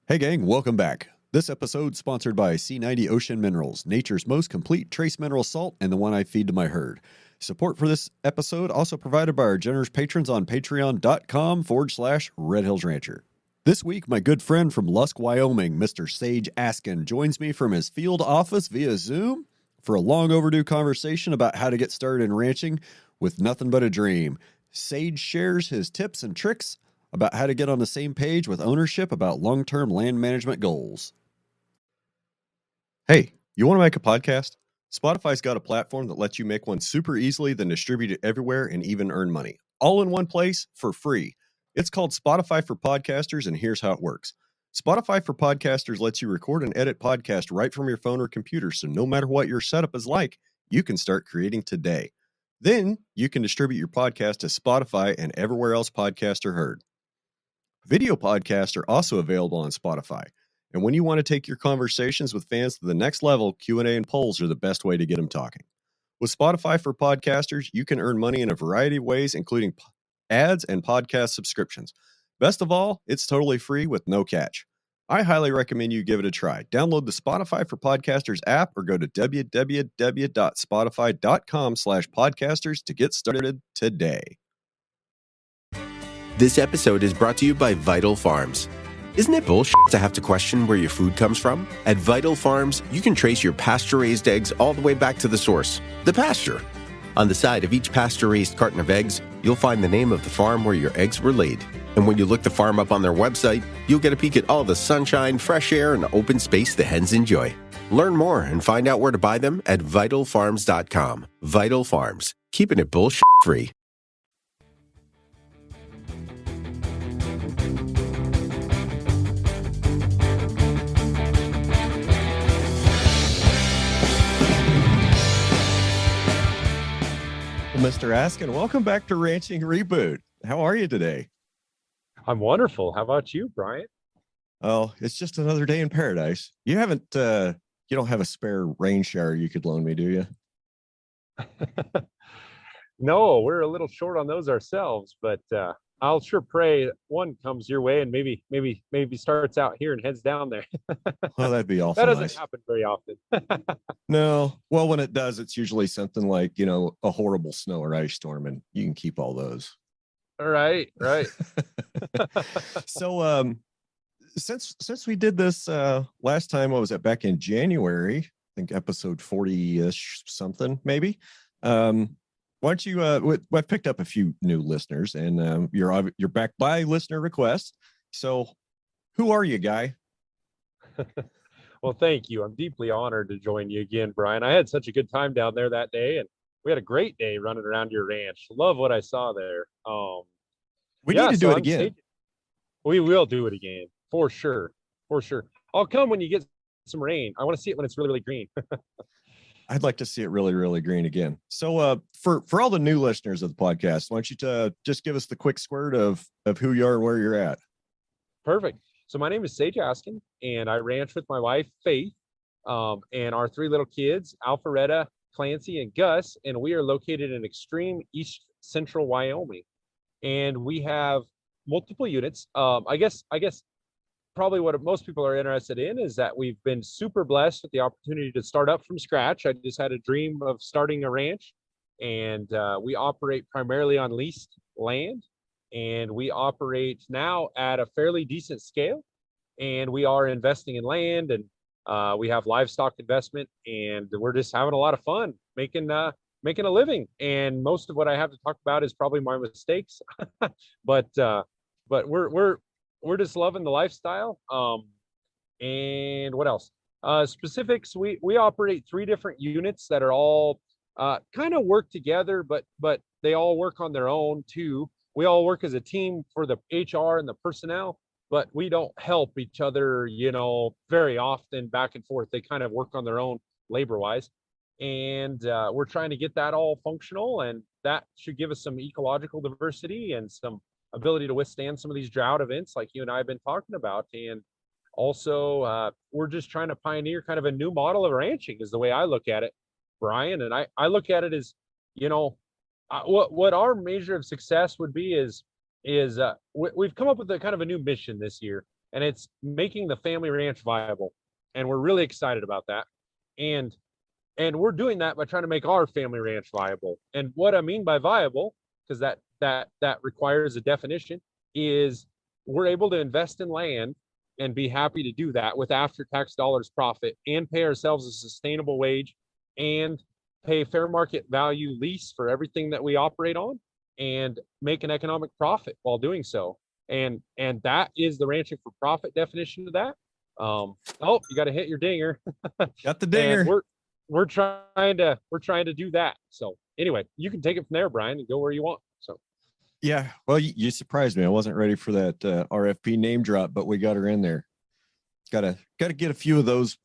Hey gang, welcome back. This episode sponsored by C90 Ocean Minerals, nature's most complete trace mineral salt and the one I feed to my herd. Support for this episode also provided by our generous patrons on patreon.com/Red Hills Rancher. This week, my good friend from Lusk, Wyoming, Mr. Sage Askin, joins me from his field office via Zoom for a long overdue conversation about how to get started in ranching with nothing but a dream. Sage shares his tips and tricks about how to get on the same page with ownership about long-term land management goals. Hey, you want to make a podcast? Spotify's got a platform that lets you make one super easily, then distribute it everywhere and even earn money. All in one place for free. It's called Spotify for Podcasters, and here's how it works. Spotify for Podcasters lets you record and edit podcasts right from your phone or computer, so no matter what your setup is like, you can start creating today. Then you can distribute your podcast to Spotify and everywhere else podcasts are heard. Video podcasts are also available on Spotify. And when you want to take your conversations with fans to the next level, Q&A and polls are the best way to get them talking. With Spotify for Podcasters, you can earn money in a variety of ways, including ads and podcast subscriptions. Best of all, it's totally free with no catch. I highly recommend you give it a try. Download the Spotify for Podcasters app or go to www.spotify.com/podcasters to get started today. This episode is brought to you by Vital Farms. Isn't it bullshit to have to question where your food comes from? At Vital Farms, you can trace your pasture-raised eggs all the way back to the source, the pasture. On the side of each pasture-raised carton of eggs, you'll find the name of the farm where your eggs were laid. And when you look the farm up on their website, you'll get a peek at all the sunshine, fresh air, and open space the hens enjoy. Learn more and find out where to buy them at vitalfarms.com. Vital Farms, keeping it bullshit-free. Mr. Askin, welcome back to Ranching Reboot. How are you today? I'm wonderful. How about you, Brian? Oh, it's just another day in paradise. You don't have a spare rain shower you could loan me, do you? No, we're a little short on those ourselves, but I'll sure pray one comes your way and maybe starts out here and heads down there. Well, that'd be awful. That doesn't happen very often. No. Well, when it does, it's usually something like, a horrible snow or ice storm, and you can keep all those. Right. So, since we did this last time, what was it, back in January? I think episode 40-ish something, maybe. Why don't you? I've picked up a few new listeners, and you're back by listener request. So, who are you, guy? Well, thank you. I'm deeply honored to join you again, Brian. I had such a good time down there that day, and we had a great day running around your ranch. Love what I saw there. We need to do it again. We will do it again for sure. I'll come when you get some rain. I want to see it when it's really, really green. I'd like to see it really, really green again. So for all the new listeners of the podcast, why don't you just give us the quick squirt of who you are and where you're at? Perfect. So my name is Sage Askin, and I ranch with my wife, Faith, and our three little kids, Alpharetta, Clancy, and Gus, and we are located in extreme east central Wyoming. And we have multiple units. I guess probably what most people are interested in is that we've been super blessed with the opportunity to start up from scratch. I just had a dream of starting a ranch, and we operate primarily on leased land, and we operate now at a fairly decent scale, and we are investing in land, and we have livestock investment, and we're just having a lot of fun making a living. And most of what I have to talk about is probably my mistakes, but we're just loving the lifestyle. And what else? Specifics, we operate 3 different units that are all kind of work together, but they all work on their own too. We all work as a team for the HR and the personnel, but we don't help each other, very often back and forth. They kind of work on their own labor-wise. And we're trying to get that all functional, and that should give us some ecological diversity and some ability to withstand some of these drought events like you and I have been talking about. And also, we're just trying to pioneer kind of a new model of ranching is the way I look at it, Brian. And I look at it as, what our measure of success would be is we've come up with a kind of a new mission this year. and it's making the family ranch viable. And we're really excited about that. And we're doing that by trying to make our family ranch viable. And what I mean by viable, because that requires a definition, is we're able to invest in land and be happy to do that with after tax dollars profit and pay ourselves a sustainable wage and pay fair market value lease for everything that we operate on and make an economic profit while doing so. And that is the ranching for profit definition of that. Oh, you got to hit your dinger. Got the And dinger. we're trying to do that. So anyway, you can take it from there, Brian, and go where you want. So Yeah. Well, you surprised me. I wasn't ready for that RFP name drop, but we got her in there. Gotta get a few of those.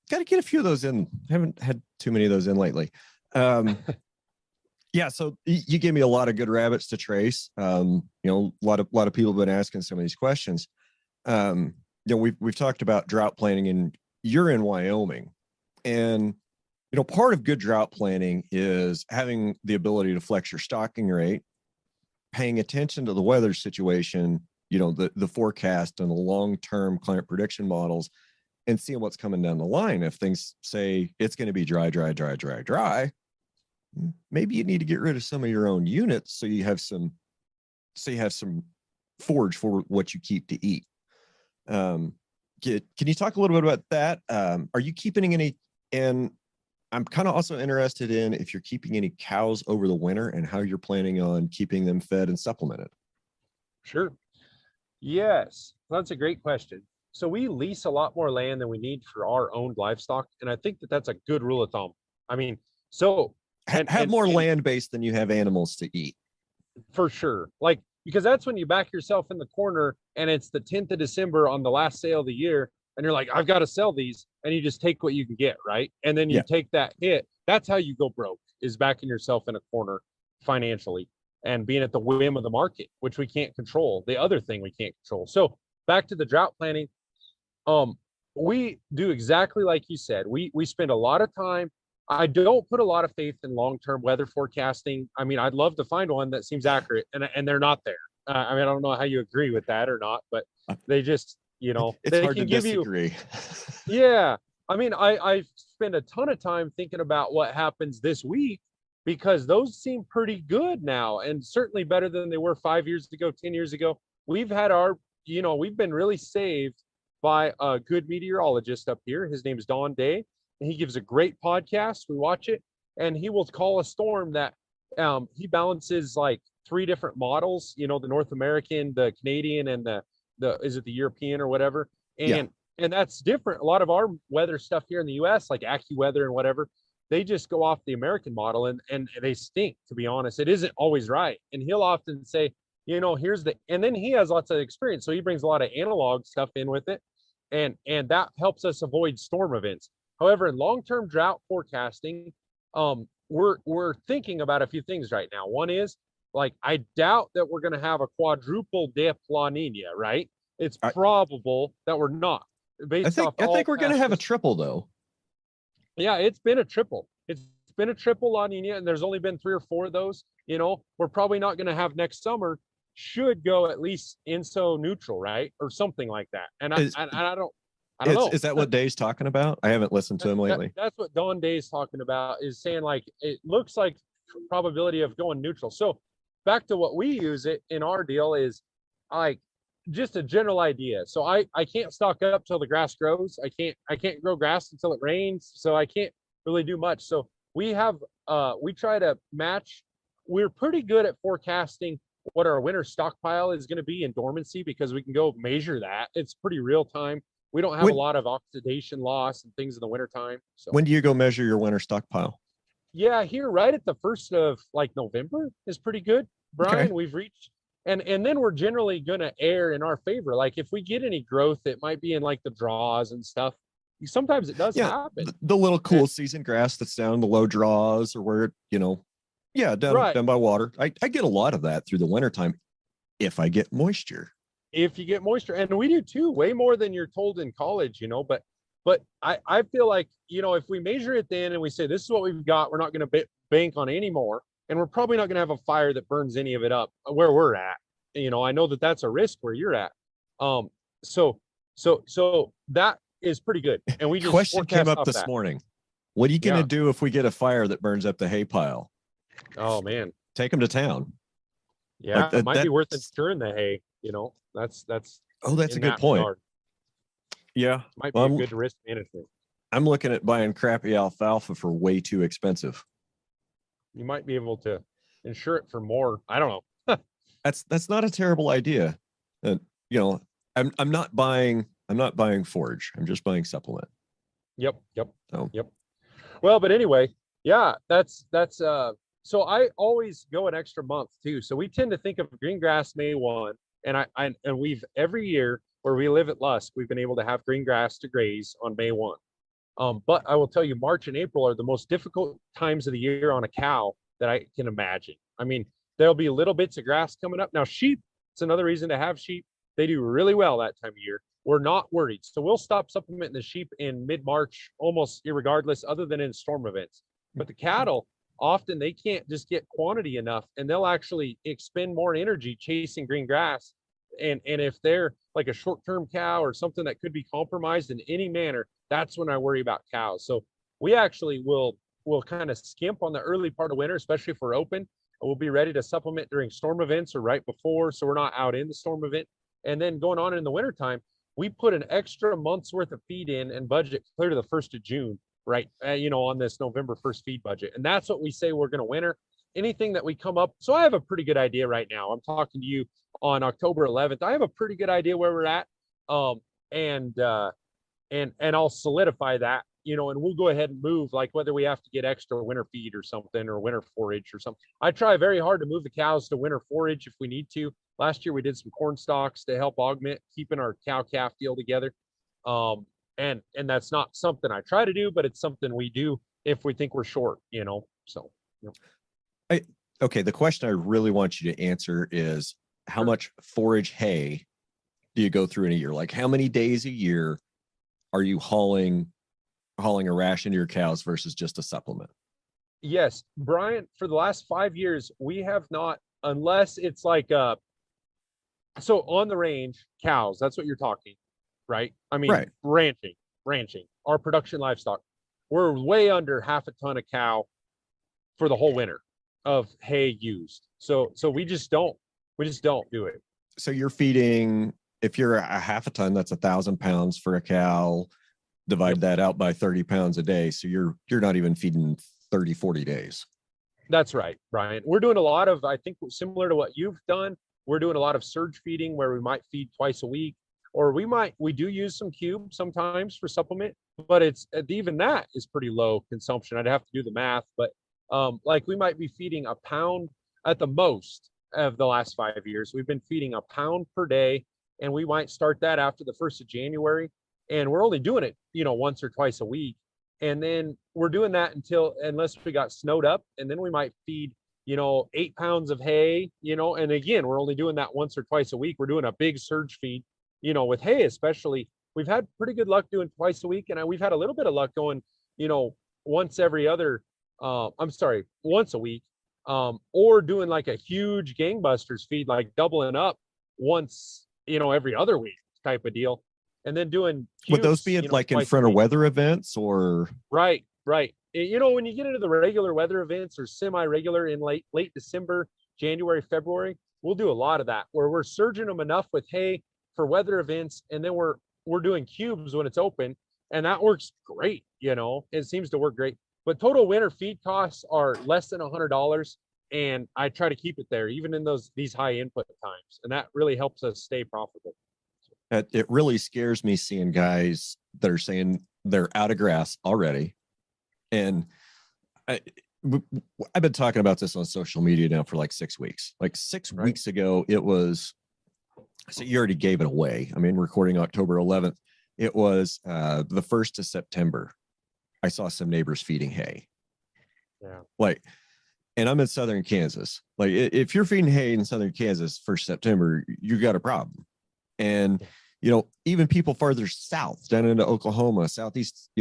Got to get a few of those in. Haven't had too many of those in lately. Yeah. So you gave me a lot of good rabbits to trace. You know, a lot of people have been asking some of these questions. You know, we've talked about drought planning, and you're in Wyoming, and you know, part of good drought planning is having the ability to flex your stocking rate, paying attention to the weather situation, you know, the forecast and the long-term climate prediction models, and seeing what's coming down the line. If things say it's going to be dry, maybe you need to get rid of some of your own units so you have some forage for what you keep to eat. Can you talk a little bit about that? Are you keeping any? And I'm kind of also interested in if you're keeping any cows over the winter and how you're planning on keeping them fed and supplemented. sure. Yes, that's a great question. So we lease a lot more land than we need for our own livestock, and I think that that's a good rule of thumb. I mean, so Have more land base than you have animals to eat. for sure, like because that's when you back yourself in the corner, and it's the 10th of December on the last sale of the year, and you're like, I've got to sell these, and you just take what you can get, right? And then you Yeah. take that hit. That's how you go broke, is backing yourself in a corner financially and being at the whim of the market, which we can't control. The other thing we can't control. So back to the drought planning. We do exactly like you said. We spend a lot of time. I don't put a lot of faith in long-term weather forecasting. I mean, I'd love to find one that seems accurate, and they're not there. I mean, I don't know how you agree with that or not, but they just, It's they hard can to give disagree. yeah. I mean, I spend a ton of time thinking about what happens this week because those seem pretty good now, and certainly better than they were 5 years ago, 10 years ago. We've had we've been really saved by a good meteorologist up here. His name is Don Day, and he gives a great podcast. We watch it, and he will call a storm that he balances like three different models, the North American, the Canadian, and the is it the European or whatever. Yeah. And that's different. A lot of our weather stuff here in the US, like AccuWeather and whatever, they just go off the American model, and they stink, to be honest. It isn't always right. And he'll often say, here's and then he has lots of experience. So he brings a lot of analog stuff in with it. And that helps us avoid storm events. However, in long-term drought forecasting, we're thinking about a few things right now. One is, like, I doubt that we're going to have a quadruple dip La Nina, right? It's probable that we're not. I think we're going to have a triple, though. Yeah, it's been a triple. It's been a triple La Nina, and there's only been 3 or 4 of those. We're probably not going to have next summer. Should go at least INSO neutral, right, or something like that. And I don't know. Is that what Day's talking about? I haven't listened to him lately. That's what Don Day's talking about, is saying, like, it looks like probability of going neutral. So back to what we use it in our deal is, like, just a general idea. So I can't stock up till the grass grows. I can't grow grass until it rains. So I can't really do much. So we try to match. We're pretty good at forecasting what our winter stockpile is going to be in dormancy, because we can go measure that. It's pretty real time. We don't have a lot of oxidation loss and things in the wintertime. So when do you go measure your winter stockpile? Yeah, here right at the 1st of like November is pretty good, Brian. Okay. We've reached, and then we're generally going to err in our favor. Like, if we get any growth, it might be in like the draws and stuff. Sometimes it does happen. The little cool season grass that's down in the low draws, or where, down by water. I get a lot of that through the wintertime if I get moisture. If you get moisture, and we do too, way more than you're told in college, but I feel like, if we measure it then and we say, this is what we've got, we're not going to bank on any more, and we're probably not going to have a fire that burns any of it up where we're at. I know that that's a risk where you're at. so that is pretty good. And we just Question came forecast up off this that. morning. What are you going to Yeah. do if we get a fire that burns up the hay pile? Oh man. Take them to town. Yeah. Like It might be worth insuring the hay. That's oh, that's a in good that point. regard. Yeah. Might be a good risk management. I'm looking at buying crappy alfalfa for way too expensive. You might be able to insure it for more. I don't know. That's not a terrible idea. You know, I'm not buying forage. I'm just buying supplement. Yep. So. Yep. Well, but anyway, yeah, that's so I always go an extra month too. So we tend to think of green grass May 1, and and we've every year where we live at Lusk, we've been able to have green grass to graze on May 1. But I will tell you, March and April are the most difficult times of the year on a cow that I can imagine. I mean, there'll be little bits of grass coming up. Now, sheep, it's another reason to have sheep. They do really well that time of year. We're not worried. So we'll stop supplementing the sheep in mid-March, almost irregardless, other than in storm events. But the cattle, often they can't just get quantity enough, and they'll actually expend more energy chasing green grass. And if they're like a short-term cow or something that could be compromised in any manner, that's when I worry about cows. So we actually will kind of skimp on the early part of winter, especially if we're open. We'll be ready to supplement during storm events or right before, so we're not out in the storm event. And then going on in the wintertime, we put an extra month's worth of feed in and budget clear to the 1st of June, right? On this November 1st feed budget. And that's what we say we're going to winter. Anything that we come up. So I have a pretty good idea right now. I'm talking to you on October 11th. I have a pretty good idea where we're at. And I'll solidify that, and we'll go ahead and move, like whether we have to get extra winter feed or something, or winter forage or something. I try very hard to move the cows to winter forage if we need to. Last year we did some corn stalks to help augment keeping our cow calf deal together. And that's not something I try to do, but it's something we do if we think we're short, so. Okay. The question I really want you to answer is how much forage hay do you go through in a year? Like how many days a year are you hauling a ration to your cows versus just a supplement? Yes, Brian, for the last 5 years, we have not, unless it's like, so on the range, cows, that's what you're talking, right? I mean, right. ranching, our production livestock, we're way under half a ton of cow for the whole winter of hay used. So we just don't do it. So you're feeding, if you're a half a ton, that's 1,000 pounds for a cow. Divide that out by 30 pounds a day. So you're not even feeding 30, 40 days. That's right, Brian. We're doing a lot of, I think, similar to what you've done. We're doing a lot of surge feeding where we might feed twice a week, or we do use some cube sometimes for supplement, but even that is pretty low consumption. I'd have to do the math, but like we might be feeding a pound at the most of the last 5 years. We've been feeding a pound per day, and we might start that after the 1st of January. And we're only doing it, once or twice a week. And then we're doing that unless we got snowed up. And then we might feed, 8 pounds of hay, and again, we're only doing that once or twice a week. We're doing a big surge feed, with hay, especially. We've had pretty good luck doing twice a week. And we've had a little bit of luck going, once a week, or doing like a huge gangbusters feed, like doubling up once, every other week type of deal. And then doing cubes, would those be like in front of weather events or? Right. When you get into the regular weather events or semi-regular in late December, January, February, we'll do a lot of that where we're surging them enough with hay for weather events. And then we're doing cubes when it's open, and that works great. It seems to work great, but total winter feed costs are less than $100. And I try to keep it there, even in these high input times. And that really helps us stay profitable. It really scares me seeing guys that are saying they're out of grass already. And I've been talking about this on social media now for like 6 weeks. Like 6 weeks ago, it was, so you already gave it away. I mean, recording October 11th, it was the 1st of September. I saw some neighbors feeding hay. Yeah. And I'm in southern Kansas. Like if you're feeding hay in southern Kansas 1st September, you got a problem. And even people farther south, down into Oklahoma, southeast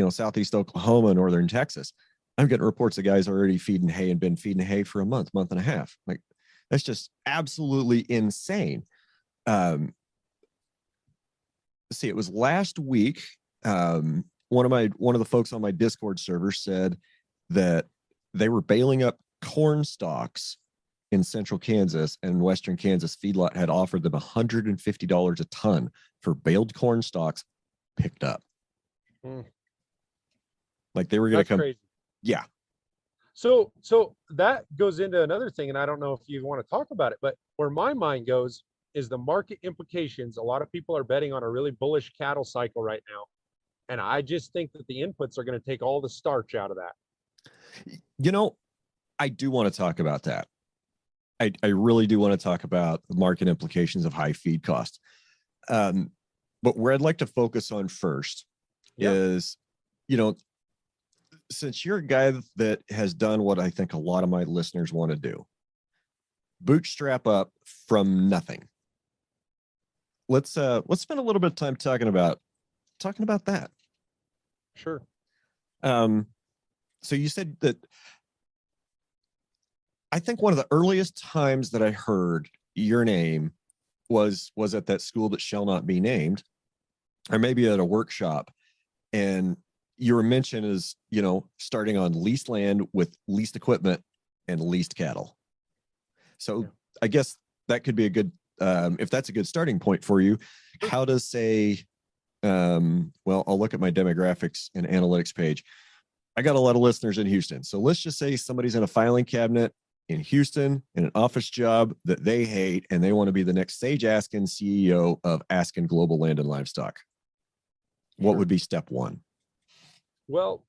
Oklahoma, northern Texas, I'm getting reports of guys already feeding hay and been feeding hay for a month and a half. Like that's just absolutely insane. see, it was last week. One of the folks on my Discord server said that they were baling up corn stalks in central Kansas, and western Kansas feedlot had offered them $150 a ton for baled corn stalks picked up. Like they were going to come. Crazy. Yeah. So that goes into another thing, and I don't know if you want to talk about it, but where my mind goes is the market implications. A lot of people are betting on a really bullish cattle cycle right now. And I just think that the inputs are going to take all the starch out of that. You know, I do want to talk about that. I really do want to talk about the market implications of high feed costs. But where I'd like to focus on first is, you know, since you're a guy that has done what I think a lot of my listeners want to do, bootstrap up from nothing. Let's spend a little bit of time talking about that. Sure. So you said that, I think one of the earliest times that I heard your name was at that school that shall not be named, or maybe at a workshop, and you were mentioned as, you know, starting on leased land with leased equipment and leased cattle. So I guess that could be a good, if that's a good starting point for you. How does say, well, I'll look at my demographics and analytics page. I got a lot of listeners in Houston. So let's just say somebody's in a filing cabinet in Houston in an office job that they hate, and they want to be the next Sage Askin, CEO of Askin Global Land and Livestock. What would be step one? Well,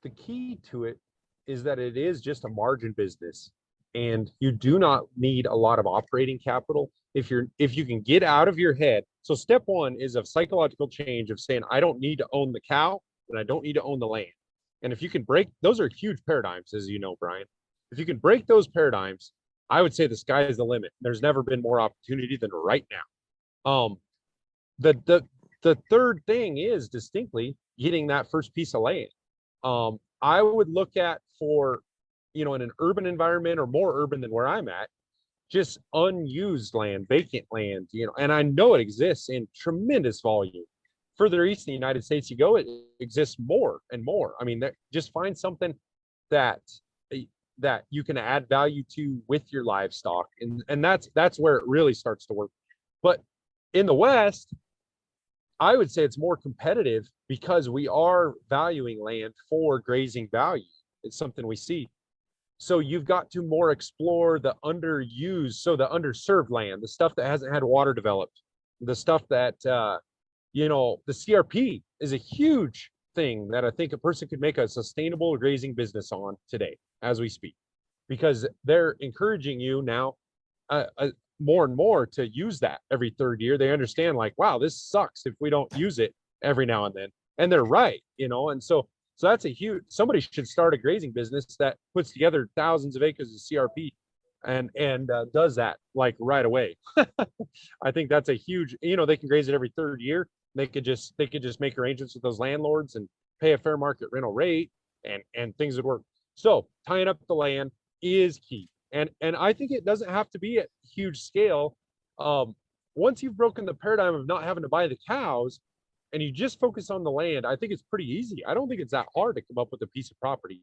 the key to it is that it is just a margin business, and you do not need a lot of operating capital if you can get out of your head. So step one is a psychological change of saying, I don't need to own the cow and I don't need to own the land. And if you can break, those are huge paradigms, as you know, Brian. If you can break those paradigms, I would say the sky is the limit. There's never been more opportunity than right now. The third thing is distinctly getting that first piece of land. I would look at, for, you know, in an urban environment or more urban than where I'm at, just unused land, vacant land, you know, and I know it exists in tremendous volume. Further east in the United States you go, it exists more and more. I mean, just find something that you can add value to with your livestock, and that's where it really starts to work. But in the West, I would say it's more competitive because we are valuing land for grazing value. It's something we see. So you've got to more explore the underused, so the underserved land, the stuff that hasn't had water developed, the stuff that, you know, the CRP is a huge thing that I think a person could make a sustainable grazing business on today as we speak, because they're encouraging you now more and more to use that every third year. They understand, like, wow, this sucks if we don't use it every now and then. And they're right, you know, and so that's a huge, somebody should start a grazing business that puts together thousands of acres of CRP and does that like right away. I think that's a huge, you know, they can graze it every third year. They could just make arrangements with those landlords and pay a fair market rental rate, and things would work. So tying up the land is key. And I think it doesn't have to be at huge scale. Once you've broken the paradigm of not having to buy the cows and you just focus on the land, I think it's pretty easy. I don't think it's that hard to come up with a piece of property.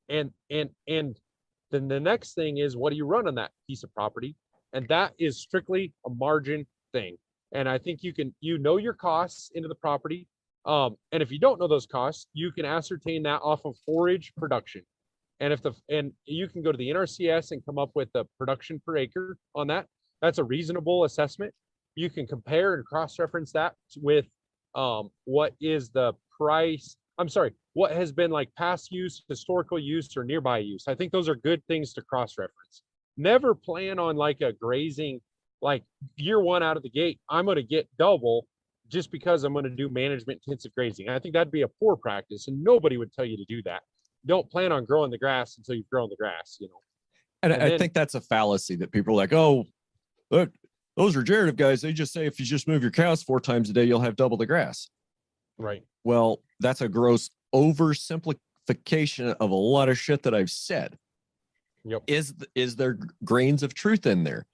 And then the next thing is, what do you run on that piece of property? And that is strictly a margin thing. And I think you know your costs into the property. And if you don't know those costs, you can ascertain that off of forage production. And you can go to the NRCS and come up with the production per acre on that. That's a reasonable assessment. You can compare and cross-reference that with what is the price. What has been like past use, historical use, or nearby use. I think those are good things to cross-reference. Never plan on like a grazing, like year one out of the gate, I'm going to get double just because I'm going to do management intensive grazing. I think that'd be a poor practice, and nobody would tell you to do that. Don't plan on growing the grass until you've grown the grass, you know. And I think that's a fallacy that people are like, oh, look, those regenerative guys, they just say if you just move your cows 4 times a day, you'll have double the grass. Right. Well, that's a gross oversimplification of a lot of shit that I've said. Yep. Is there grains of truth in there?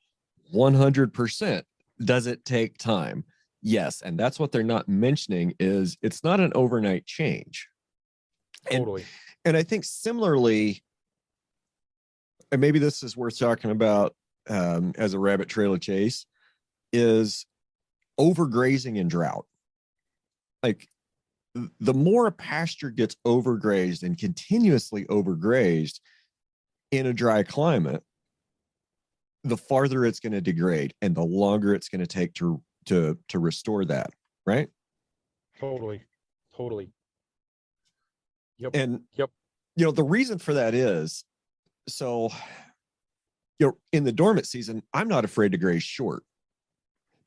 100%. Does it take time? Yes. And that's what they're not mentioning is it's not an overnight change. Totally. And I think similarly, and maybe this is worth talking about as a rabbit trail of chase, is overgrazing and drought. Like the more a pasture gets overgrazed and continuously overgrazed in a dry climate, the farther it's going to degrade and the longer it's going to take to restore that, right? Totally. Yep. And the reason for that is, so in the dormant season, I'm not afraid to graze short,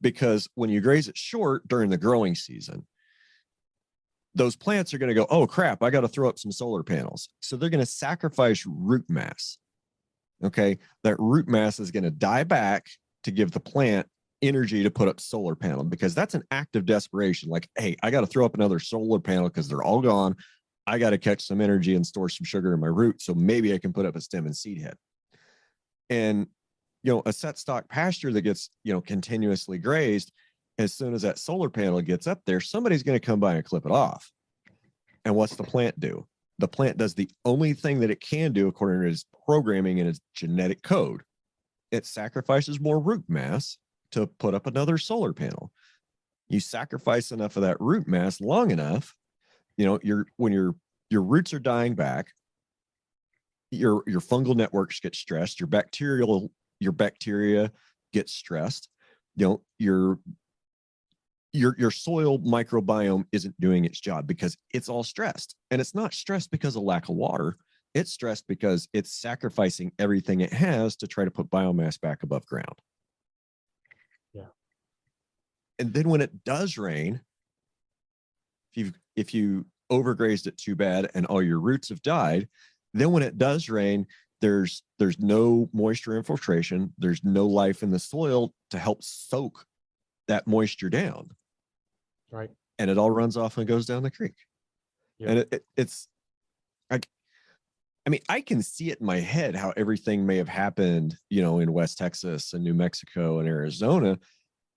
because when you graze it short during the growing season, those plants are going to go, oh crap, I got to throw up some solar panels. So they're going to sacrifice root mass. Okay. That root mass is going to die back to give the plant energy to put up solar panel, because that's an act of desperation. Like, hey, I got to throw up another solar panel because they're all gone. I got to catch some energy and store some sugar in my root, so maybe I can put up a stem and seed head. And a set stock pasture that gets continuously grazed, as soon as that solar panel gets up there, somebody's going to come by and clip it off. And what's the plant do? The plant does the only thing that it can do according to its programming and its genetic code. It sacrifices more root mass to put up another solar panel. You sacrifice enough of that root mass long enough, when your roots are dying back, your fungal networks get stressed, your bacteria get stressed, your soil microbiome isn't doing its job because it's all stressed. And it's not stressed because of lack of water. It's stressed because it's sacrificing everything it has to try to put biomass back above ground. Yeah. And then when it does rain, if you overgrazed it too bad and all your roots have died, then when it does rain, there's no moisture infiltration. There's no life in the soil to help soak that moisture down. Right. And it all runs off and goes down the creek. Yep. And it's like, I mean, I can see it in my head how everything may have happened, in West Texas and New Mexico and Arizona.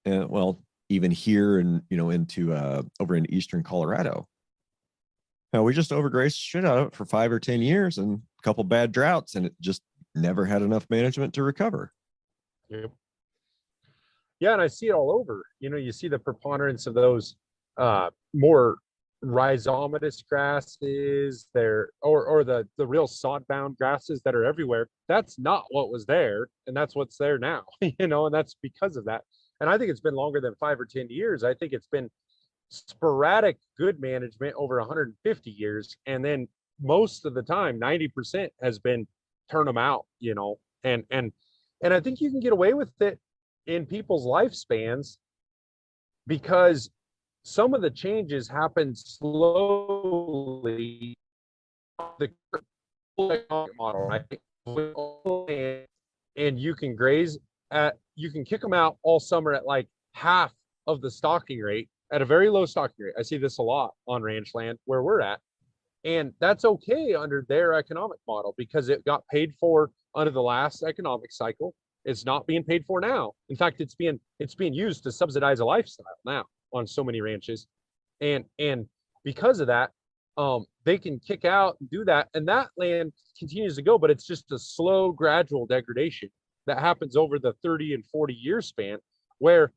And even here and, into over in Eastern Colorado. Now, we just overgrazed shit out of it for 5 or 10 years and a couple bad droughts, and it just never had enough management to recover. Yep. Yeah, and I see it all over. You see the preponderance of those more rhizomatous grasses there, or the real sod-bound grasses that are everywhere. That's not what was there, and that's what's there now. And that's because of that. And I think it's been longer than 5 or 10 years. I think it's been sporadic good management over 150 years, and then most of the time 90% has been turn them out, and I think you can get away with it in people's lifespans because some of the changes happen slowly. The model, right? And you can you can kick them out all summer at like half of the stocking rate, at a very low stocking rate. I see this a lot on ranch land where we're at. And that's okay under their economic model because it got paid for under the last economic cycle. It's not being paid for now. In fact, it's being used to subsidize a lifestyle now on so many ranches. And because of that, they can kick out and do that. And that land continues to go, but it's just a slow, gradual degradation that happens over the 30 and 40 year span, where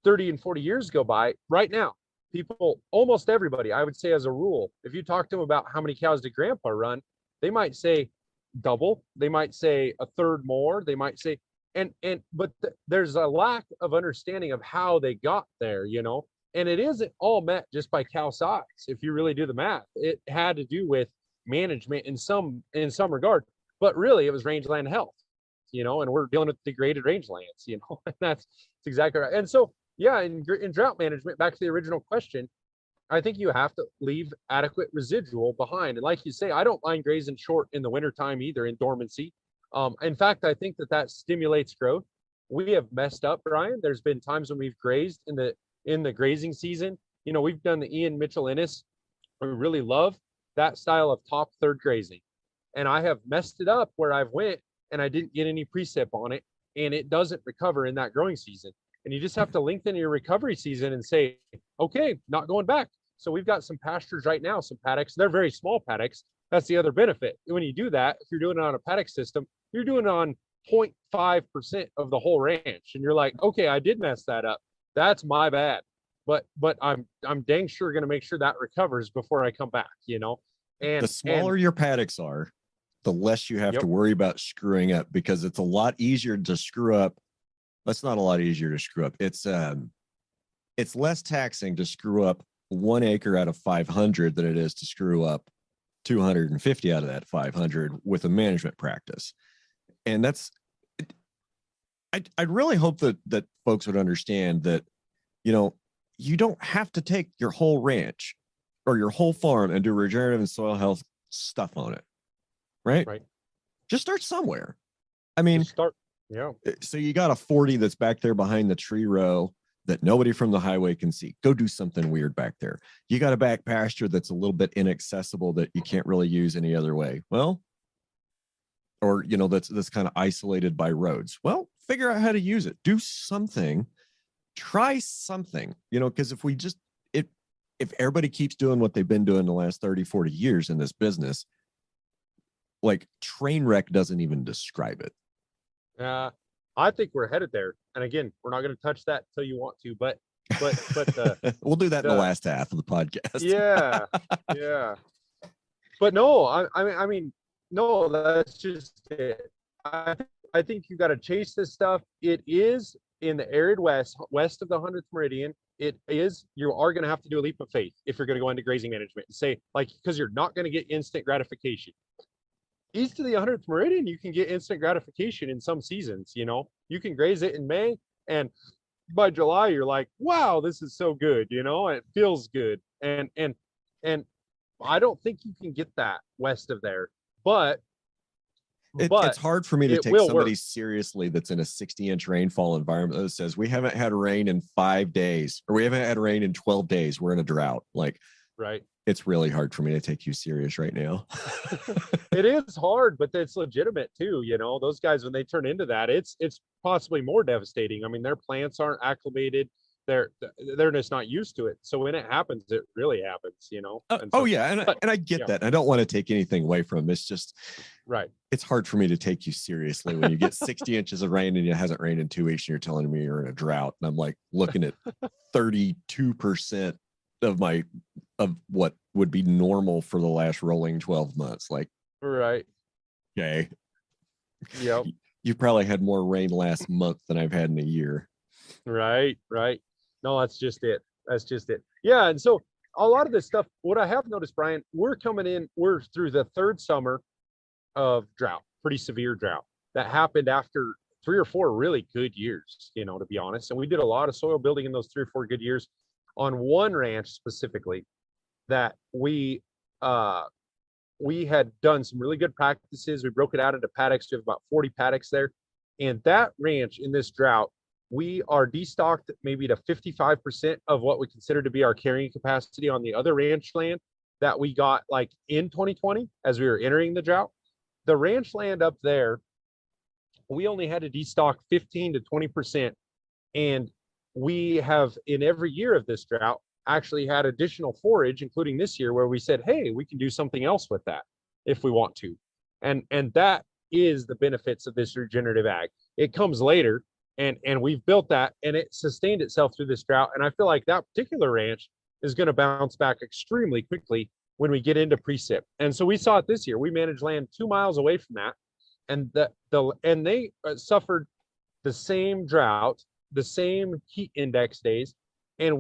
30 and 40 years go by. Right now, people, almost everybody, I would say as a rule, if you talk to them about how many cows did grandpa run, they might say double, they might say a third more, they might say, but there's a lack of understanding of how they got there, and it isn't all met just by cow size. If you really do the math, it had to do with management in some regard, but really it was rangeland health, and we're dealing with degraded rangelands, and that's exactly right. And so, yeah, in drought management, back to the original question, I think you have to leave adequate residual behind. And like you say, I don't mind grazing short in the wintertime either, in dormancy. In fact, I think that stimulates growth. We have messed up, Brian. There's been times when we've grazed in the grazing season. We've done the Ian Mitchell Innes. We really love that style of top third grazing. And I have messed it up where I've went and I didn't get any precip on it, and it doesn't recover in that growing season. and you just have to lengthen your recovery season and say, okay, not going back. So we've got some pastures right now, some paddocks. They're very small paddocks. That's the other benefit. When you do that, if you're doing it on a paddock system, you're doing it on 0.5% of the whole ranch. And you're like, okay, I did mess that up. That's my bad. But I'm dang sure going to make sure that recovers before I come back, you know? And the smaller your paddocks are, the less you have Yep. to worry about screwing up, because it's a lot easier to screw up. That's not a lot easier to screw up. It's less taxing to screw up 1 acre out of 500 than it is to screw up 250 out of that 500 with a management practice. And that's, I'd really hope that folks would understand that, you know, you don't have to take your whole ranch or your whole farm and do regenerative and soil health stuff on it. Right. Just start somewhere. I mean, yeah. So you got a 40 that's back there behind the tree row that nobody from the highway can see. Go do something weird back there. You got a back pasture that's a little bit inaccessible that you can't really use any other way. Well, or, you know, that's kind of isolated by roads. Well, figure out how to use it. Do something. Try something, you know, because if we just, if everybody keeps doing what they've been doing the last 30, 40 years in this business, like train wreck doesn't even describe it. I think we're headed there. And again, we're not going to touch that until you want to, but we'll do that in the last half of the podcast. Yeah. Yeah. But no, I mean, no, that's just it. I think you got to chase this stuff. It is in the arid west of the 100th meridian. It is, you are going to have to do a leap of faith if you're going to go into grazing management and say, like, because you're not going to get instant gratification. East of the 100th meridian, you can get instant gratification in some seasons. You know, you can graze it in May, and by July you're like, wow, this is so good, you know, it feels good. And I don't think you can get that west of there, but it's hard for me to take somebody work. Seriously that's in a 60-inch rainfall environment that says we haven't had rain in 5 days, or we haven't had rain in 12 days. We're in a drought. Like, right. It's really hard for me to take you serious right now. It is hard, but it's legitimate too. You know, those guys, when they turn into that, it's possibly more devastating. I mean, their plants aren't acclimated. They're just not used to it. So when it happens, it really happens, you know? And I get that. I don't want to take anything away from them. It's just, right. It's hard for me to take you seriously when you get 60 inches of rain and it hasn't rained in 2 weeks and you're telling me you're in a drought. And I'm like looking at 32% of what would be normal for the last rolling 12 months. Like, right. Okay. Yep. You probably had more rain last month than I've had in a year. Right. No, that's just it. Yeah. And so a lot of this stuff, what I have noticed, Brian, we're through the third summer of drought, pretty severe drought that happened after 3 or 4 really good years, you know, to be honest. And we did a lot of soil building in those 3 or 4 good years on one ranch specifically that we had done some really good practices. We broke it out into paddocks. We have about 40 paddocks there. And that ranch in this drought, we are destocked maybe to 55% of what we consider to be our carrying capacity on the other ranch land that we got like in 2020 as we were entering the drought. The ranch land up there, we only had to destock 15 to 20%. And we have, in every year of this drought, actually had additional forage, including this year, where we said, hey, we can do something else with that if we want to. And that is the benefits of this regenerative ag. It comes later, and we've built that, and it sustained itself through this drought. And I feel like that particular ranch is going to bounce back extremely quickly when we get into precip. And so we saw it this year. We managed land 2 miles away from that, and they suffered the same drought, the same heat index days. And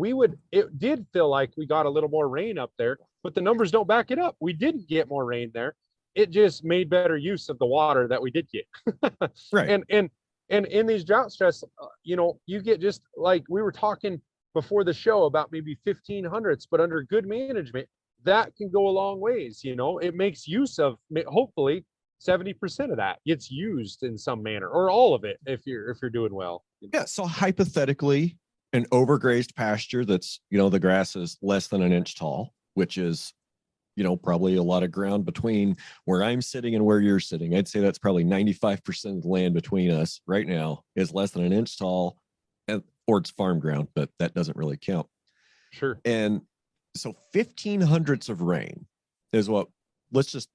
it did feel like we got a little more rain up there, but the numbers don't back it up. We didn't get more rain there. It just made better use of the water that we did get. Right. And in these drought stress, you know, you get, just like we were talking before the show about maybe 1500ths, but under good management, that can go a long ways. You know, it makes use of, hopefully 70% of that gets used in some manner, or all of it if you're doing well. Yeah. So hypothetically, an overgrazed pasture that's, you know, the grass is less than an inch tall, which is, you know, probably a lot of ground between where I'm sitting and where you're sitting. I'd say that's probably 95% of the land between us right now is less than an inch tall. And or it's farm ground, but that doesn't really count. Sure. And so 1500ths of rain is what, let's just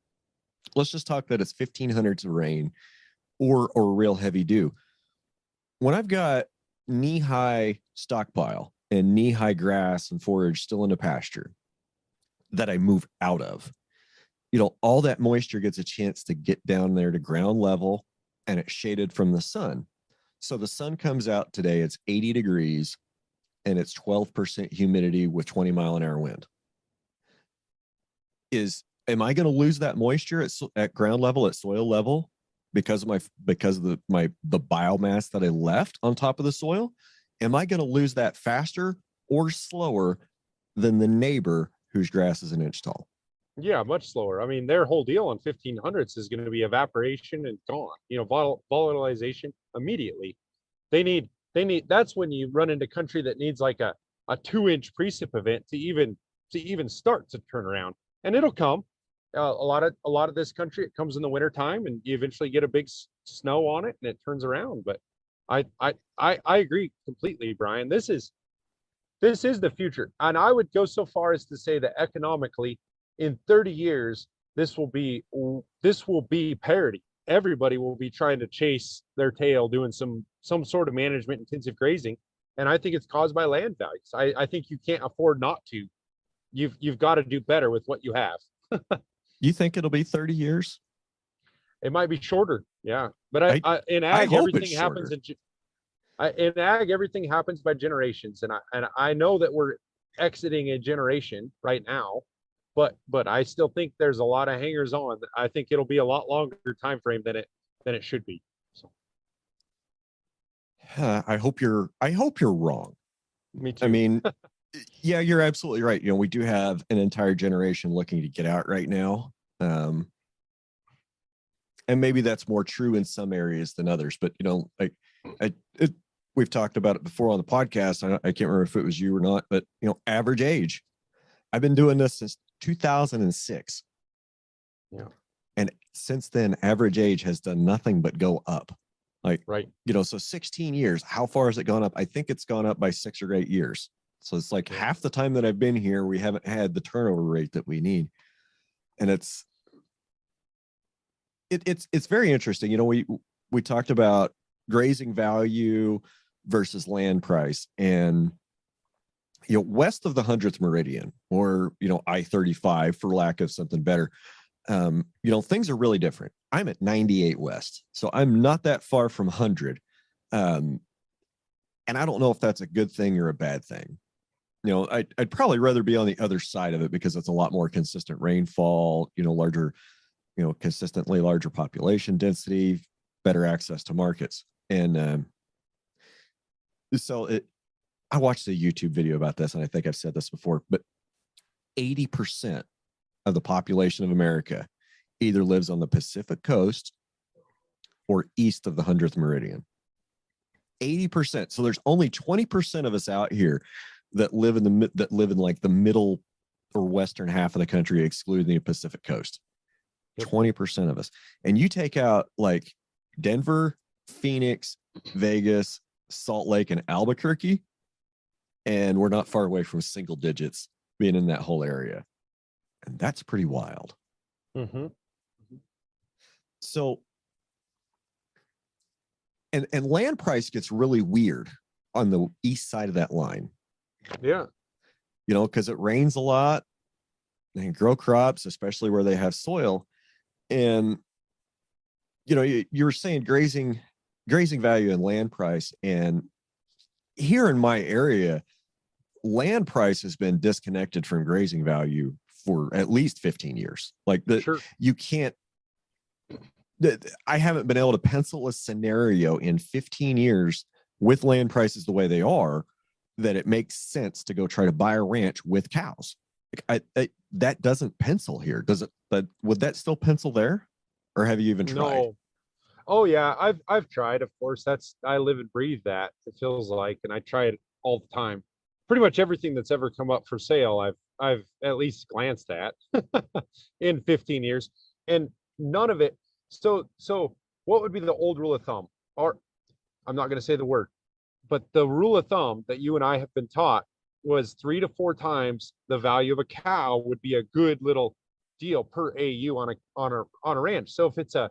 talk that it's 1500ths of rain or real heavy dew. When I've got knee-high stockpile and knee-high grass and forage still in the pasture that I move out of, all that moisture gets a chance to get down there to ground level, and it's shaded from the sun. So the sun comes out today, it's 80 degrees and it's 12% humidity with 20-mile-an-hour wind. Am I going to lose that moisture at ground level, at soil level, because of the biomass that I left on top of the soil? Am I going to lose that faster or slower than the neighbor whose grass is an inch tall? Yeah, much slower. I mean, their whole deal on 1500s is going to be evaporation and gone. Volatilization immediately. They need. That's when you run into country that needs like a 2-inch precip event to even start to turn around, and it'll come. A lot of this country, it comes in the winter time, and you eventually get a big snow on it, and it turns around. But I agree completely, Brian. This is the future, and I would go so far as to say that economically, in 30 years, this will be parity. Everybody will be trying to chase their tail, doing some sort of management intensive grazing, and I think it's caused by land values. I think you can't afford not to. You've got to do better with what you have. You think it'll be 30 years? It might be shorter, yeah. But in ag, everything happens in ag. Everything happens by generations, and I know that we're exiting a generation right now, but I still think there's a lot of hangers on. I think it'll be a lot longer time frame than it should be. So. I hope you're wrong. Me too. I mean, yeah, you're absolutely right. We do have an entire generation looking to get out right now. And maybe that's more true in some areas than others, but we've talked about it before on the podcast. I can't remember if it was you or not, but average age. I've been doing this since 2006. Yeah. And since then, average age has done nothing but go up. Right. So 16 years, how far has it gone up? I think it's gone up by 6 or 8 years. So it's like half the time that I've been here, we haven't had the turnover rate that we need. And it's very interesting. We talked about grazing value versus land price, and west of the 100th meridian, or I-35 for lack of something better, things are really different. I'm at 98 west, so I'm not that far from 100, and I don't know if that's a good thing or a bad thing. I'd probably rather be on the other side of it because it's a lot more consistent rainfall, larger, consistently larger population density, better access to markets. And I watched a YouTube video about this, and I think I've said this before, but 80% of the population of America either lives on the Pacific coast or east of the 100th meridian. 80%. So there's only 20% of us out here that live in like the middle or western half of the country, excluding the Pacific coast. 20% of us. And you take out like Denver, Phoenix, Vegas, Salt Lake, and Albuquerque, and we're not far away from single digits being in that whole area. And that's pretty wild. Mm-hmm. So, and land price gets really weird on the east side of that line. Yeah. Because it rains a lot and grow crops, especially where they have soil. And, you were saying grazing value and land price. And here in my area, land price has been disconnected from grazing value for at least 15 years. Sure. You can't, I haven't been able to pencil a scenario in 15 years with land prices the way they are that it makes sense to go try to buy a ranch with cows. That doesn't pencil here, does it? But would that still pencil there, or have you even tried? No. Oh yeah, I've tried. Of course, I live and breathe that. It feels like, and I try it all the time. Pretty much everything that's ever come up for sale, I've at least glanced at in 15 years, and none of it. So what would be the old rule of thumb? Or I'm not going to say the word. but the rule of thumb that you and I have been taught was 3 to 4 times the value of a cow would be a good little deal per AU on a ranch. So if it's a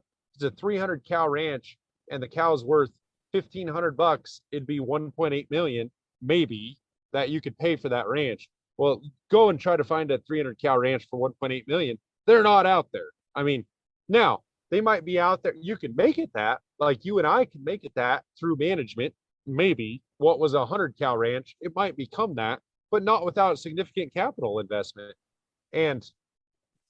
300 cow ranch and the cow's worth $1,500, it'd be 1.8 million maybe that you could pay for that ranch. Well, go and try to find a 300 cow ranch for 1.8 million. They're not out there. I mean, now they might be out there. You can make it that, like you and I can make it that through management. Maybe what was a 100 cow ranch, it might become that, but not without significant capital investment. And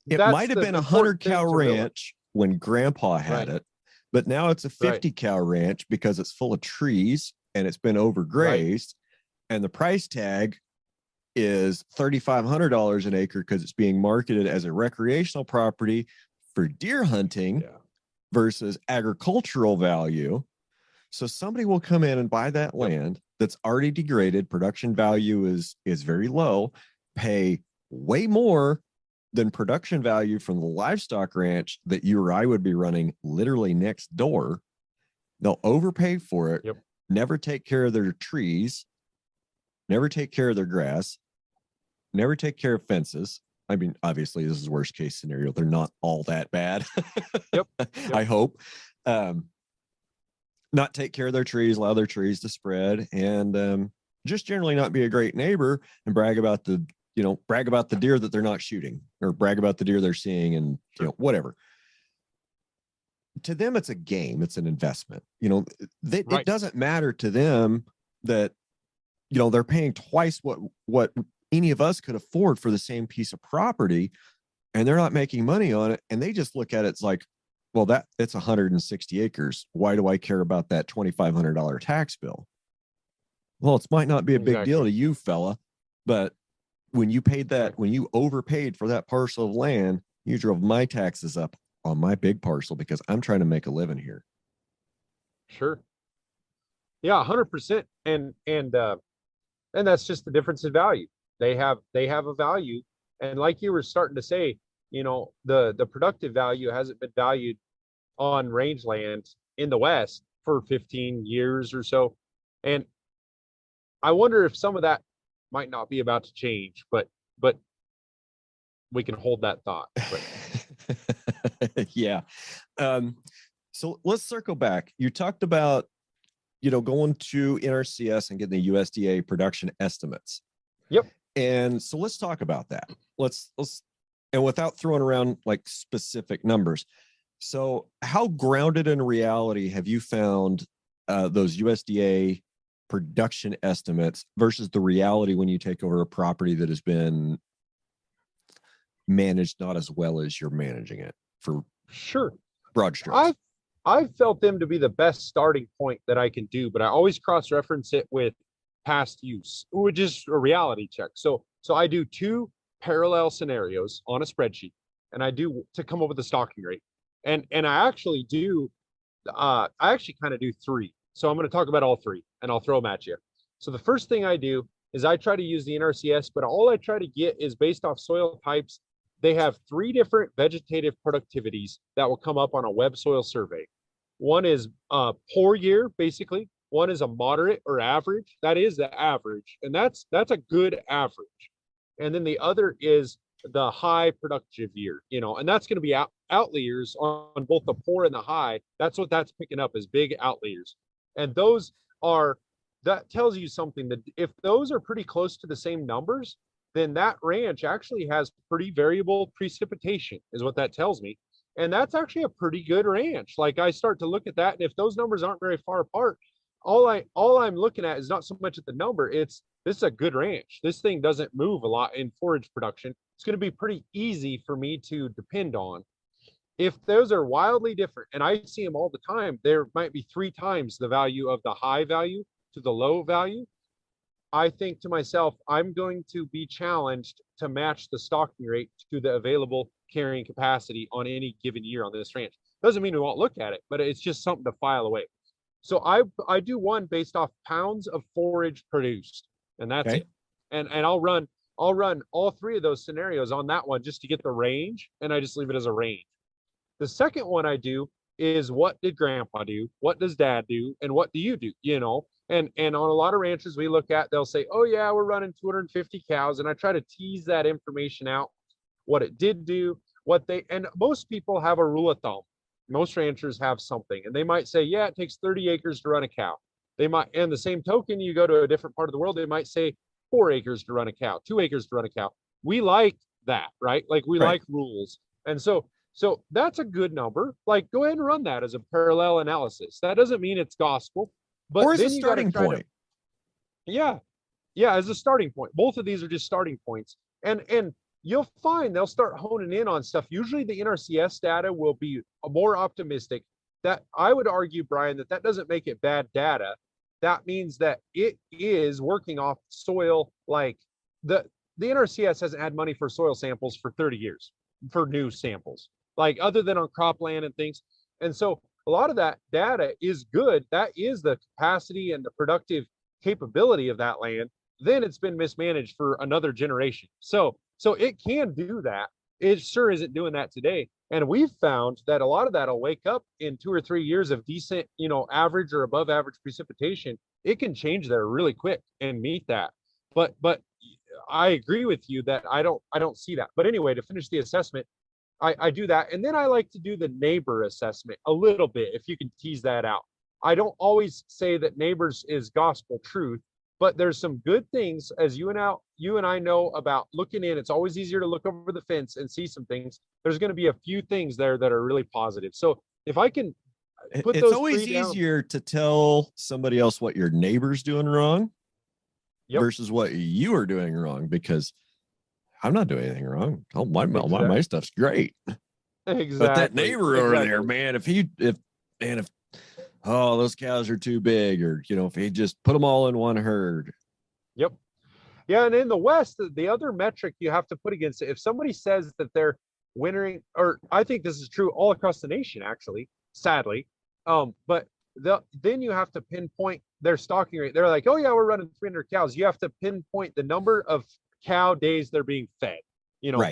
It that's might have the been a important 100 cow thing to realize. ranch when grandpa had Right. it, but now it's a Right. 50 cow ranch because it's full of trees and it's been overgrazed. And the price tag is $3,500 an acre because it's being marketed as a recreational property for deer hunting Yeah. versus agricultural value. So somebody will come in and buy that land that's already degraded. Production value is very low, pay way more than production value from the livestock ranch that you or I would be running literally next door. They'll overpay for it, Yep. never take care of their trees, never take care of their grass, never take care of fences. I mean, obviously, this is worst case scenario. They're not all that bad. Yep. I hope. Not take care of their trees, allow their trees to spread, and just generally not be a great neighbor and brag about the deer that they're not shooting or brag about the deer they're seeing and whatever. To them, it's a game. It's an investment. It doesn't matter to them that they're paying twice what any of us could afford for the same piece of property, and they're not making money on it. And they just look at it, it's like, well, it's 160 acres. Why do I care about that $2,500 tax bill? Well, it might not be a big deal to you, fella, but when you paid that, when you overpaid for that parcel of land, you drove my taxes up on my big parcel because I'm trying to make a living here. Sure. Yeah, 100%. And that's just the difference in value. They have a value. And like you were starting to say, the productive value hasn't been valued on rangeland in the West for 15 years or so. And I wonder if some of that might not be about to change, but we can hold that thought. Yeah. So let's circle back. You talked about, going to NRCS and getting the USDA production estimates. Yep. And so let's talk about that. Let's and without throwing around like specific numbers. So how grounded in reality have you found those USDA production estimates versus the reality when you take over a property that has been managed not as well as you're managing it, for sure, broad strokes? I've felt them to be the best starting point that I can do, but I always cross-reference it with past use, which is a reality check. So I do 2 parallel scenarios on a spreadsheet, and I do to come up with a stocking rate. And I actually kind of do 3. So I'm going to talk about all 3 and I'll throw them at you. So the first thing I do is I try to use the NRCS, but all I try to get is based off soil types. They have 3 different vegetative productivities that will come up on a web soil survey. One is poor year, basically. One is a moderate or average. That is the average. And that's a good average. And then the other is the high productive year, and that's going to be outliers on both the poor and the high. That's what that's picking up as big outliers. And that tells you something, that if those are pretty close to the same numbers, then that ranch actually has pretty variable precipitation, is what that tells me. And that's actually a pretty good ranch. Like, I start to look at that, and if those numbers aren't very far apart, all I'm looking at is not so much at the number. This is a good ranch. This thing doesn't move a lot in forage production. It's going to be pretty easy for me to depend on. If those are wildly different, and I see them all the time, there might be 3 times the value of the high value to the low value. I think to myself, I'm going to be challenged to match the stocking rate to the available carrying capacity on any given year on this ranch. Doesn't mean we won't look at it, but it's just something to file away. So I do one based off pounds of forage produced, and that's it. And I'll run all 3 of those scenarios on that one just to get the range, and I just leave it as a range. The second one I do is, what did grandpa do? What does dad do? And what do you do? And on a lot of ranches we look at, they'll say, oh yeah, we're running 250 cows. And I try to tease that information out, what it did do, and most people have a rule of thumb. Most ranchers have something, and they might say, yeah, it takes 30 acres to run a cow. They might, and the same token, you go to a different part of the world, they might say 4 acres to run a cow, 2 acres to run a cow. We like that, right? Like we like rules. And so that's a good number. Like, go ahead and run that as a parallel analysis. That doesn't mean it's gospel, but or as then a you got to starting try point. yeah, as a starting point. Both of these are just starting points. And you'll find they'll start honing in on stuff. Usually the NRCS data will be more optimistic. That I would argue, Brian, that doesn't make it bad data. That means that it is working off soil. Like the NRCS hasn't had money for soil samples for 30 years for new samples, like other than on cropland and things. And so a lot of that data is good. That is the capacity and the productive capability of that land. Then it's been mismanaged for another generation. So it can do that. It sure isn't doing that today. And we've found that a lot of that will wake up in 2 or 3 years of decent, average or above average precipitation. It can change there really quick and meet that. But I agree with you that I don't see that. But anyway, to finish the assessment, I do that. And then I like to do the neighbor assessment a little bit, if you can tease that out. I don't always say that neighbors is gospel truth, but there's some good things, as you and I know about looking in. It's always easier to look over the fence and see some things. There's going to be a few things there that are really positive. So if I can put it's always easier to tell somebody else what your neighbor's doing wrong versus what you are doing wrong, because I'm not doing anything wrong. Oh, my stuff's great. Exactly. But that neighbor over there, man, if those cows are too big, or if he just put them all in one herd. Yep. Yeah, and in the West, the other metric you have to put against it, if somebody says that they're wintering, or I think this is true all across the nation, actually, sadly, but then you have to pinpoint their stocking rate. They're like, oh yeah, we're running 300 cows. You have to pinpoint the number of cow days they're being fed,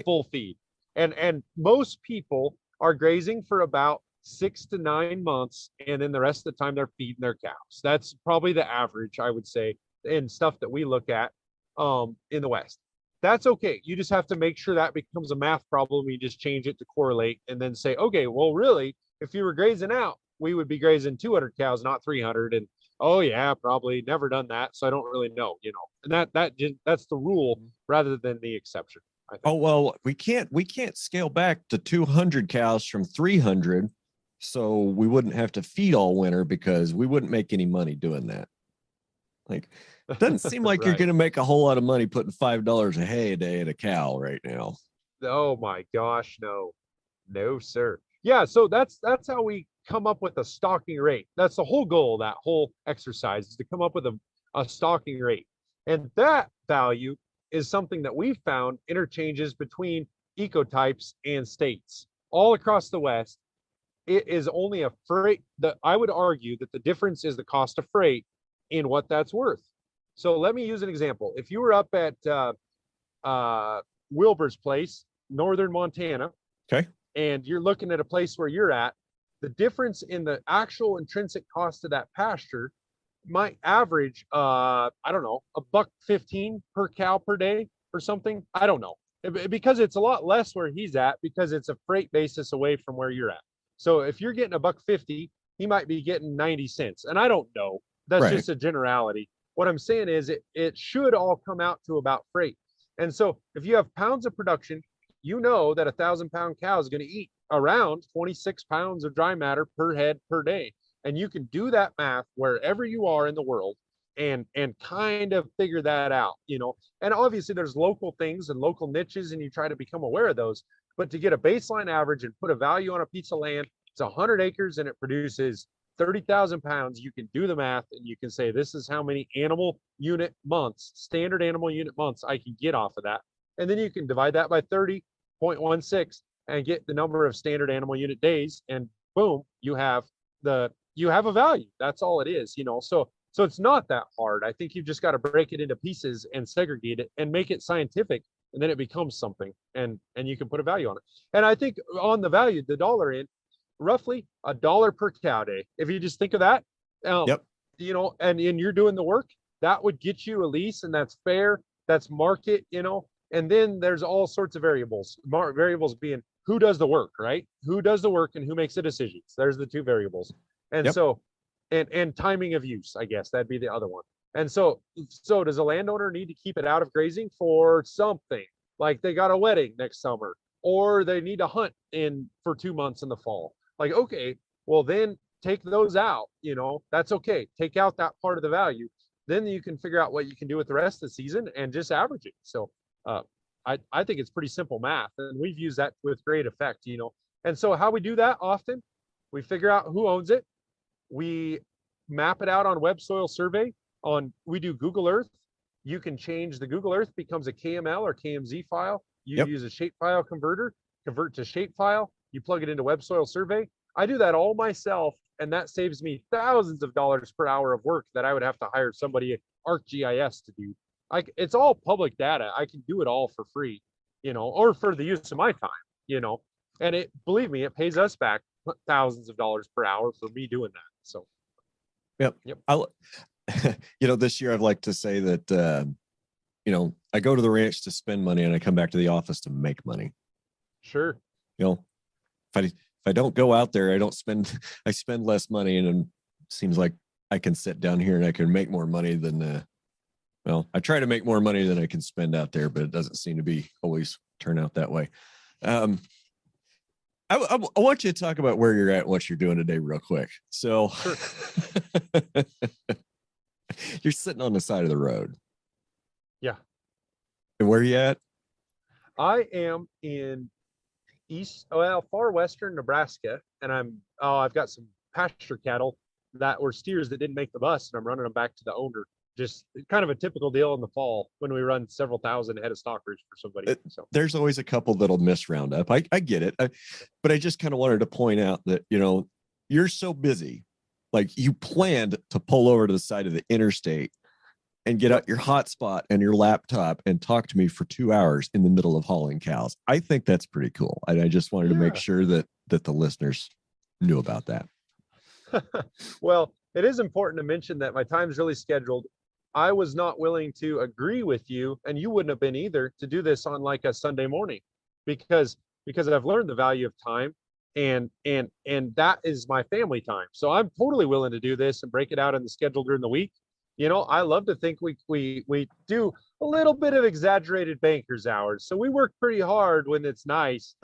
full feed. And most people are grazing for about 6 to 9 months, and then the rest of the time they're feeding their cows. That's probably the average, I would say, in stuff that we look at in the West. That's okay. You just have to make sure that becomes a math problem. You just change it to correlate, and then say, okay, well, really, if you were grazing out, we would be grazing 200 cows, not 300. And oh yeah, probably never done that, so I don't really know, and that's the rule rather than the exception, I think. Oh, well, we can't scale back to 200 cows from 300, so we wouldn't have to feed all winter, because we wouldn't make any money doing that. Like, it doesn't seem like you're going to make a whole lot of money putting $5 a hay a day at a cow right now. Oh my gosh, no sir. Yeah, so that's how we come up with a stocking rate. That's the whole goal, that whole exercise, is to come up with a stocking rate. And that value is something that we found interchanges between ecotypes and states all across the West. It is only a freight that I would argue that the difference is the cost of freight in what that's worth. So let me use an example. If you were up at Wilbur's place, northern Montana, okay, and you're looking at a place where you're at, the difference in the actual intrinsic cost of that pasture might average, I don't know, $1.15 per cow per day or something. I don't know, because it's a lot less where he's at, because it's a freight basis away from where you're at. So if you're getting $1.50, he might be getting 90 cents. And I don't know. That's just a generality. What I'm saying is it should all come out to about freight. And so if you have pounds of production, you know that 1,000-pound cow is going to eat around 26 pounds of dry matter per head per day. And you can do that math wherever you are in the world and kind of figure that out, and obviously there's local things and local niches, and you try to become aware of those. But to get a baseline average and put a value on a piece of land, it's 100 acres and it produces 30,000 pounds. You can do the math and you can say, this is how many animal unit months, standard animal unit months I can get off of that. And then you can divide that by 30.16 and get the number of standard animal unit days, and boom, you have a value. That's all it is, So it's not that hard. I think you've just got to break it into pieces and segregate it and make it scientific, and then it becomes something, and you can put a value on it. And I think on the value, the dollar in, roughly $1 per cow day. If you just think of that, yep. and you're doing the work, that would get you a lease, and that's fair. That's market, and then there's all sorts of variables. Variables being who does the work, right? Who does the work and who makes the decisions. There's the two variables. And Yep. so, and timing of use, I guess that'd be the other one. And so does a landowner need to keep it out of grazing for something? Like they got a wedding next summer, or they need to hunt in for 2 months in the fall. Like, okay, well then take those out, that's okay. Take out that part of the value. Then you can figure out what you can do with the rest of the season and just average it. So I think it's pretty simple math, and we've used that with great effect, And so how we do that often, we figure out who owns it. We map it out on Web Soil Survey. We do Google Earth. You can change the Google Earth becomes a KML or KMZ file. You use a shapefile converter, convert to shapefile. You plug it into Web Soil Survey. I do that all myself, and that saves me thousands of dollars per hour of work that I would have to hire somebody at ArcGIS to do. It's all public data. I can do it all for free, or for the use of my time, and believe me, it pays us back thousands of dollars per hour for me doing that. So, yep. This year I'd like to say that, I go to the ranch to spend money and I come back to the office to make money. Sure. If I don't go out there, I spend less money, and it seems like I can sit down here and I can make more money than, I try to make more money than I can spend out there, but it doesn't seem to be always turn out that way. I want you to talk about where you're at and what you're doing today real quick. So sure. You're sitting on the side of the road. Yeah. And where are you at? I am in far western Nebraska, and I've got some pasture cattle that were steers that didn't make the bus, and I'm running them back to the owner. Just kind of a typical deal in the fall when we run several thousand head of stockers for somebody. So there's always a couple that'll miss Roundup. I get it. But I just kind of wanted to point out that, you're so busy. Like, you planned to pull over to the side of the interstate and get out your hotspot and your laptop and talk to me for 2 hours in the middle of hauling cows. I think that's pretty cool. And I just wanted to make sure that the listeners knew about that. Well, it is important to mention that my time's really scheduled. I was not willing to agree with you, and you wouldn't have been either, to do this on like a Sunday morning, because I've learned the value of time, and that is my family time. So I'm totally willing to do this and break it out in the schedule during the week. I love to think we do a little bit of exaggerated banker's hours. So we work pretty hard when it's nice,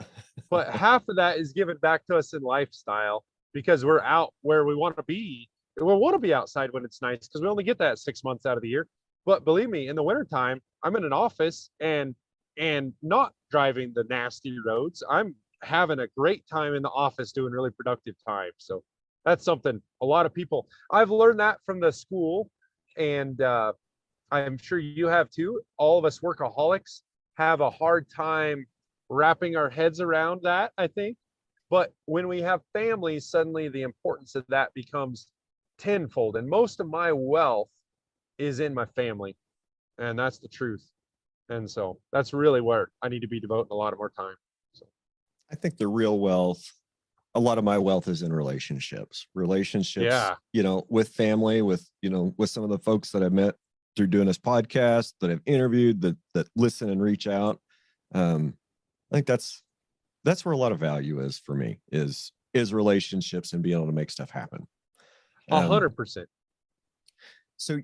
but half of that is given back to us in lifestyle, because we're out where we want to be. We want to be outside when it's nice, because we only get that 6 months out of the year. But believe me, in the wintertime, I'm in an office and not driving the nasty roads. I'm having a great time in the office doing really productive time. So that's something a lot of people, I've learned that from the school, and I'm sure you have too. All of us workaholics have a hard time wrapping our heads around that, I think. But when we have families, suddenly the importance of that becomes tenfold. And most of my wealth is in my family, and that's the truth. And so that's really where I need to be devoting a lot of more time. So I think the real wealth, a lot of my wealth is in relationships, with family, with some of the folks that I've met through doing this podcast, that I've interviewed, that listen and reach out. I think that's where a lot of value is for me, is relationships and being able to make stuff happen. 100%. So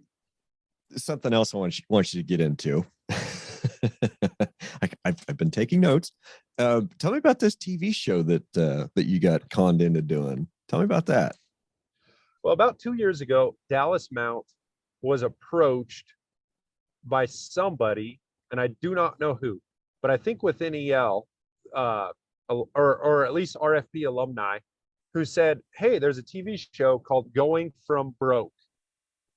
something else I want you to get into. I've been taking notes. Tell me about this TV show that you got conned into doing. Tell me about that. Well, about 2 years ago, Dallas Mount was approached by somebody, and I do not know who, but I think within EL, or at least RFP alumni, who said, hey, there's a TV show called Going From Broke,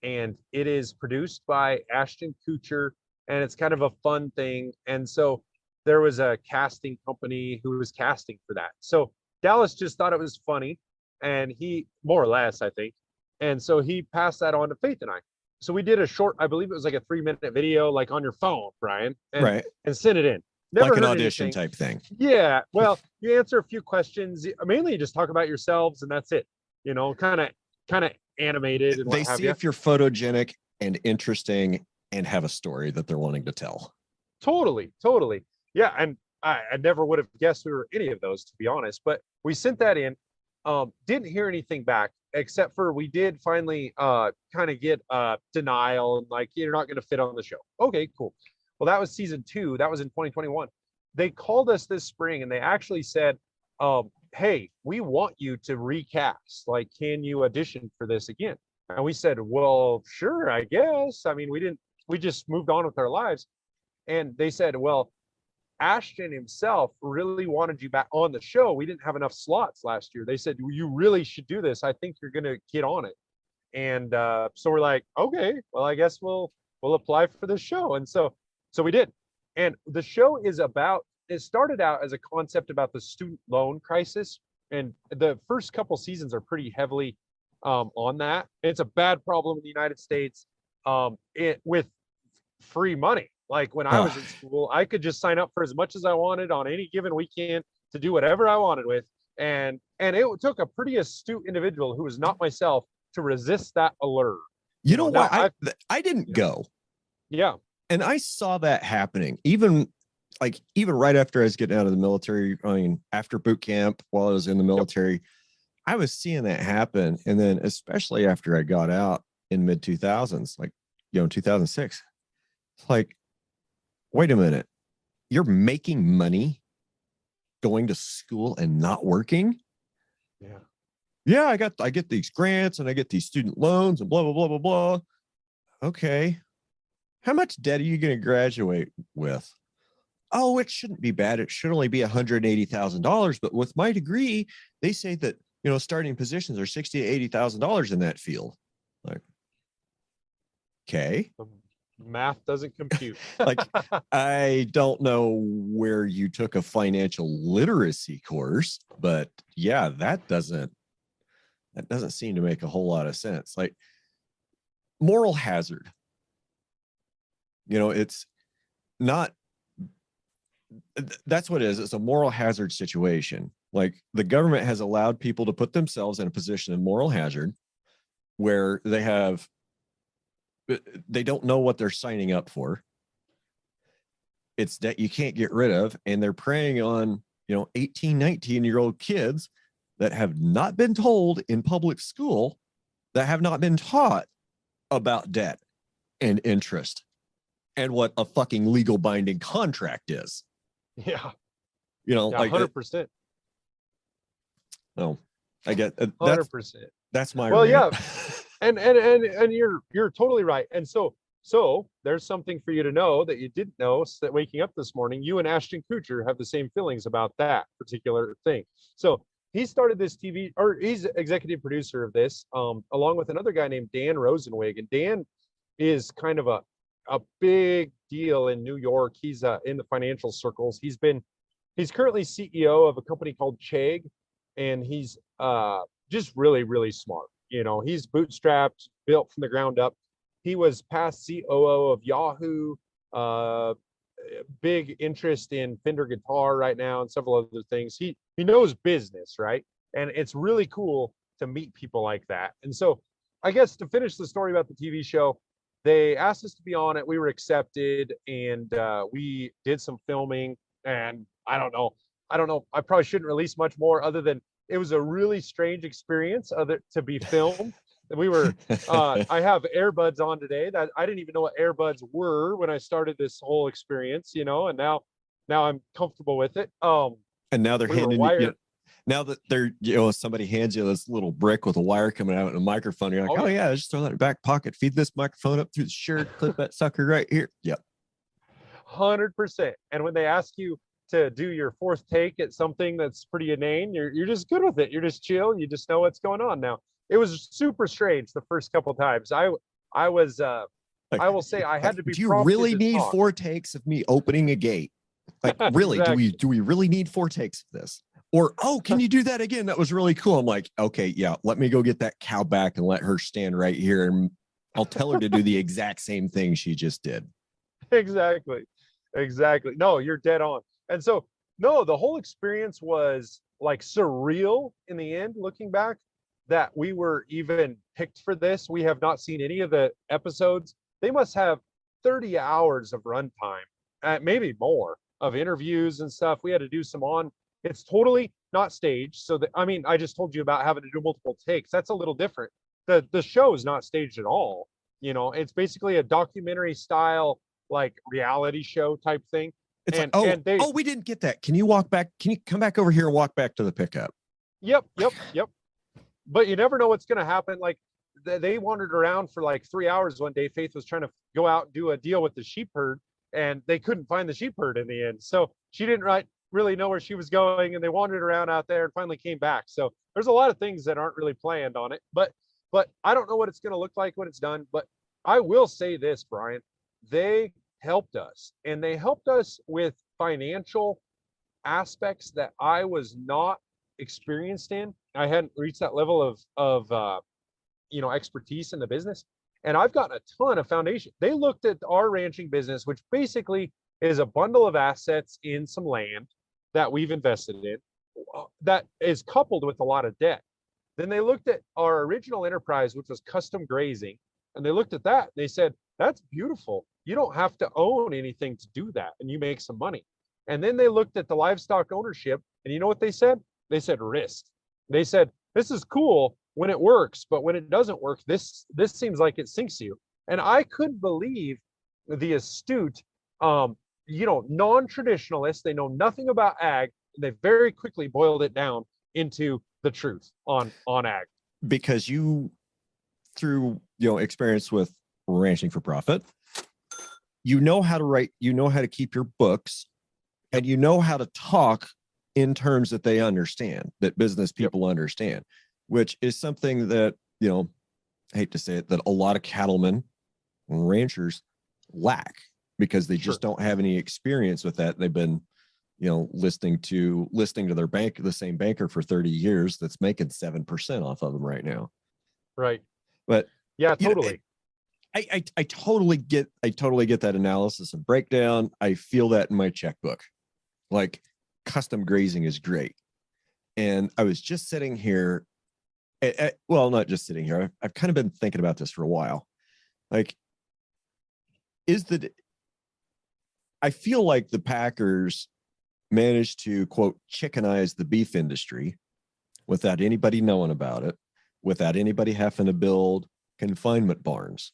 and it is produced by Ashton Kutcher, and it's kind of a fun thing. And so there was a casting company who was casting for that. So Dallas just thought it was funny, and he, more or less, I think, and so he passed that on to Faith and I. So we did a short, I believe it was like a 3-minute video, like on your phone, Brian, and sent it in. Never like an audition type thing. Yeah. Well, you answer a few questions. Mainly you just talk about yourselves, and that's it. Kind of kind of animated and They what have see you. if you're photogenic and interesting and have a story that they're wanting to tell. Totally, totally. Yeah, and I never would have guessed we were any of those, to be honest. But we sent that in. Didn't hear anything back, except for we did finally kind of get denial and like you're not going to fit on the show. Okay, cool. Well, that was season 2. That was in 2021. They called us this spring and they actually said, hey, we want you to recast. Like, can you audition for this again? And we said, well, sure, I guess. I mean, we just moved on with our lives. And they said, well, Ashton himself really wanted you back on the show. We didn't have enough slots last year. They said, you really should do this. I think you're going to get on it. And so we're like, okay, well, I guess we'll apply for the show. And so we did. And the show is about, it started out as a concept about the student loan crisis. And the first couple seasons are pretty heavily on that. It's a bad problem in the United States with free money. Like when I was in school, I could just sign up for as much as I wanted on any given weekend to do whatever I wanted with. And it took a pretty astute individual who was not myself to resist that allure. You know what? I didn't go. Yeah. And I saw that happening even right after I was getting out of the military. I mean, after boot camp, while I was in the military, I was seeing that happen. And then especially after I got out in mid 2000s, like, 2006, it's like, wait a minute, you're making money going to school and not working? Yeah, I get these grants and I get these student loans and blah, blah, blah, blah, blah. Okay. How much debt are you going to graduate with? Oh, it shouldn't be bad. It should only be $180,000. But with my degree, they say that, starting positions are $60,000 to $80,000 in that field. Like, okay. Math doesn't compute. Like, I don't know where you took a financial literacy course, but yeah, that doesn't seem to make a whole lot of sense. Like, moral hazard. It's not, that's what it is. It's a moral hazard situation. Like, the government has allowed people to put themselves in a position of moral hazard where they don't know what they're signing up for. It's that you can't get rid of, and they're preying on 18, 19-year-old kids that have not been told in public school, that have not been taught about debt and interest and what a fucking legal binding contract is. Yeah. Like 100%. No, I get 100%. That's my well, rant. yeah. And you're totally right. And so there's something for you to know that you didn't know, so that waking up this morning, you and Ashton Kutcher have the same feelings about that particular thing. So he started this he's executive producer of this, along with another guy named Dan Rosenwig. And Dan is kind of a big deal in New York. He's in the financial circles. He's currently CEO of a company called Chegg, and he's just really, really smart. He's bootstrapped, built from the ground up. He was past COO of Yahoo, big interest in Fender guitar right now and several other things. He knows business, right? And it's really cool to meet people like that. And so I guess to finish the story about the TV show, they asked us to be on it. We were accepted, and we did some filming. And I don't know. I probably shouldn't release much more, other than it was a really strange experience to be filmed. We were, I have earbuds on today that I didn't even know what earbuds were when I started this whole experience, and now I'm comfortable with it. And now they're handing you, now that they're, somebody hands you this little brick with a wire coming out and a microphone. You're like, oh yeah, just throw that in your back pocket, feed this microphone up through the shirt, clip that sucker right here. Yep. 100%. And when they ask you to do your fourth take at something that's pretty inane, you're just good with it. You're just chill. You just know what's going on. Now, it was super strange the first couple of times. I was I will say I had to be. Do you really need 4 takes of me opening a gate? Like, really? Exactly. Do we really need 4 takes of this? Or, oh, can you do that again? That was really cool. I'm like, okay, yeah, let me go get that cow back and let her stand right here, and I'll tell her to do the exact same thing she just did. Exactly. No, you're dead on. And so, no, the whole experience was like surreal in the end, looking back. that we were even picked for this. We have not seen any of the episodes. They must have 30 hours of runtime, maybe more, of interviews and stuff. We had to do some on. It's totally not staged. So that, I mean, I just told you about having to do multiple takes. That's a little different. The show is not staged at all. You know, it's basically a documentary style, like reality show type thing. It's And like, and they, we didn't get that. Can you walk back? Can you come back over here and walk back to the pickup? yep. But you never know what's going to happen. Like they wandered around for like 3 hours one day. Faith was trying to go out and do a deal with the sheep herd, and they couldn't find the sheep herd in the end. So she didn't really know where she was going, and they wandered around out there and finally came back. So there's a lot of things that aren't really planned on it. But I don't know what it's going to look like when it's done. But I will say this, Brian, they helped us, and they helped us with financial aspects that I was not experienced in. I hadn't reached that level of expertise in the business, and I've gotten a ton of foundation. They looked at our ranching business, which basically is a bundle of assets in some land that we've invested in that is coupled with a lot of debt. Then they looked at our original enterprise, which was custom grazing, and they looked at that and they said, that's beautiful. You don't have to own anything to do that, and you make some money. And then they looked at the livestock ownership, and you know what they said? They said risk. They said, this is cool when it works, but when it doesn't work, this seems like it sinks you. And I couldn't believe the astute, non-traditionalists. They know nothing about ag, and they very quickly boiled it down into the truth on ag. Because you, through experience with ranching for profit, you know how to write, you know how to keep your books, and you know how to talk in terms that they understand, that business people understand, which is something that, I hate to say it, that a lot of cattlemen and ranchers lack, because they just don't have any experience with that. They've been, listening to their bank, the same banker for 30 years that's making 7% off of them right now. Right. But yeah, totally. I totally get that analysis and breakdown. I feel that in my checkbook. Like, custom grazing is great. And I was just sitting here, well, not just sitting here. I've kind of been thinking about this for a while. Like, I feel like the Packers managed to, quote, chickenize the beef industry without anybody knowing about it, without anybody having to build confinement barns.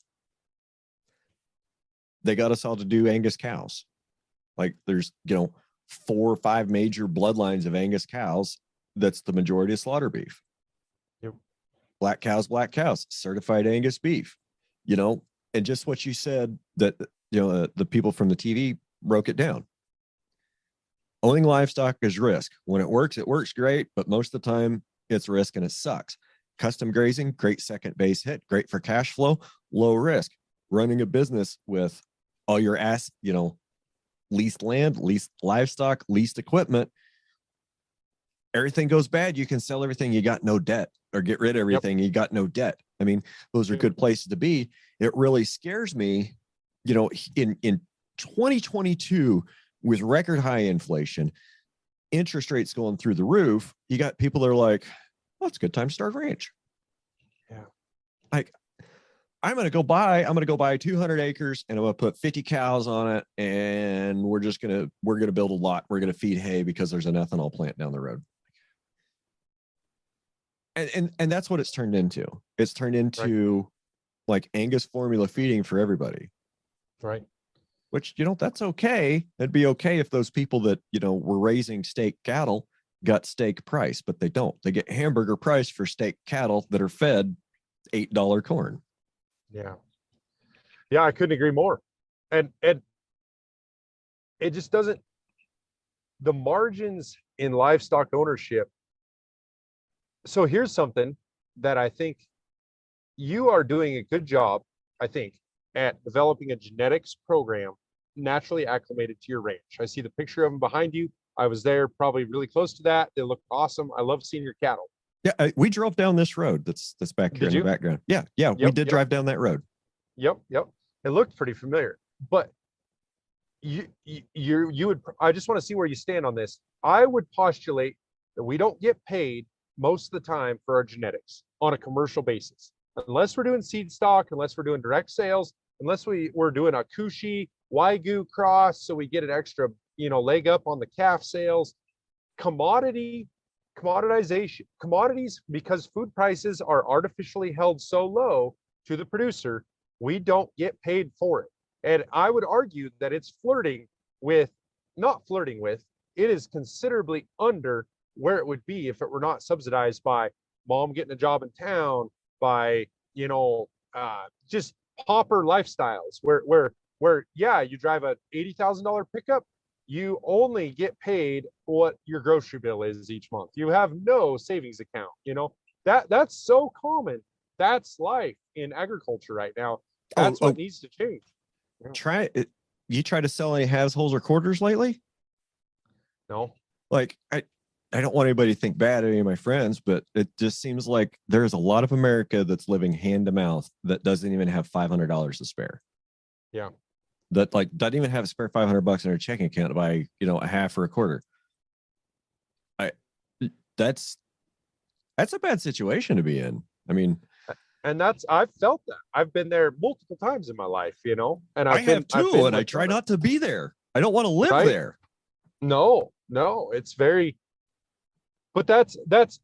They got us all to do Angus cows. Like, there's, 4 or 5 major bloodlines of Angus cows. That's the majority of slaughter beef. Yep. Black cows, certified Angus beef, and just what you said, that, the people from the TV broke it down. Owning livestock is risk. When it works great, but most of the time it's risk and it sucks. Custom grazing, great second base hit, great for cash flow, low risk. Running a business with all your leased land, leased livestock, leased equipment, everything goes bad, you can sell everything, you got no debt, or get rid of everything, you got no debt. I mean, those are good places to be. It really scares me, in 2022, with record high inflation, interest rates going through the roof, you got people that are like, well, it's a good time to start a ranch. Yeah. Like, I'm going to go buy 200 acres, and I'm going to put 50 cows on it. And we're going to build a lot. We're going to feed hay because there's an ethanol plant down the road. And that's what it's turned into. It's turned into like Angus formula feeding for everybody. Right. Which, that's okay. It'd be okay if those people that, were raising steak cattle got steak price, but they don't. They get hamburger price for steak cattle that are fed $8 corn. Yeah, I couldn't agree more. And it just doesn't, the margins in livestock ownership. So here's something that I think you are doing a good job, I think, at developing a genetics program naturally acclimated to your ranch. I see the picture of them behind you. I was there, probably really close to that. They look awesome. I love seeing your cattle. Yeah, we drove down this road that's back here in the background. Yeah, we did drive down that road. Yep. It looked pretty familiar. But you would, I just want to see where you stand on this. I would postulate that we don't get paid most of the time for our genetics on a commercial basis. Unless we're doing seed stock, unless we're doing direct sales, unless we're doing a Kushi Wagyu cross, so we get an extra, leg up on the calf sales. Commoditization, commodities, because food prices are artificially held so low to the producer, we don't get paid for it. And I would argue that it's not flirting with, it is considerably under where it would be if it were not subsidized by mom getting a job in town, by, just pauper lifestyles where yeah, you drive a $80,000 pickup, you only get paid what your grocery bill is each month. You have no savings account. That's so common. That's life in agriculture right now. That's what needs to change. You try to sell any halves, wholes, or quarters lately? No. Like, I don't want anybody to think bad of any of my friends, but it just seems like there's a lot of America that's living hand to mouth that doesn't even have $500 to spare. Yeah. That doesn't even have a spare $500 in their checking account to buy, a half or a quarter. That's a bad situation to be in. I mean, and I've felt that. I've been there multiple times in my life, and I have too, and I try not to be there. I don't want to live there. No, it's very, but that's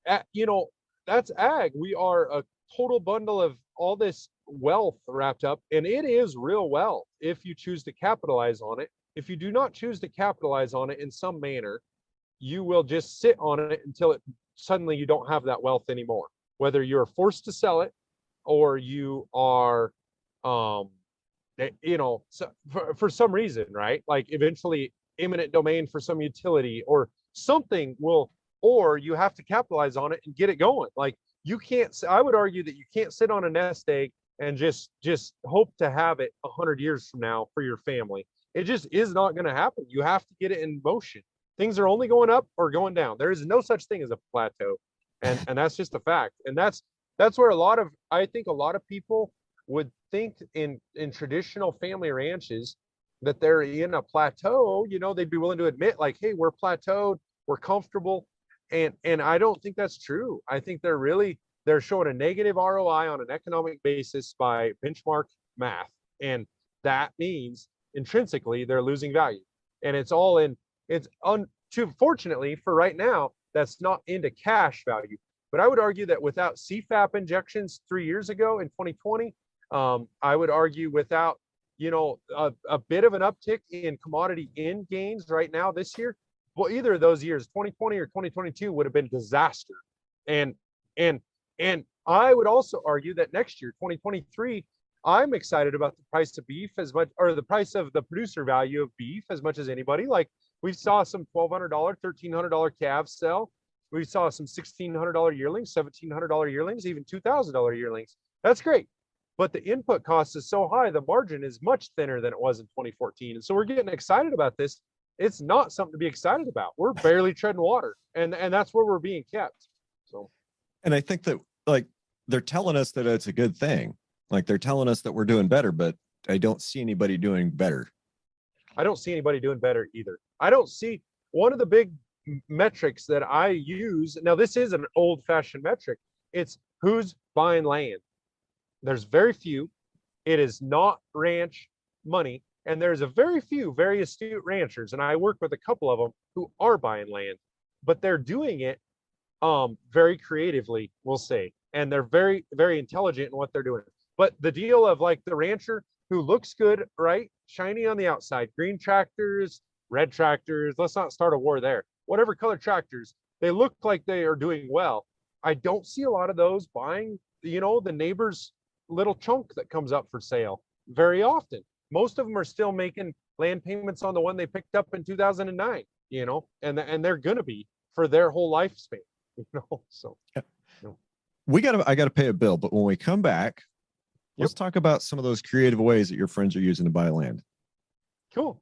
ag. We are a total bundle of all this wealth wrapped up, and it is real wealth if you choose to capitalize on it. If you do not choose to capitalize on it in some manner, you will just sit on it until suddenly you don't have that wealth anymore, whether you're forced to sell it or you are for some reason, right? Like eventually eminent domain for some utility or something or you have to capitalize on it and get it going. Like I would argue that you can't sit on a nest egg and just hope to have it 100 years from now for your family. It just is not going to happen. You have to get it in motion. Things are only going up or going down. There is no such thing as a plateau. And that's just a fact. And that's where I think a lot of people would think in traditional family ranches that they're in a plateau. They'd be willing to admit like, hey, we're plateaued, we're comfortable. And I don't think that's true. I think they're showing a negative ROI on an economic basis by benchmark math. And that means intrinsically they're losing value. And fortunately for right now, that's not into cash value. But I would argue that without CFAP injections 3 years ago in 2020, I would argue without, a bit of an uptick in commodity in gains right now this year, well, either of those years, 2020 or 2022, would have been disaster. And I would also argue that next year, 2023, I'm excited about the price of beef as much, or the price of the producer value of beef as much as anybody. Like we saw some $1,200, $1,300 calves sell. We saw some $1,600 yearlings, $1,700 yearlings, even $2,000 yearlings. That's great. But the input cost is so high, the margin is much thinner than it was in 2014. And so we're getting excited about this. It's not something to be excited about. We're barely treading water, and that's where we're being kept. So, and I think that like they're telling us that it's a good thing. Like they're telling us that we're doing better, but I don't see anybody doing better. I don't see anybody doing better either. I don't see one of the big metrics that I use. Now, this is an old-fashioned metric. It's who's buying land. There's very few. It is not ranch money. And there's a very few very astute ranchers, and I work with a couple of them who are buying land, but they're doing it very creatively, we'll say, and they're very, very intelligent in what they're doing. But the deal of like the rancher who looks good, right, shiny on the outside, green tractors, red tractors, let's not start a war there. Whatever color tractors, they look like they are doing well. I don't see a lot of those buying, the neighbor's little chunk that comes up for sale very often. Most of them are still making land payments on the one they picked up in 2009, and they're going to be for their whole lifespan, so. Yeah. I got to pay a bill, but when we come back, let's talk about some of those creative ways that your friends are using to buy land. Cool.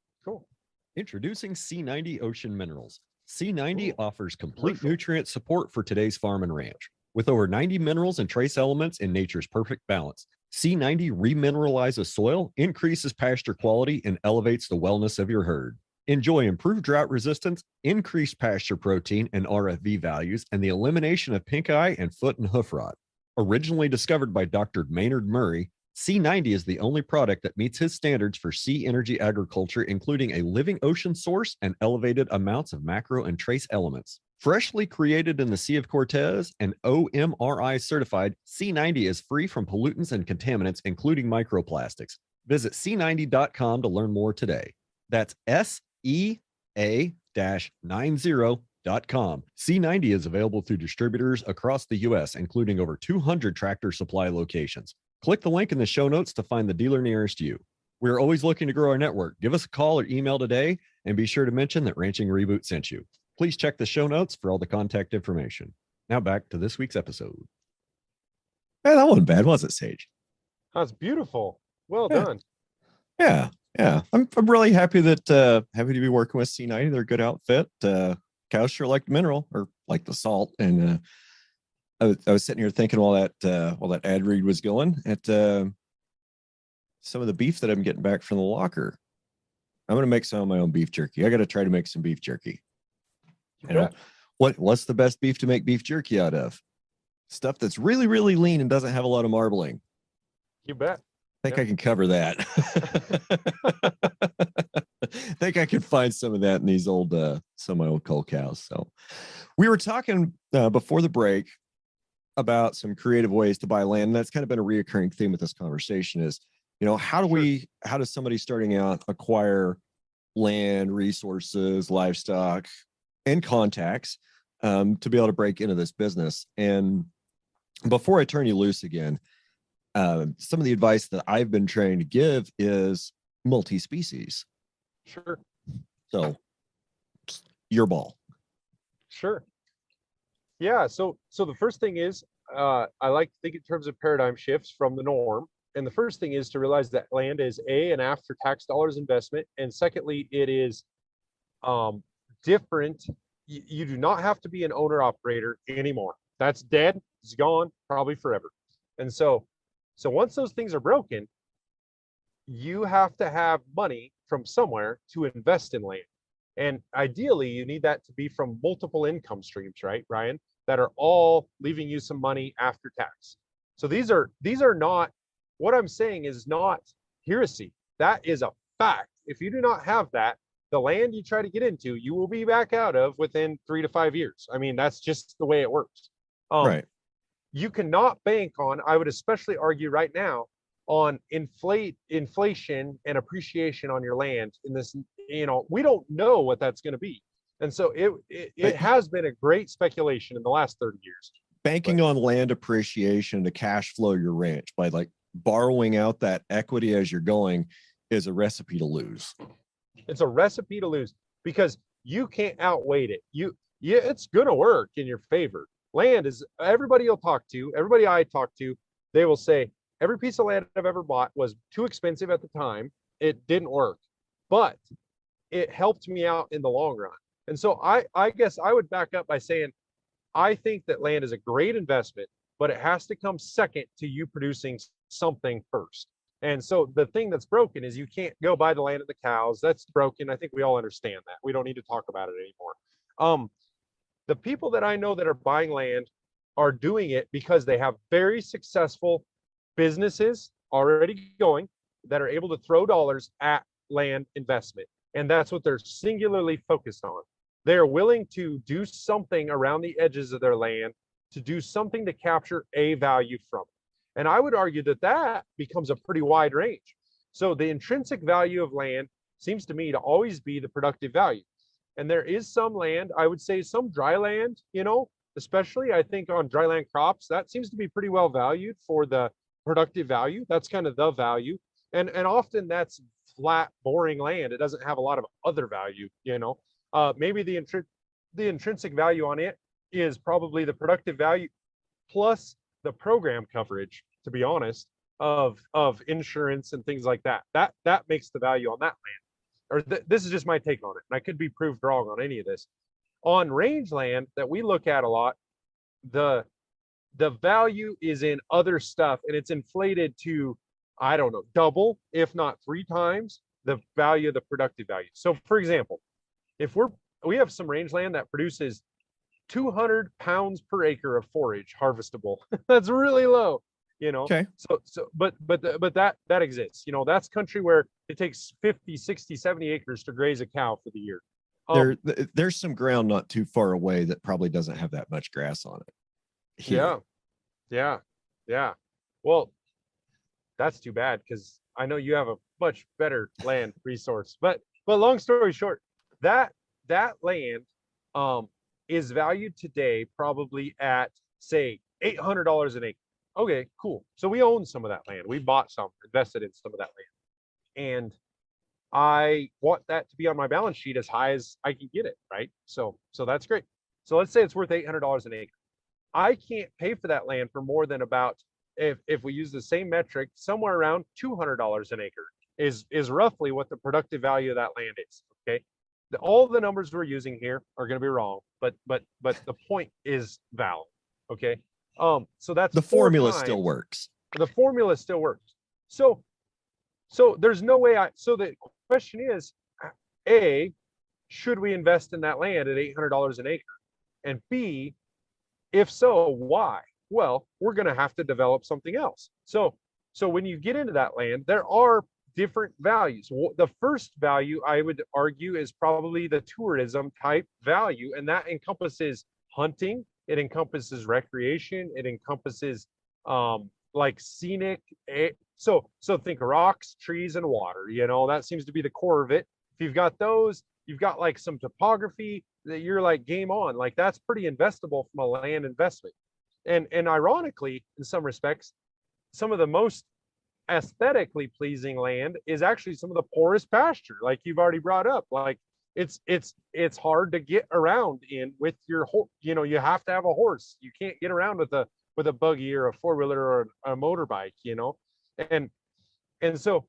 Introducing C90 Ocean Minerals. C90 offers complete nutrient support for today's farm and ranch. With over 90 minerals and trace elements in nature's perfect balance, C90 remineralizes soil, increases pasture quality, and elevates the wellness of your herd. Enjoy improved drought resistance, increased pasture protein and RFV values, and the elimination of pink eye and foot and hoof rot. Originally discovered by Dr. Maynard Murray, C90 is the only product that meets his standards for sea energy agriculture, including a living ocean source and elevated amounts of macro and trace elements. Freshly created in the Sea of Cortez and OMRI certified, C90 is free from pollutants and contaminants, including microplastics. Visit C90.com to learn more today. That's SEA-90.com. C90 is available through distributors across the U.S., including over 200 Tractor Supply locations. Click the link in the show notes to find the dealer nearest you. We're always looking to grow our network. Give us a call or email today, and be sure to mention that Ranching Reboot sent you. Please check the show notes for all the contact information. Now back to this week's episode. Hey, that wasn't bad, was it, Sage? That's beautiful. Well Yeah. done. Yeah. I'm really happy that happy to be working with C90. They're a good outfit. Cows sure like the mineral or like the salt. And I was sitting here thinking while that ad read was going at some of the beef that I'm getting back from the locker. I'm gonna make some of my own beef jerky. I got to try to make some beef jerky. You know, what's the best beef to make beef jerky out of? Stuff that's really, really lean and doesn't have a lot of marbling. You bet. I think I can cover that. I think I can find some of that in these some of my old cull cows. So we were talking before the break about some creative ways to buy land. And that's kind of been a reoccurring theme with this conversation is, how does somebody starting out acquire land, resources, livestock, and contacts to be able to break into this business? And before I turn you loose again, some of the advice that I've been trying to give is multi-species. Sure. So your ball. Sure. Yeah. So the first thing is, I like to think in terms of paradigm shifts from the norm. And the first thing is to realize that land is an after tax dollars investment. And secondly, it is different. You do not have to be an owner operator anymore. That's dead. It's gone, probably forever. And so once those things are broken, you have to have money from somewhere to invest in land. And ideally, you need that to be from multiple income streams, right, Ryan, that are all leaving you some money after tax. So these are not, what I'm saying is not heresy. That is a fact. If you do not have that, the land you try to get into, you will be back out of within 3 to 5 years. I mean, that's just the way it works. Right. You cannot bank on, I would especially argue right now, on inflation and appreciation on your land in this, we don't know what that's going to be. And so it has been a great speculation in the last 30 years. Banking on land appreciation to cash flow your ranch by like borrowing out that equity as you're going is a recipe to lose. It's a recipe to lose because you can't outweigh it. It's going to work in your favor. Land is, everybody I talk to, they will say, every piece of land I've ever bought was too expensive at the time. It didn't work, but it helped me out in the long run. And so I guess I would back up by saying, I think that land is a great investment, but it has to come second to you producing something first. And so the thing that's broken is you can't go buy the land of the cows. That's broken. I think we all understand that. We don't need to talk about it anymore. The people that I know that are buying land are doing it because they have very successful businesses already going that are able to throw dollars at land investment. And that's what they're singularly focused on. They're willing to do something around the edges of their land to do something to capture a value from it. And I would argue that becomes a pretty wide range. So the intrinsic value of land seems to me to always be the productive value. And there is some land, I would say some dry land, especially I think on dry land crops, that seems to be pretty well valued for the productive value. That's kind of the value. And often that's flat, boring land. It doesn't have a lot of other value, maybe the intrinsic value on it is probably the productive value plus the program coverage, to be honest, of insurance and things like that. That makes the value on that land. Or this is just my take on it, and I could be proved wrong on any of this. On rangeland that we look at a lot, the value is in other stuff, and it's inflated to, I don't know, double, if not 3 times the value of the productive value. So for example, if we have some rangeland that produces 200 pounds per acre of forage harvestable. That's really low, you know. Okay. But that exists. You know, that's country where it takes 50, 60, 70 acres to graze a cow for the year. There's some ground not too far away that probably doesn't have that much grass on it. Here. Yeah. Well, that's too bad, because I know you have a much better land resource. But long story short, that land is valued today probably at, say, $800 an acre. Okay, cool. So we own some of that land. We bought some, invested in some of that land. And I want that to be on my balance sheet as high as I can get it, right? So that's great. So let's say it's worth $800 an acre. I can't pay for that land for more than about, if we use the same metric, somewhere around $200 an acre is roughly what the productive value of that land is. Okay. All the numbers we're using here are going to be wrong, but the point is valid. Okay. So that's the formula still works. The formula still works. So there's no way so the question is, A, should we invest in that land at $800 an acre? And B, if so, why? Well, we're going to have to develop something else. So when you get into that land, there are different values. The first value, I would argue, is probably the tourism type value, and that encompasses hunting, it encompasses recreation, it encompasses like scenic. So think rocks, trees, and water. You know, that seems to be the core of it. If you've got those, you've got like some topography that you're like game on. Like that's pretty investable from a land investment. And ironically, in some respects, some of the most aesthetically pleasing land is actually some of the poorest pasture, like you've already brought up. Like it's hard to get around in with your horse. You know, you have to have a horse. You can't get around with a buggy or a four-wheeler or a motorbike, you know. And so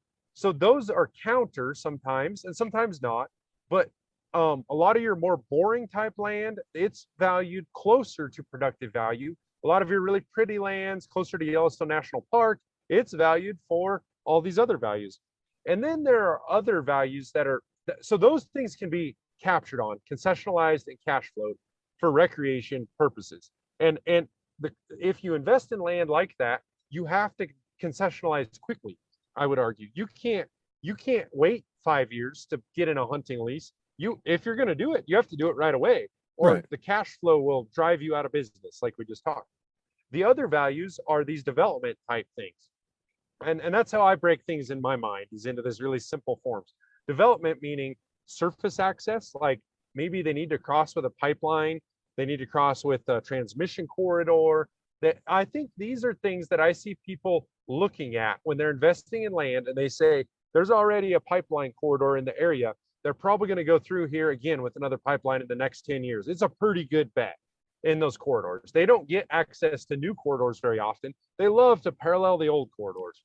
those are counter sometimes and sometimes not. But a lot of your more boring type land, it's valued closer to productive value. A lot of your really pretty lands closer to Yellowstone National Park, it's valued for all these other values. And then there are other values that are, so those things can be captured on, concessionalized and cash flowed for recreation purposes. And if you invest in land like that, you have to concessionalize quickly, I would argue. You can't wait 5 years to get in a hunting lease. If you're going to do it, you have to do it right away, or right. The cash flow will drive you out of business, like we just talked. The other values are these development type things. And that's how I break things in my mind, is into this really simple forms. Development meaning surface access, like maybe they need to cross with a pipeline, they need to cross with a transmission corridor. That I think these are things that I see people looking at when they're investing in land, and they say there's already a pipeline corridor in the area. They're probably going to go through here again with another pipeline in the next 10 years. It's a pretty good bet in those corridors. They don't get access to new corridors very often. They love to parallel the old corridors.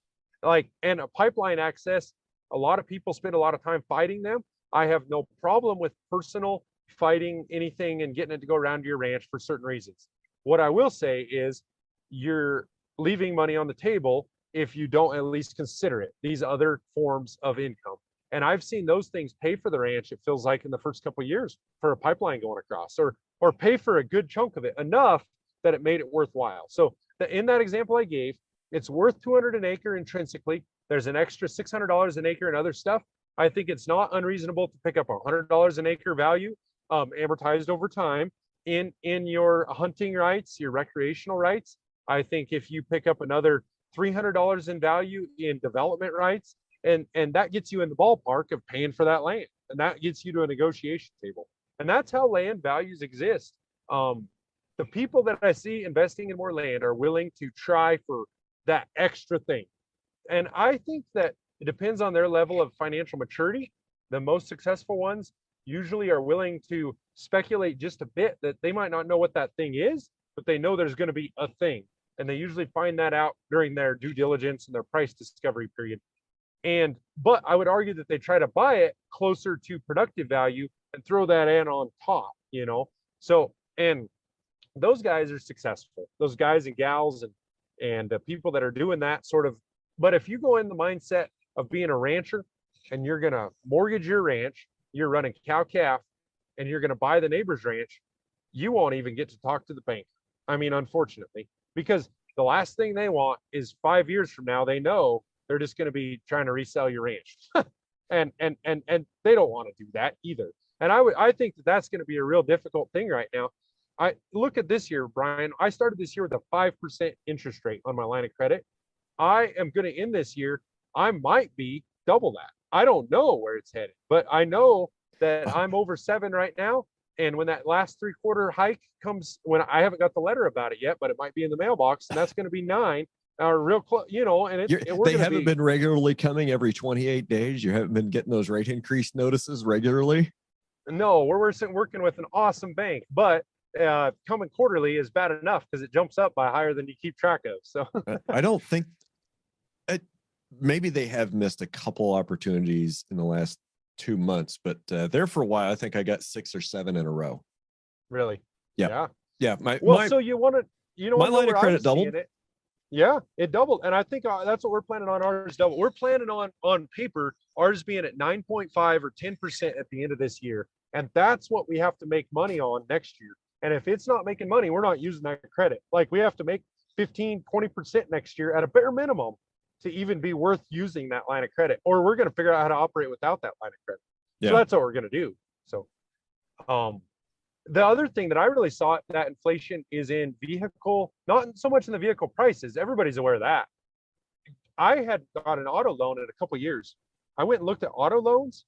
And a pipeline access, a lot of people spend a lot of time fighting them. I have no problem with personal fighting anything and getting it to go around to your ranch for certain reasons. What I will say is you're leaving money on the table if you don't at least consider it, these other forms of income. And I've seen those things pay for the ranch, it feels like, in the first couple of years for a pipeline going across, or pay for a good chunk of it, enough that it made it worthwhile. So in that example I gave, it's worth $200 an acre intrinsically. There's an extra $600 an acre and other stuff. I think it's not unreasonable to pick up $100 an acre value, amortized over time in your hunting rights, your recreational rights. I think if you pick up another $300 in value in development rights, and that gets you in the ballpark of paying for that land, and that gets you to a negotiation table. And that's how land values exist. The people that I see investing in more land are willing to try for that extra thing. And I think that it depends on their level of financial maturity. The most successful ones usually are willing to speculate just a bit, that they might not know what that thing is, but they know there's going to be a thing. And they usually find that out during their due diligence and their price discovery period. But I would argue that they try to buy it closer to productive value and throw that in on top, you know? So, and those guys are successful, those guys and gals and people that are doing that sort of. But if you go in the mindset of being a rancher, and you're going to mortgage your ranch, you're running cow calf, and you're going to buy the neighbor's ranch, you won't even get to talk to the bank. I mean, unfortunately, because the last thing they want is 5 years from now, they know they're just going to be trying to resell your ranch. and they don't want to do that either. And I think that that's going to be a real difficult thing right now. I look at this year, Brian. I started this year with a 5% interest rate on my line of credit. I am going to end this year. I might be double that. I don't know where it's headed, but I know that I'm over 7 right now. And when that last 3/4 hike comes, when I haven't got the letter about it yet, but it might be in the mailbox, and that's going to be 9 or real close, you know, and they haven't been regularly coming every 28 days. You haven't been getting those rate increase notices regularly. No, we're working with an awesome bank, but coming quarterly is bad enough because it jumps up by higher than you keep track of. So I don't think maybe they have missed a couple opportunities in the last 2 months, but there for a while, I think I got 6 or 7 in a row. Really? Yeah. So you want to, my line of credit doubled. Yeah, it doubled. And I think that's what we're planning on ours double. We're planning on paper, ours being at 9.5 or 10% at the end of this year. And that's what we have to make money on next year. And if it's not making money, we're not using that credit. Like we have to make 15, 20% next year at a bare minimum to even be worth using that line of credit, or we're going to figure out how to operate without that line of credit. Yeah. So that's what we're going to do. So, the other thing that I really saw that inflation is in vehicle, not so much in the vehicle prices. Everybody's aware of that. I had got an auto loan in a couple of years. I went and looked at auto loans.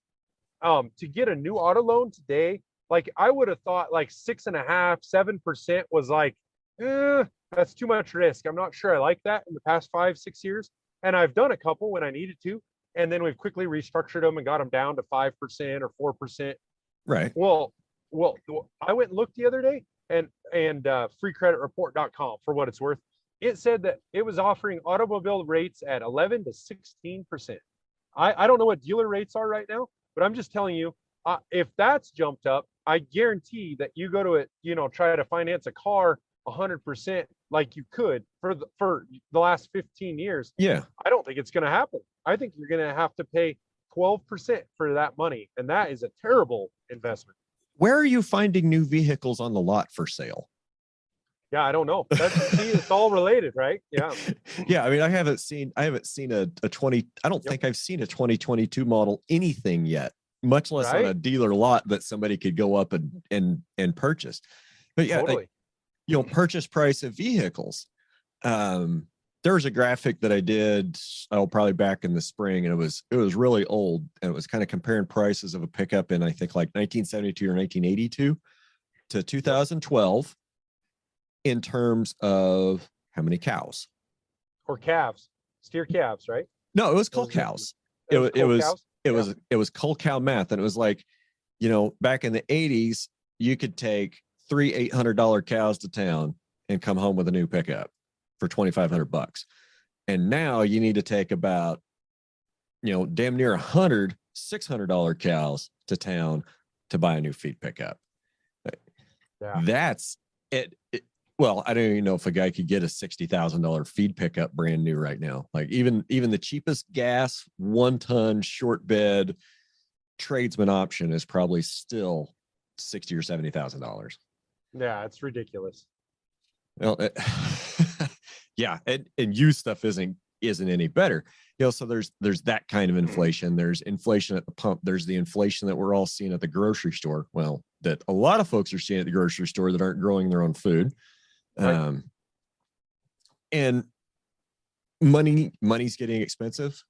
To get a new auto loan today, like I would have thought like 6.5%, 7% was like, that's too much risk. I'm not sure I like that in the past 5, 6 years. And I've done a couple when I needed to. And then we've quickly restructured them and got them down to 5% or 4%. Right. Well, I went and looked the other day and freecreditreport.com for what it's worth. It said that it was offering automobile rates at 11 to 16%. I don't know what dealer rates are right now, but I'm just telling you, if that's jumped up, I guarantee that you go to it, try to finance a car 100% like you could for the last 15 years. Yeah. I don't think it's going to happen. I think you're going to have to pay 12% for that money. And that is a terrible investment. Where are you finding new vehicles on the lot for sale? Yeah, I don't know. It's all related, right? Yeah. Yeah. I mean, I haven't seen a 20. I don't think I've seen a 2022 model anything yet, much less on a dealer lot that somebody could go up and purchase. But yeah, totally. Purchase price of vehicles. There was a graphic that I did, probably back in the spring, and it was really old, and it was kind of comparing prices of a pickup in, I think, like 1972 or 1982 to 2012 in terms of how many cows or calves, steer calves, right? No, it was cull cows. It was cull cow math, and it was like, back in the 80s, you could take 3 $800 cows to town and come home with a new pickup for $2,500. And now you need to take about, damn near 100 $600 cows to town to buy a new feed pickup. Yeah. That's it. Well, I don't even know if a guy could get a $60,000 feed pickup brand new right now. Like even the cheapest gas 1-ton short bed tradesman option is probably still $60,000 or $70,000. Yeah, it's ridiculous. Well, yeah, and used stuff isn't any better. So there's that kind of inflation. There's inflation at the pump. There's the inflation that we're all seeing at the grocery store. Well, that a lot of folks are seeing at the grocery store that aren't growing their own food. Right. And money's getting expensive.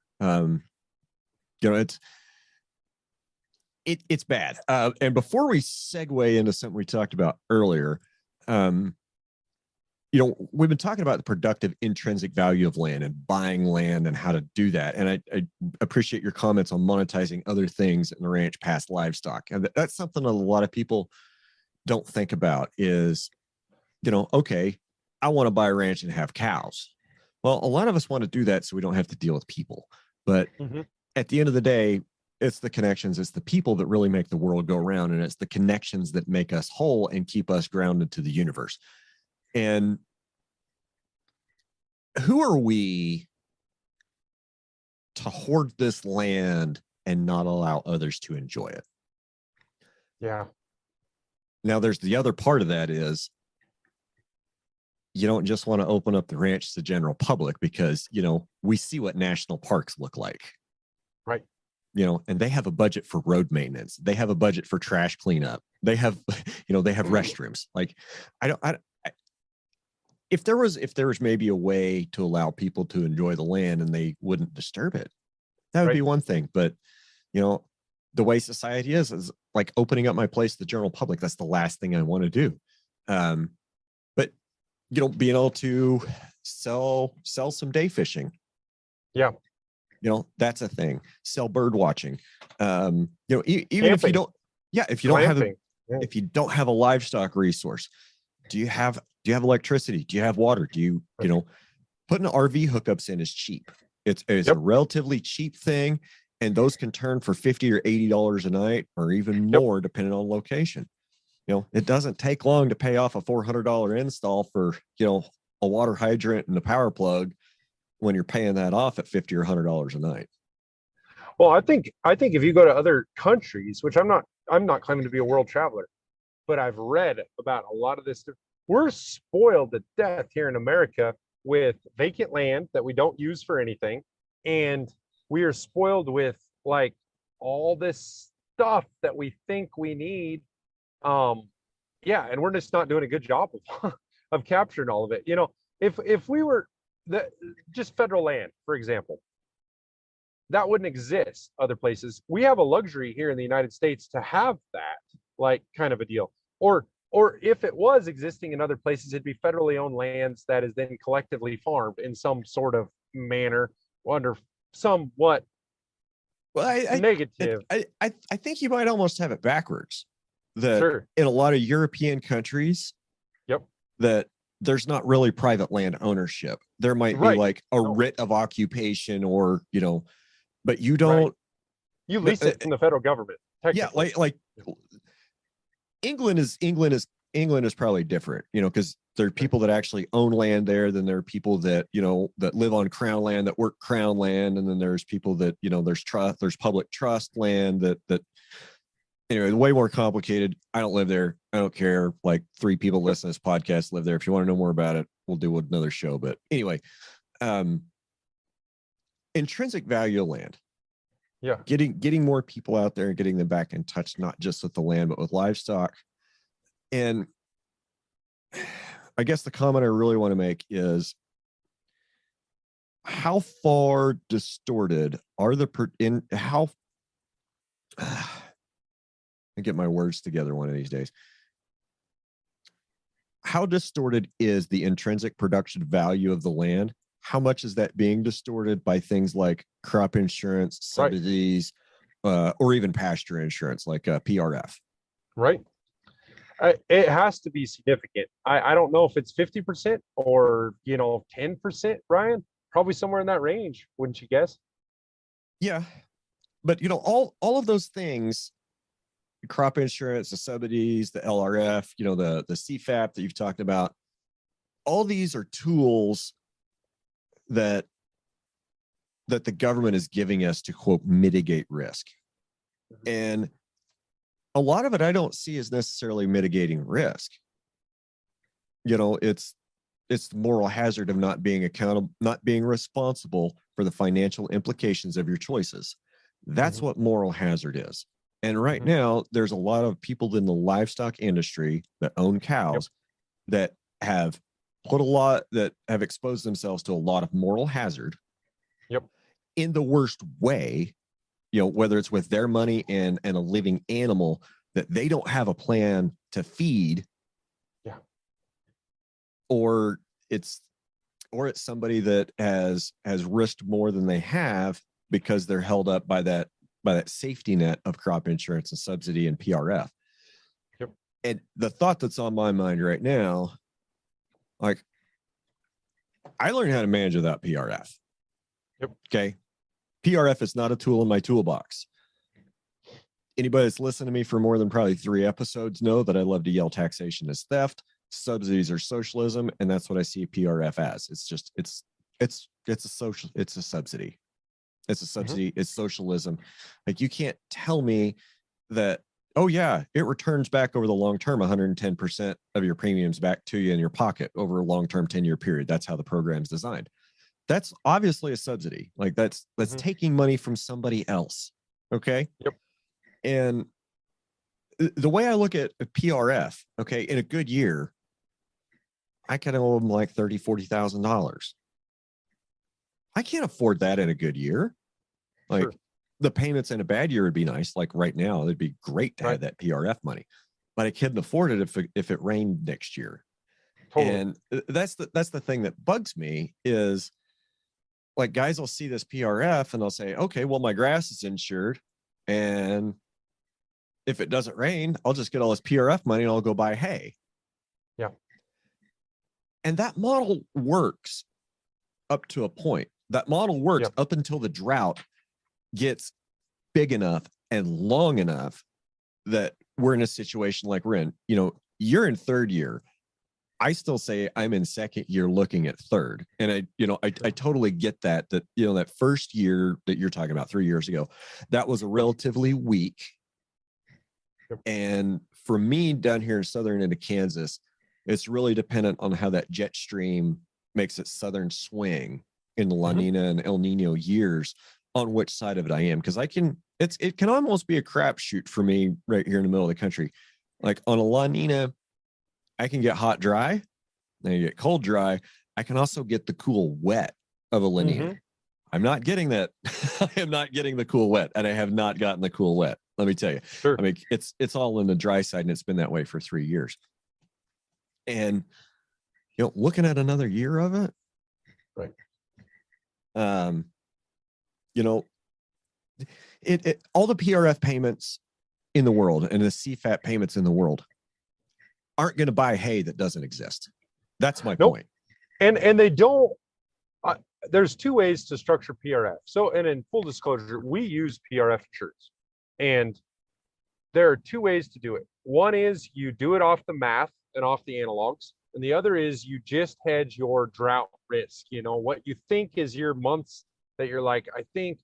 It's bad. And before we segue into something we talked about earlier, we've been talking about the productive intrinsic value of land and buying land and how to do that. And I appreciate your comments on monetizing other things in the ranch past livestock. And that's something that a lot of people don't think about is, okay, I want to buy a ranch and have cows. Well, a lot of us want to do that so we don't have to deal with people. But at the end of the day, it's the connections, it's the people that really make the world go round, and it's the connections that make us whole and keep us grounded to the universe. And who are we to hoard this land and not allow others to enjoy it. Yeah. Now, there's the other part of that is you don't just want to open up the ranch to the general public because, we see what national parks look like. Right. And they have a budget for road maintenance. They have a budget for trash cleanup. They have, they have restrooms. Like, if there was maybe a way to allow people to enjoy the land and they wouldn't disturb it, that would be one thing. But, the way society is like opening up my place to the general public. That's the last thing I want to do. But, being able to sell some day fishing. Yeah. That's a thing. Sell bird watching. Even Camping. if you don't, if you don't Glamping. if you don't have a livestock resource, do you have electricity? Do you have water? Do you, putting RV hookups in is cheap. It's a relatively cheap thing. And those can turn for $50 or $80 a night or even more, depending on location. It doesn't take long to pay off a $400 install for, a water hydrant and a power plug when you're paying that off at $50 or $100 a night. Well, I think if you go to other countries, which I'm not claiming to be a world traveler, but I've read about a lot of this stuff. We're spoiled to death here in America with vacant land that we don't use for anything. And we are spoiled with like all this stuff that we think we need. And we're just not doing a good job of capturing all of it. If we were just federal land, for example, that wouldn't exist other places. We have a luxury here in the United States to have that, like, kind of a deal. Or if it was existing in other places, it'd be federally owned lands that is then collectively farmed in some sort of manner under somewhat negative. I think you might almost have it backwards. Sure. In a lot of European countries, that there's not really private land ownership. There might be like a writ of occupation, or but you don't. You lease it from the federal government. Yeah, like England is probably different, because there are people that actually own land there. Then there are people that that live on crown land, that work crown land, and then there's people that there's public trust land that. Anyway, way more complicated. I don't live there. I don't care. Like 3 people listening to this podcast live there. If you want to know more about it, we'll do another show. But anyway, intrinsic value of land. Yeah. Getting more people out there and getting them back in touch, not just with the land, but with livestock. And I guess the comment I really want to make is, how far distorted are I get my words together one of these days. How distorted is the intrinsic production value of the land? How much is that being distorted by things like crop insurance, subsidies, or even pasture insurance, like PRF? Right. It has to be significant. I don't know if it's 50% or 10%, Brian. Probably somewhere in that range, wouldn't you guess? Yeah, but all of those things. Crop insurance, the subsidies, the LRF, the CFAP that you've talked about, all these are tools that the government is giving us to, quote, mitigate risk. And a lot of it I don't see as necessarily mitigating risk. It's the moral hazard of not being accountable, not being responsible for the financial implications of your choices. That's what moral hazard is. And right now, there's a lot of people in the livestock industry that own cows that have exposed themselves to a lot of moral hazard. In the worst way, whether it's with their money and a living animal that they don't have a plan to feed. Or it's somebody that has risked more than they have because they're held up by that safety net of crop insurance and subsidy and PRF. And the thought that's on my mind right now, like, I learned how to manage without PRF. Okay. PRF is not a tool in my toolbox. Anybody that's listened to me for more than probably 3 episodes know that I love to yell taxation is theft, subsidies are socialism, and that's what I see PRF as. It's a subsidy. It's a subsidy. It's socialism. Like, you can't tell me that, oh yeah, it returns back over the long term 110% of your premiums back to you in your pocket over a long-term 10-year period. That's how the program's designed. That's obviously a subsidy. Like, that's taking money from somebody else. Okay. Yep. And the way I look at a PRF, okay, in a good year, I could owe them like $30,000-$40,000. I can't afford that in a good year. Like, Sure. The payments in a bad year would be nice. Like right now, it'd be great to have that PRF money, but I couldn't afford it if it rained next year. Totally. And that's the thing that bugs me is, like, guys will see this PRF and they'll say, okay, well, my grass is insured, and if it doesn't rain, I'll just get all this PRF money and I'll go buy hay. Yeah. And that model works up to a point. That model works up until the drought gets big enough and long enough that we're in a situation like we're in. You know, you're in third year. I still say I'm in second year looking at third. And I totally get that, that first year that you're talking about 3 years ago, that was a relatively weak. And for me down here in southern end of Kansas, it's really dependent on how that jet stream makes its southern swing in the La Nina and El Nino years, on which side of it I am. Because it can almost be a crapshoot for me right here in the middle of the country. Like on a La Nina, I can get hot dry, then you get cold dry. I can also get the cool wet of a La Nina. I'm not getting that. I am not getting the cool wet, and I have not gotten the cool wet. Let me tell you. Sure. I mean, it's all in the dry side, and it's been that way for 3 years. And looking at another year of it, right? All the PRF payments in the world and the CFAP payments in the world aren't going to buy hay that doesn't exist. That's my point. And they don't. There's two ways to structure PRF. So, and in full disclosure, we use PRF insurance, and there are two ways to do it. One is you do it off the math and off the analogs, and the other is you just hedge your drought risk. What you think is your months that you're like, I think,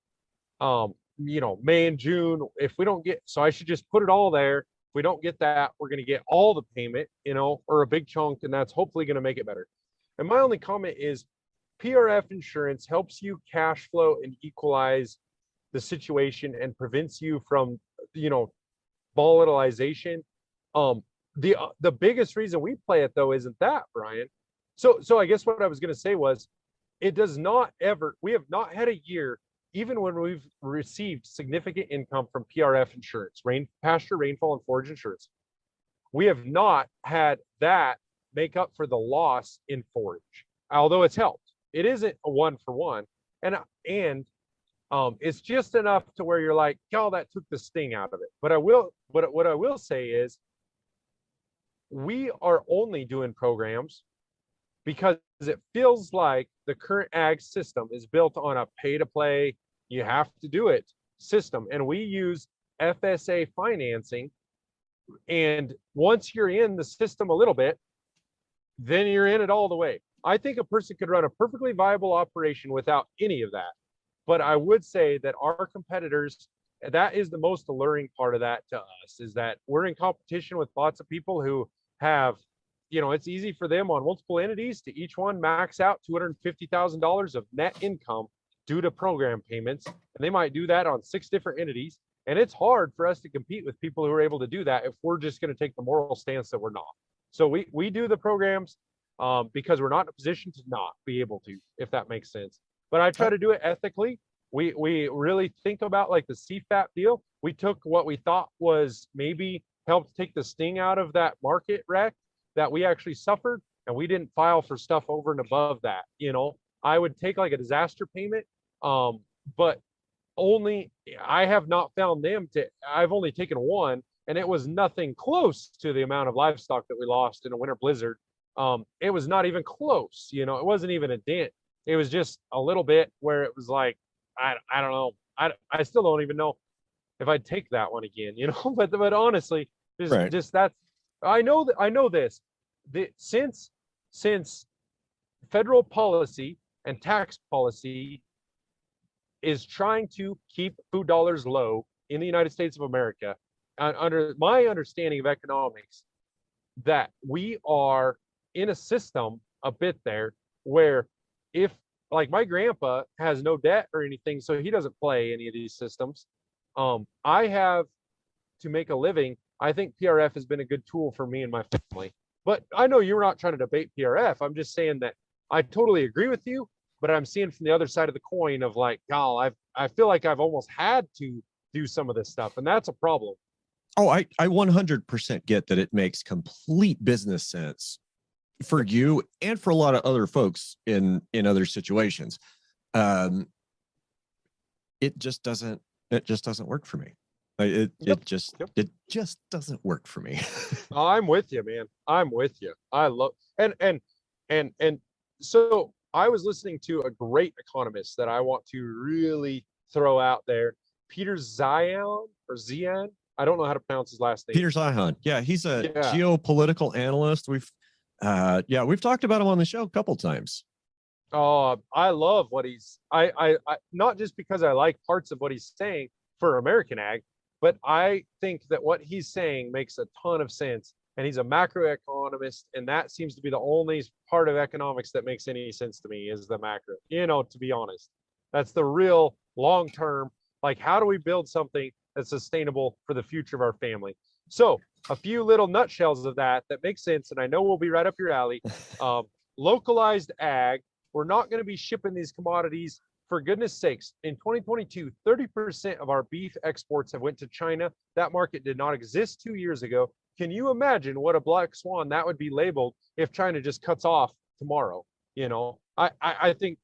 May and June. If we don't get, so I should just put it all there. If we don't get that, we're going to get all the payment, or a big chunk, and that's hopefully going to make it better. And my only comment is, PRF insurance helps you cash flow and equalize the situation and prevents you from, volatilization. The biggest reason we play it though isn't that, Brian. So I guess what I was going to say was, it does not ever. We have not had a year, even when we've received significant income from PRF insurance, pasture, rainfall, and forage insurance. We have not had that make up for the loss in forage, although it's helped. It isn't a 1-for-1, and it's just enough to where you're like, oh, that took the sting out of it. But what I will say is, we are only doing programs because it feels like the current ag system is built on a pay-to-play, you have to do it system, and we use FSA financing. And once you're in the system a little bit, then you're in it all the way. I think a person could run a perfectly viable operation without any of that. But I would say that our competitors, that is the most alluring part of that to us, is that we're in competition with lots of people who have, it's easy for them on multiple entities to each one max out $250,000 of net income due to program payments. And they might do that on 6 different entities. And it's hard for us to compete with people who are able to do that if we're just going to take the moral stance that we're not. So we do the programs because we're not in a position to not be able to, if that makes sense. But I try to do it ethically. We really think about like the CFAP deal. We took what we thought was maybe helped take the sting out of that market wreck that we actually suffered, and we didn't file for stuff over and above that. I would take like a disaster payment, but only I have not found them to. I've only taken one, and it was nothing close to the amount of livestock that we lost in a winter blizzard. It was not even close. It wasn't even a dent. It was just a little bit where it was like, I don't know. I still don't even know if I'd take that one again, but honestly, just that's, I know this, since federal policy and tax policy is trying to keep food dollars low in the United States of America. Under my understanding of economics, that we are in a system a bit there where if like my grandpa has no debt or anything, so he doesn't play any of these systems. I have to make a living. I think PRF has been a good tool for me and my family. But I know you're not trying to debate PRF. I'm just saying that I totally agree with you, but I'm seeing from the other side of the coin of like, God, I feel like I've almost had to do some of this stuff, and that's a problem. Oh, I 100% get that it makes complete business sense for you and for a lot of other folks in other situations. It just doesn't work for me. It just doesn't work for me. I'm with you, man. I'm with you. I love and so I was listening to a great economist that I want to really throw out there, Peter Zion or Zian. I don't know how to pronounce his last name. Peter Zihan. Yeah, he's a geopolitical analyst. We've talked about him on the show a couple times. Oh, I love what he's I not just because I like parts of what he's saying for American ag, but I think that what he's saying makes a ton of sense. And he's a macroeconomist, and that seems to be the only part of economics that makes any sense to me is the macro. To be honest, that's the real long term. Like, how do we build something that's sustainable for the future of our family? So a few little nutshells of that make sense, and I know we'll be right up your alley. Localized ag. We're not going to be shipping these commodities. For goodness sakes, in 2022, 30% of our beef exports have went to China. That market did not exist 2 years ago. Can you imagine what a black swan that would be labeled if China just cuts off tomorrow? I think,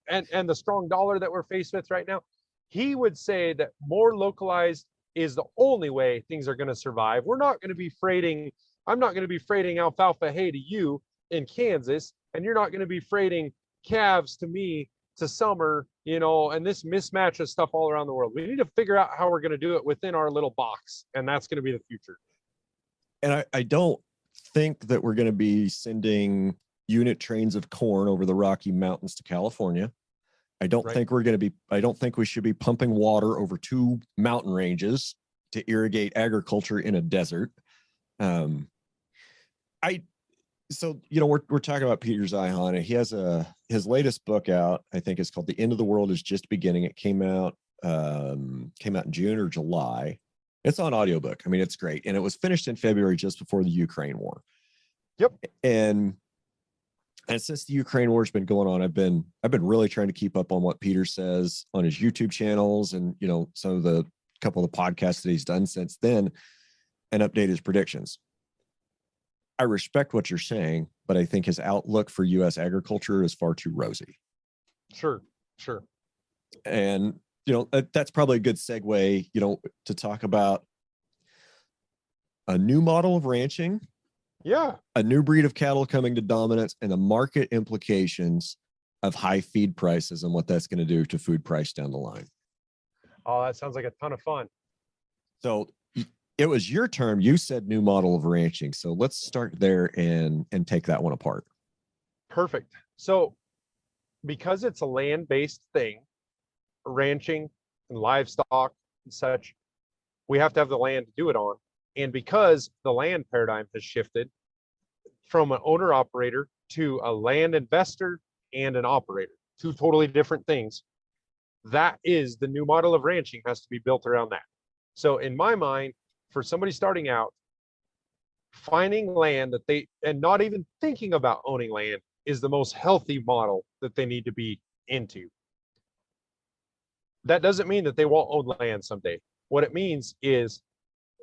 and the strong dollar that we're faced with right now, he would say that more localized is the only way things are going to survive. We're not going to be freighting. I'm not going to be freighting alfalfa hay to you in Kansas, and you're not going to be freighting calves to me to summer, and this mismatch of stuff all around the world. We need to figure out how we're going to do it within our little box, and that's going to be the future. And I don't think that we're going to be sending unit trains of corn over the Rocky Mountains to California. I don't think we should be pumping water over 2 mountain ranges to irrigate agriculture in a desert. We're talking about Peter Zihan. He has his latest book out, I think it's called The End of the World is Just Beginning. It came out in June or July. It's on audiobook. I mean, it's great. And it was finished in February, just before the Ukraine war. Yep. And since the Ukraine war has been going on, I've been really trying to keep up on what Peter says on his YouTube channels and, some of the couple of the podcasts that he's done since then, and update his predictions. I respect what you're saying, but I think his outlook for U.S. agriculture is far too rosy. Sure. And, that's probably a good segue, to talk about a new model of ranching. Yeah. A new breed of cattle coming to dominance, and the market implications of high feed prices and what that's going to do to food price down the line. Oh, that sounds like a ton of fun. So it was your term. You said new model of ranching. So let's start there and take that one apart. Perfect. So because it's a land-based thing, ranching and livestock and such, we have to have the land to do it on. And because the land paradigm has shifted from an owner operator to a land investor and an operator, 2 totally different things, that is the new model of ranching has to be built around that. So in my mind, for somebody starting out, finding land and not even thinking about owning land is the most healthy model that they need to be into. That doesn't mean that they won't own land someday. What it means is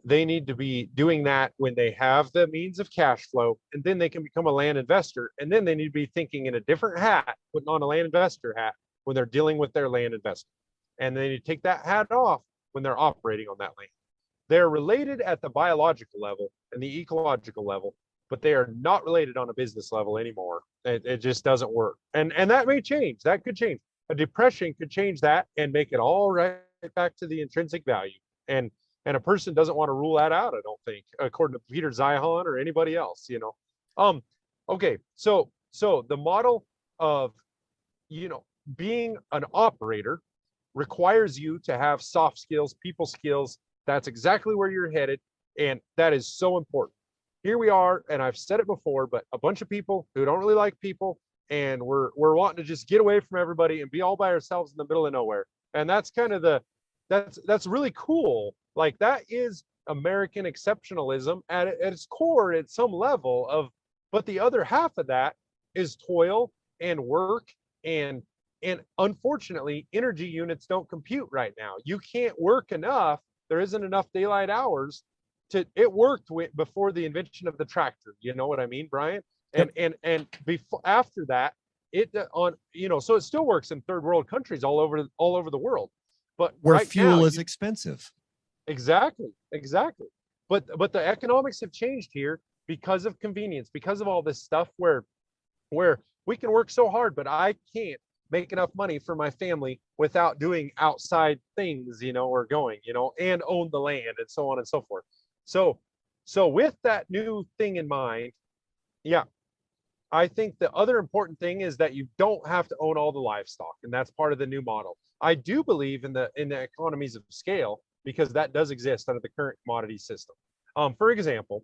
they need to be doing that when they have the means of cash flow, and then they can become a land investor. And then they need to be thinking in a different hat, putting on a land investor hat when they're dealing with their land investment. And they need to take that hat off when they're operating on that land. They're related at the biological level and the ecological level, but they are not related on a business level anymore. It just doesn't work. And that may change. That could change. A depression could change that and make it all right back to the intrinsic value. And a person doesn't want to rule that out, I don't think, according to Peter Zihan or anybody else, Okay, so the model of, being an operator requires you to have soft skills, people skills. That's exactly where you're headed. And that is so important. Here we are, and I've said it before, but a bunch of people who don't really like people, and we're wanting to just get away from everybody and be all by ourselves in the middle of nowhere. And that's kind of that's really cool. Like, that is American exceptionalism at its core, at some level of, but the other half of that is toil and work, and unfortunately energy units don't compute right now. You can't work enough. There isn't enough daylight hours it worked before the invention of the tractor. You know what I mean, Brian? And before, after that, so it still works in third world countries all over the world, but where right fuel now, is expensive. Exactly. But the economics have changed here because of convenience, because of all this stuff where we can work so hard, but I can't make enough money for my family without doing outside things, or going, and own the land and so on and so forth. So with that new thing in mind, yeah, I think the other important thing is that you don't have to own all the livestock, and that's part of the new model. I do believe in the economies of scale, because that does exist under the current commodity system. For example,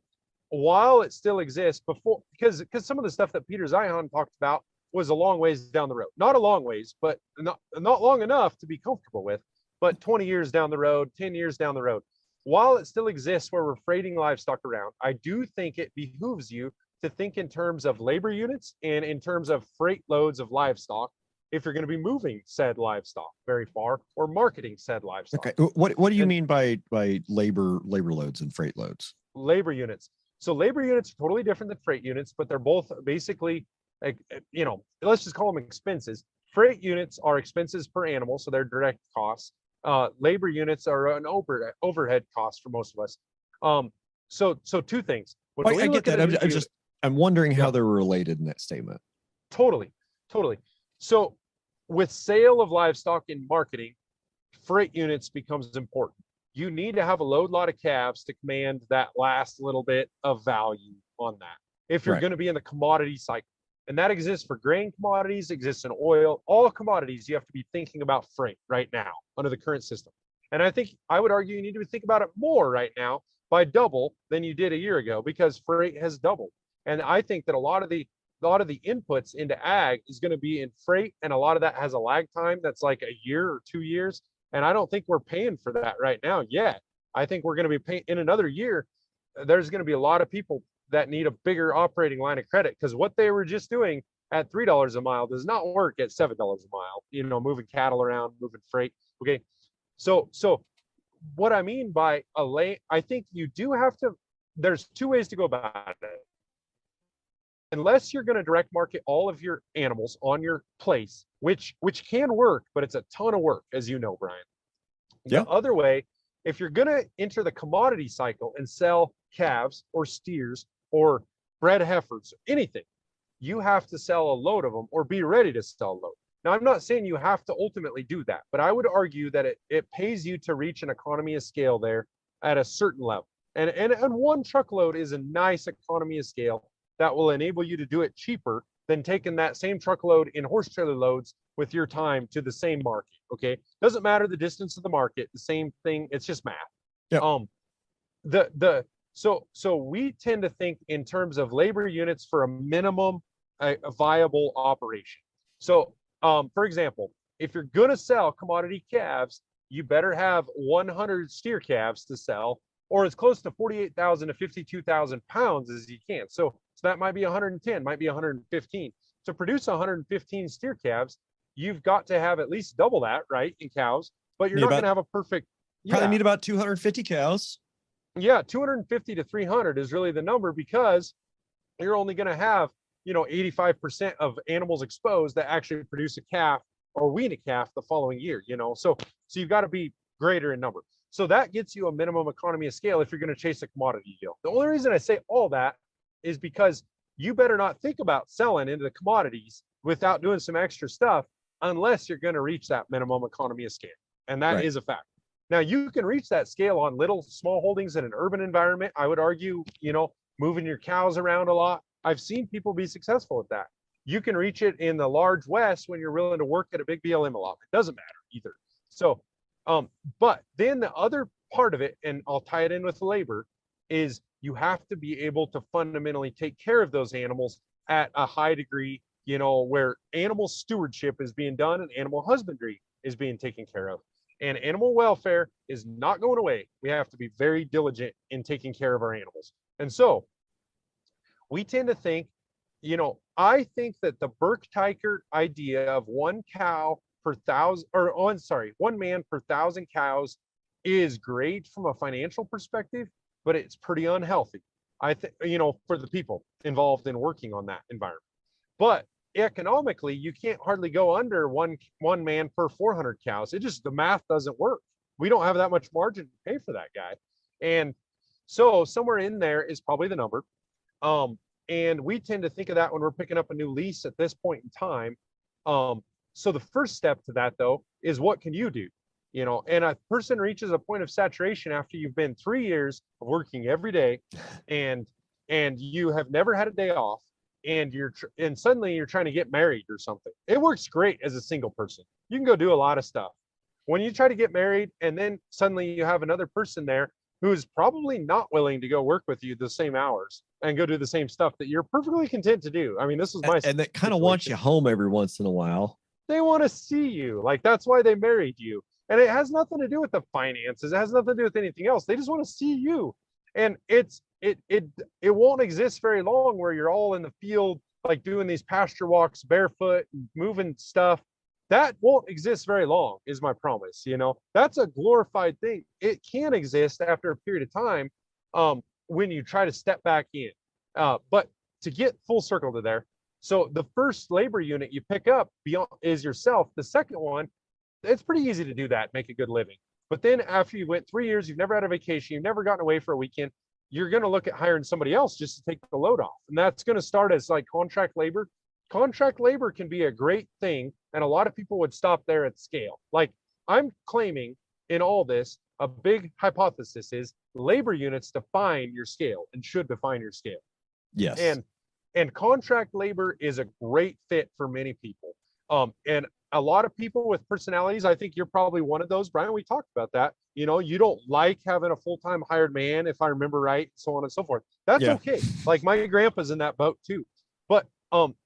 while it still exists because some of the stuff that Peter Zeihan talked about was a long ways down the road. Not a long ways, but not long enough to be comfortable with, but 20 years down the road, 10 years down the road. While it still exists where we're freighting livestock around, I do think it behooves you to think in terms of labor units and in terms of freight loads of livestock if you're going to be moving said livestock very far or marketing said livestock. Okay. What do you mean by labor loads and freight loads? Labor units. So labor units are totally different than freight units, but they're both basically, let's just call them expenses. Freight units are expenses per animal, so they're direct costs. Labor units are an overhead cost for most of us. So two things. I get that. I'm wondering how they're related in that statement. Totally. So with sale of livestock in marketing, freight units becomes important. You need to have a load lot of calves to command that last little bit of value on that if you're going to be in the commodity cycle. And that exists for grain commodities, exists in oil, all commodities. You have to be thinking about freight right now under the current system. And I would argue you need to think about it more right now by double than you did a year ago, because freight has doubled. And I think that a lot of the inputs into ag is going to be in freight, and a lot of that has a lag time that's like a year or 2 years. And I don't think we're paying for that right now yet. I think we're going to be paying in another year. There's going to be a lot of people that need a bigger operating line of credit, because what they were just doing at $3 a mile does not work at $7 a mile, moving cattle around, moving freight. Okay. So what I mean by I think you do have to, there's two ways to go about it. Unless you're going to direct market all of your animals on your place, which can work, but it's a ton of work, as you know, Brian. Yeah. The other way, if you're going to enter the commodity cycle and sell calves or steers or bred heifers, anything, you have to sell a load of them or be ready to sell a load. Now, I'm not saying you have to ultimately do that, but I would argue that it pays you to reach an economy of scale there at a certain level. And one truckload is a nice economy of scale that will enable you to do it cheaper than taking that same truckload in horse trailer loads with your time to the same market. Okay. Doesn't matter the distance of the market, the same thing. It's just math. Yep. So we tend to think in terms of labor units for a minimum a viable operation. So for example, if you're going to sell commodity calves, you better have 100 steer calves to sell, or as close to 48,000 to 52,000 pounds as you can. So that might be 110, might be 115. To produce 115 steer calves, you've got to have at least double that, right, in cows. But you're not going to have a perfect. Probably need about 250 cows. Yeah, 250 to 300 is really the number, because you're only going to have 85% of animals exposed that actually produce a calf or wean a calf the following year. So you've got to be greater in number. So that gets you a minimum economy of scale if you're going to chase a commodity deal. The only reason I say all that is because you better not think about selling into the commodities without doing some extra stuff unless you're going to reach that minimum economy of scale. And that is a fact. Now, you can reach that scale on little small holdings in an urban environment. I would argue, moving your cows around a lot. I've seen people be successful at that. You can reach it in the large West when you're willing to work at a big BLM allotment. Doesn't matter either. So, but then the other part of it, and I'll tie it in with labor, is you have to be able to fundamentally take care of those animals at a high degree, where animal stewardship is being done and animal husbandry is being taken care of. And animal welfare is not going away. We have to be very diligent in taking care of our animals. And so we tend to think, I think that the Burke-Teichert idea of one cow per thousand, or oh, I'm sorry, one man per thousand cows is great from a financial perspective, but it's pretty unhealthy. I think, for the people involved in working on that environment. But economically, you can't hardly go under one man per 400 cows. The math doesn't work. We don't have that much margin to pay for that guy. And so somewhere in there is probably the number. And we tend to think of that when we're picking up a new lease at this point in time. So the first step to that, though, is what can you do? And a person reaches a point of saturation after you've been 3 years of working every day, and you have never had a day off, and suddenly you're trying to get married or something. It works great as a single person. You can go do a lot of stuff. When you try to get married, and then suddenly you have another person there who is probably not willing to go work with you the same hours and go do the same stuff that you're perfectly content to do. I mean, this is my and that kind of wants you home every once in a while. They want to see you. Like, that's why they married you. And it has nothing to do with the finances. It has nothing to do with anything else. They just want to see you. And it won't exist very long where you're all in the field, like doing these pasture walks barefoot and moving stuff. That won't exist very long, is my promise. That's a glorified thing. It can exist after a period of time, when you try to step back in. But to get full circle to there, so the first labor unit you pick up beyond is yourself. The second one, it's pretty easy to do that, make a good living. But then after you went 3 years, you've never had a vacation, you've never gotten away for a weekend, you're going to look at hiring somebody else just to take the load off. And that's going to start as like contract labor. Contract labor can be a great thing, and a lot of people would stop there at scale. Like, I'm claiming in all this, a big hypothesis is labor units define your scale and should define your scale. Yes. And contract labor is a great fit for many people. And a lot of people with personalities, I think you're probably one of those, Brian. We talked about that. You don't like having a full-time hired man, if I remember right, so on and so forth. That's okay. Like, my grandpa's in that boat too. But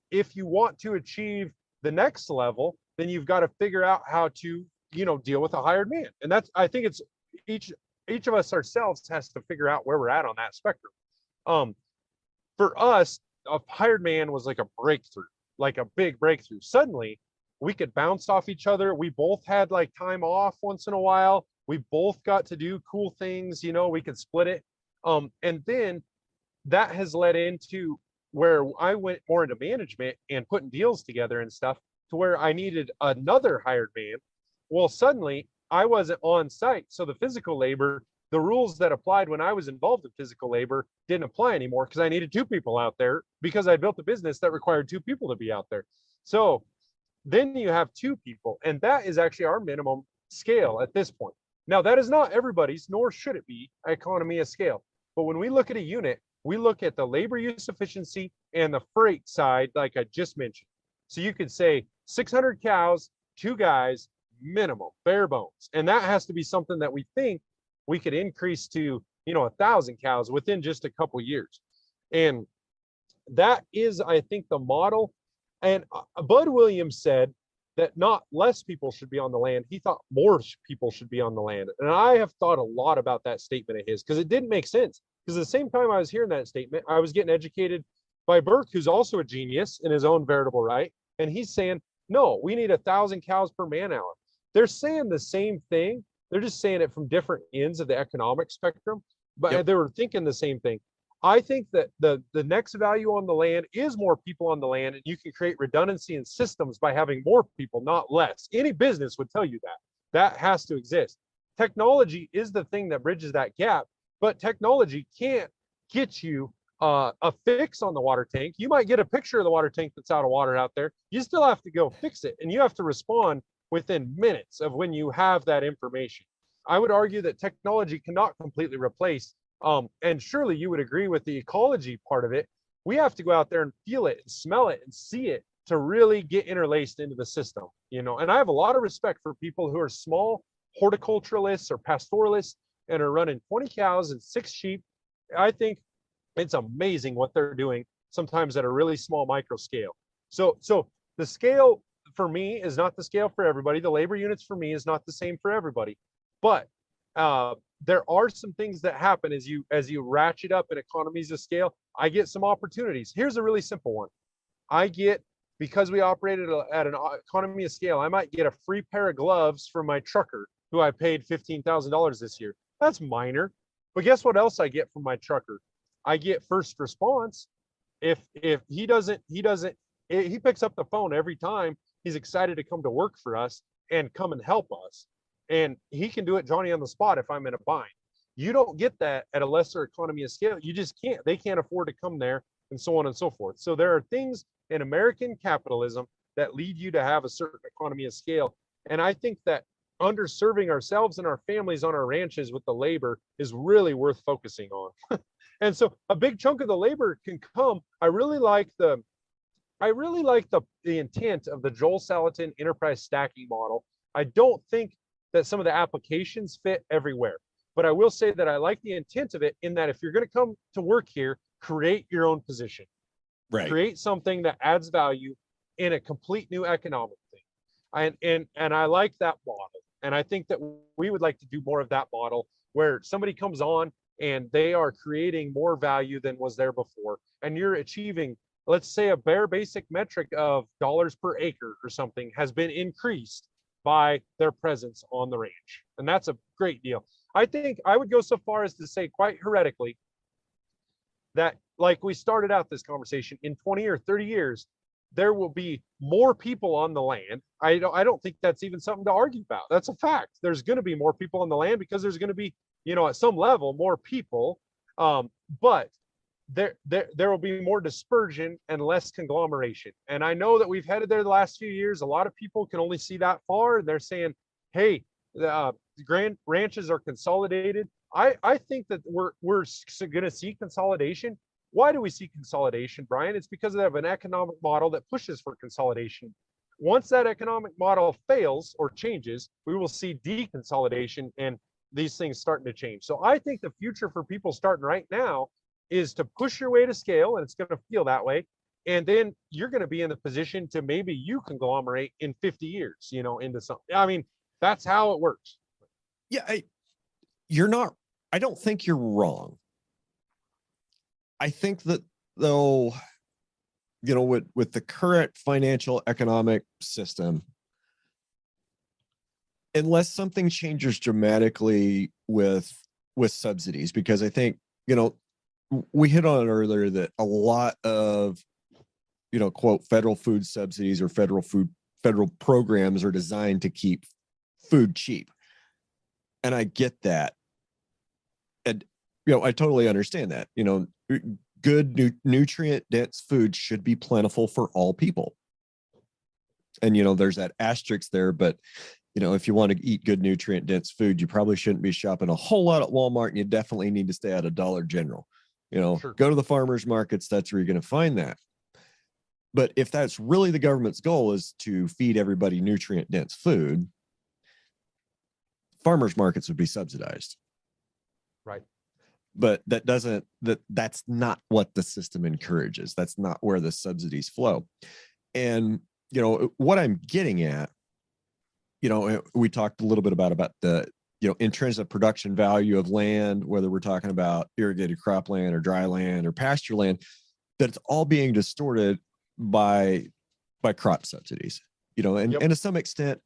if you want to achieve the next level, then you've got to figure out how to, deal with a hired man. And I think it's each of us ourselves has to figure out where we're at on that spectrum. For us, a hired man was like a breakthrough, like a big breakthrough. Suddenly, we could bounce off each other. We both had like time off once in a while. We both got to do cool things, we could split it. And then that has led into where I went more into management and putting deals together and stuff, to where I needed another hired man. Well, suddenly I wasn't on site. So the physical labor, the rules that applied when I was involved in physical labor didn't apply anymore, because I needed 2 people out there, because I built a business that required 2 people to be out there. So then you have 2 people, and that is actually our minimum scale at this point. Now, that is not everybody's, nor should it be, economy of scale. But when we look at a unit, we look at the labor use efficiency and the freight side, like I just mentioned. So you could say 600 cows, 2 guys, minimum, bare bones. And that has to be something that we think we could increase to, 1,000 cows within just a couple years. And that is, I think, the model. And Bud Williams said that not less people should be on the land. He thought more people should be on the land. And I have thought a lot about that statement of his, because it didn't make sense. Because at the same time I was hearing that statement, I was getting educated by Burke, who's also a genius in his own veritable right. And he's saying, no, we need 1,000 cows per man hour. They're saying the same thing. They're just saying it from different ends of the economic spectrum, but they were thinking the same thing. I think that the next value on the land is more people on the land, and you can create redundancy in systems by having more people, not less. Any business would tell you that. That has to exist. Technology is the thing that bridges that gap, but technology can't get you a fix on the water tank. You might get a picture of the water tank that's out of water out there. You still have to go fix it, and you have to respond within minutes of when you have that information. I would argue that technology cannot completely replace, and surely you would agree with the ecology part of it. We have to go out there and feel it and smell it and see it to really get interlaced into the system, you know. And I have a lot of respect for people who are small horticulturalists or pastoralists and are running 20 cows and 6 sheep. I think it's amazing what they're doing sometimes at a really small micro scale. So the scale for me is not the scale for everybody. The labor units for me is not the same for everybody. But there are some things that happen as you ratchet up in economies of scale. I get some opportunities. Here's a really simple one. I get, because we operated at an economy of scale, I might get a free pair of gloves from my trucker who I paid $15,000 this year. That's minor. But guess what else I get from my trucker? I get first response. If he picks up the phone every time, he's excited to come to work for us and come and help us. And he can do it Johnny on the spot if I'm in a bind. You don't get that at a lesser economy of scale. You just can't. They can't afford to come there, and so on and so forth. So there are things in American capitalism that lead you to have a certain economy of scale. And I think that underserving ourselves and our families on our ranches with the labor is really worth focusing on. And so a big chunk of the labor can come. I really like the intent of the Joel Salatin enterprise stacking model. I don't think that some of the applications fit everywhere, but I will say that I like the intent of it, in that if you're going to come to work here, create your own position. Right. Create something that adds value in a complete new economic thing. And I like that model. And I think that we would like to do more of that model, where somebody comes on and they are creating more value than was there before. And you're achieving, let's say, a bare basic metric of dollars per acre or something has been increased by their presence on the range. And that's a great deal. I think I would go so far as to say, quite heretically, that, like we started out this conversation, in 20 or 30 years, there will be more people on the land. I don't think that's even something to argue about. That's a fact. There's going to be more people on the land because there's going to be, you know, at some level, more people. But there will be more dispersion and less conglomeration. And I know that we've headed there the last few years. A lot of people can only see that far, and they're saying, hey, the grand ranches are consolidated. I think that we're going to see consolidation. Why do we see consolidation, Brian? It's because they have an economic model that pushes for consolidation. Once that economic model fails or changes, we will see deconsolidation and these things starting to change. So I think the future for people starting right now is to push your way to scale, and it's going to feel that way. And then you're going to be in the position to maybe you conglomerate in 50 years, you know, into something. I mean, that's how it works. Yeah, I don't think you're wrong. I think that, though, you know, with the current financial economic system, unless something changes dramatically with subsidies, because I think, you know, we hit on it earlier that a lot of, you know, quote, federal food subsidies or federal programs are designed to keep food cheap. And I get that. And, you know, I totally understand that. You know, good nutrient dense food should be plentiful for all people. And, you know, there's that asterisk there, but, you know, if you want to eat good nutrient dense food, you probably shouldn't be shopping a whole lot at Walmart, and you definitely need to stay at a Dollar General. You know, Sure. Go to the farmers markets. That's where you're going to find that. But if that's really the government's goal, is to feed everybody nutrient dense food, farmers markets would be subsidized. Right. But that's not what the system encourages. That's not where the subsidies flow. And, you know, what I'm getting at, you know, we talked a little bit about the, you know, intrinsic production value of land, whether we're talking about irrigated cropland or dry land or pasture land, that it's all being distorted by crop subsidies, you know, and to some extent,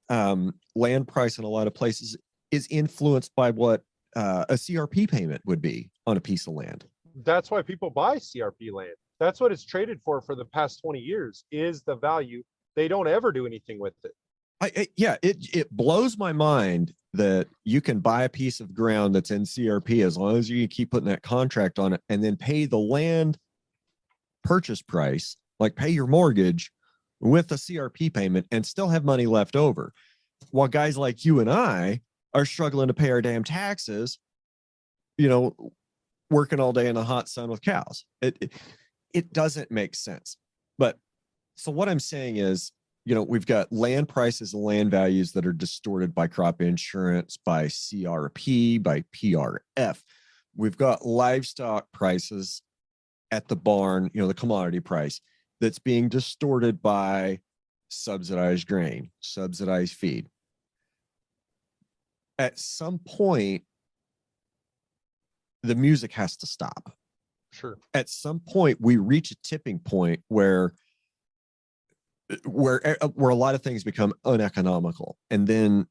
land price in a lot of places is influenced by what a CRP payment would be on a piece of land. That's why people buy CRP land. That's what it's traded for the past 20 years, is the value. They don't ever do anything with it. It blows my mind that you can buy a piece of ground that's in CRP as long as you keep putting that contract on it, and then pay the land purchase price, like pay your mortgage with a CRP payment, and still have money left over. While guys like you and I are struggling to pay our damn taxes, you know, working all day in the hot sun with cows. It doesn't make sense. But So what I'm saying is, we've got land prices and land values that are distorted by crop insurance, by CRP, by PRF. We've got livestock prices at the barn, the commodity price that's being distorted by subsidized grain, subsidized feed. At some point, the music has to stop. Sure. At some point, we reach a tipping point where a lot of things become uneconomical. And then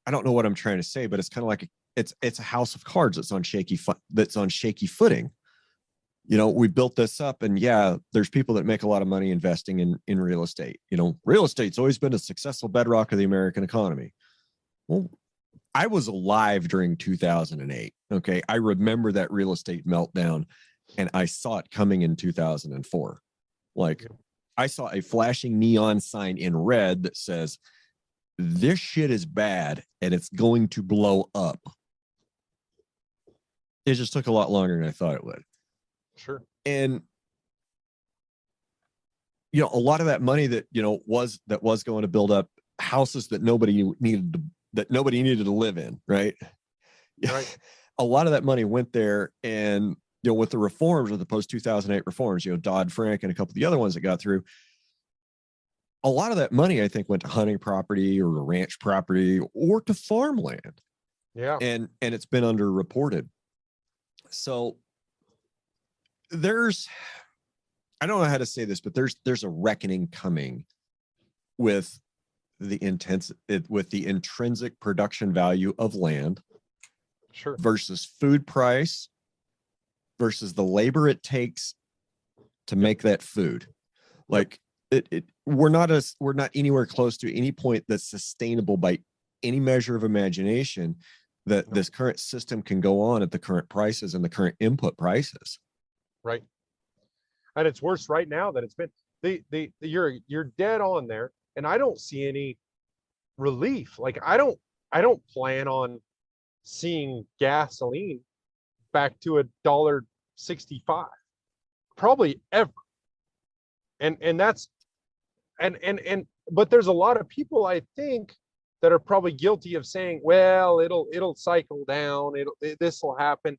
I don't know what I'm trying to say, but it's kind of like it's a house of cards that's on shaky footing. We built this up, and there's people that make a lot of money investing in real estate. Real estate's always been a successful bedrock of the American economy. Well, I was alive during 2008. Okay. I remember that real estate meltdown, and I saw it coming in 2004. Like, I saw a flashing neon sign in red that says, this shit is bad and it's going to blow up. It just took a lot longer than I thought it would. Sure. And, a lot of that money that, was going to build up houses that nobody needed to live in. Right. Right. A lot of that money went there, and, with the reforms, or the post 2008 reforms, Dodd-Frank and a couple of the other ones that got through, a lot of that money, I think, went to hunting property or ranch property or to farmland. Yeah. And it's been underreported. So I don't know how to say this, but there's a reckoning coming with the intrinsic production value of land. Sure. Versus food price versus the labor it takes to make that food. Like, we're not anywhere close to any point that's sustainable by any measure of imagination that this current system can go on at the current prices and the current input prices. Right. And it's worse right now than it's been. You're dead on there, and I don't see any relief. Like, I don't plan on seeing gasoline back to $1.65 probably ever. And that's but there's a lot of people, I think, that are probably guilty of saying, well, it'll cycle down, this will happen.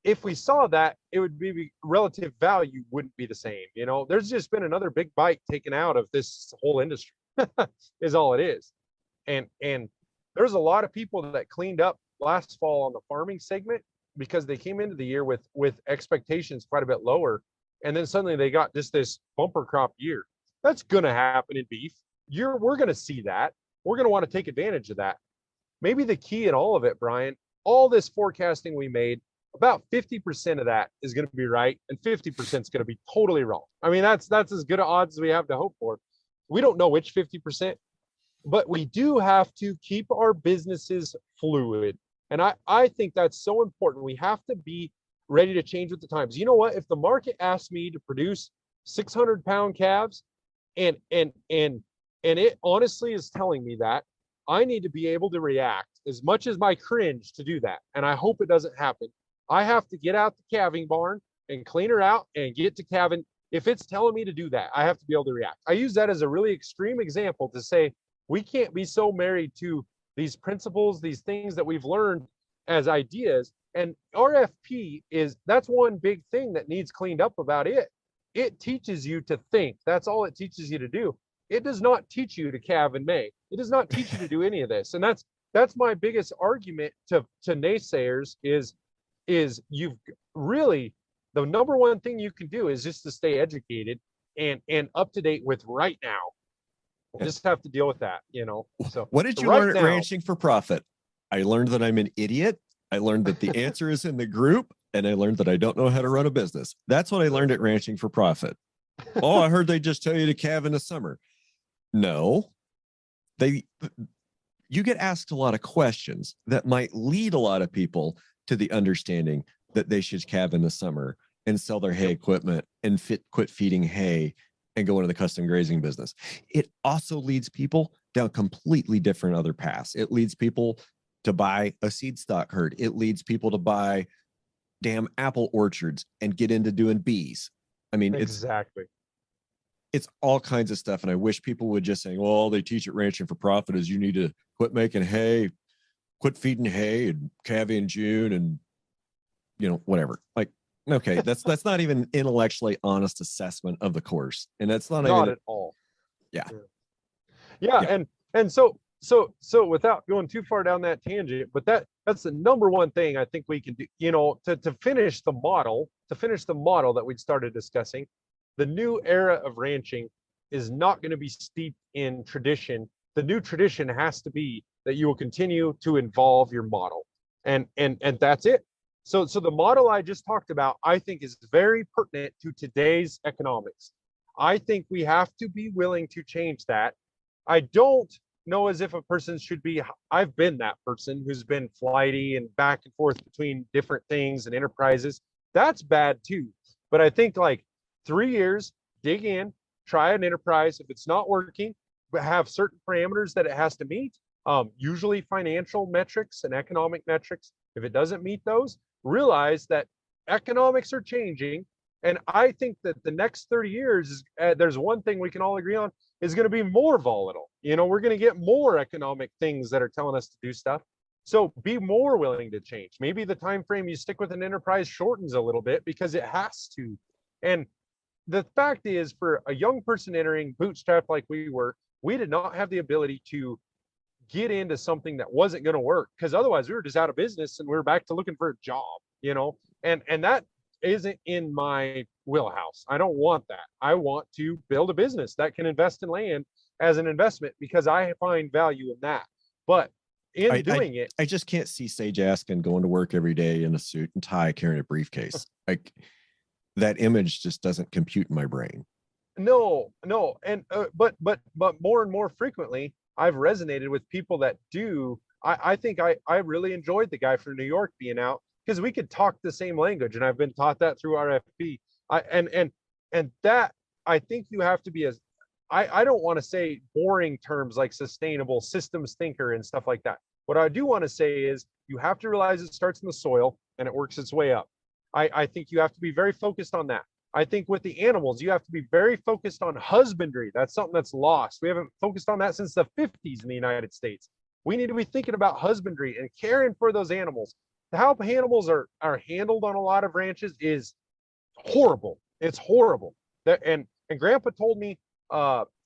If we saw that, it would be relative value wouldn't be the same. There's just been another big bite taken out of this whole industry is all it is. And there's a lot of people that cleaned up last fall on the farming segment because they came into the year with expectations quite a bit lower. And then suddenly they got just this bumper crop year. That's going to happen in beef. We're going to see that. We're going to want to take advantage of that. Maybe the key in all of it, Brian, all this forecasting we made, about 50% of that is going to be right, and 50% is going to be totally wrong. I mean, that's as good odds as we have to hope for. We don't know which 50%, but we do have to keep our businesses fluid. And I think that's so important. We have to be ready to change with the times. You know what? If the market asks me to produce 600-pound calves, and it honestly is telling me that, I need to be able to react as much as my cringe to do that. And I hope it doesn't happen. I have to get out the calving barn and clean her out and get to calving. If it's telling me to do that, I have to be able to react. I use that as a really extreme example to say we can't be so married to these principles, these things that we've learned as ideas. And RFP that's one big thing that needs cleaned up about it. It teaches you to think. That's all it teaches you to do. It does not teach you to calve and may. It does not teach you to do any of this. And that's my biggest argument to naysayers is you've really, the number one thing you can do is just to stay educated and up to date with right now. We'll just have to deal with that, So what did you learn at Ranching for Profit? I learned that I'm an idiot. I learned that the answer is in the group, and I learned that I don't know how to run a business. That's what I learned at Ranching for Profit. Oh, I heard they just tell you to calve in the summer. No, you get asked a lot of questions that might lead a lot of people to the understanding that they should calve in the summer and sell their hay equipment and quit feeding hay and go into the custom grazing business. It also leads people down completely different other paths. It leads people to buy a seed stock herd. It leads people to buy damn apple orchards and get into doing bees. I mean, exactly. It's all kinds of stuff. And I wish people would just say, well, all they teach at Ranching for Profit is you need to quit making hay, quit feeding hay and calving in June and, whatever. Like, okay, that's not even intellectually honest assessment of the course. And that's not even at all. Yeah. Yeah. And so without going too far down that tangent, but that's the number one thing I think we can do, to finish the model that we started discussing. The new era of ranching is not going to be steeped in tradition. The new tradition has to be that you will continue to evolve your model. And that's it. So the model I just talked about, I think, is very pertinent to today's economics. I think we have to be willing to change that. I don't know as if a person should be, I've been that person who's been flighty and back and forth between different things and enterprises. That's bad too. But I think like 3 years, dig in, try an enterprise. If it's not working, but have certain parameters that it has to meet, usually financial metrics and economic metrics. If it doesn't meet those, realize that economics are changing. And I think that the next 30 years, there's one thing we can all agree on, is going to be more volatile. We're going to get more economic things that are telling us to do stuff. So be more willing to change. Maybe the time frame you stick with an enterprise shortens a little bit because it has to. And the fact is, for a young person entering bootstrap like we were, we did not have the ability to get into something that wasn't going to work, because otherwise we were just out of business and we were back to looking for a job, and that isn't in my wheelhouse. I don't want that. I want to build a business that can invest in land as an investment because I find value in that. But I just can't see Sage Askin going to work every day in a suit and tie carrying a briefcase. Like, that image just doesn't compute in my brain. No. And but more and more frequently, I've resonated with people that do. I think I really enjoyed the guy from New York being out, because we could talk the same language, and I've been taught that through RFP. And that, I think you have to be I don't want to say boring terms like sustainable systems thinker and stuff like that. What I do want to say is you have to realize it starts in the soil and it works its way up. I think you have to be very focused on that. I think with the animals, you have to be very focused on husbandry. That's something that's lost. We haven't focused on that since the 50s in the United States. We need to be thinking about husbandry and caring for those animals. How animals are handled on a lot of ranches is horrible. It's horrible. And Grandpa told me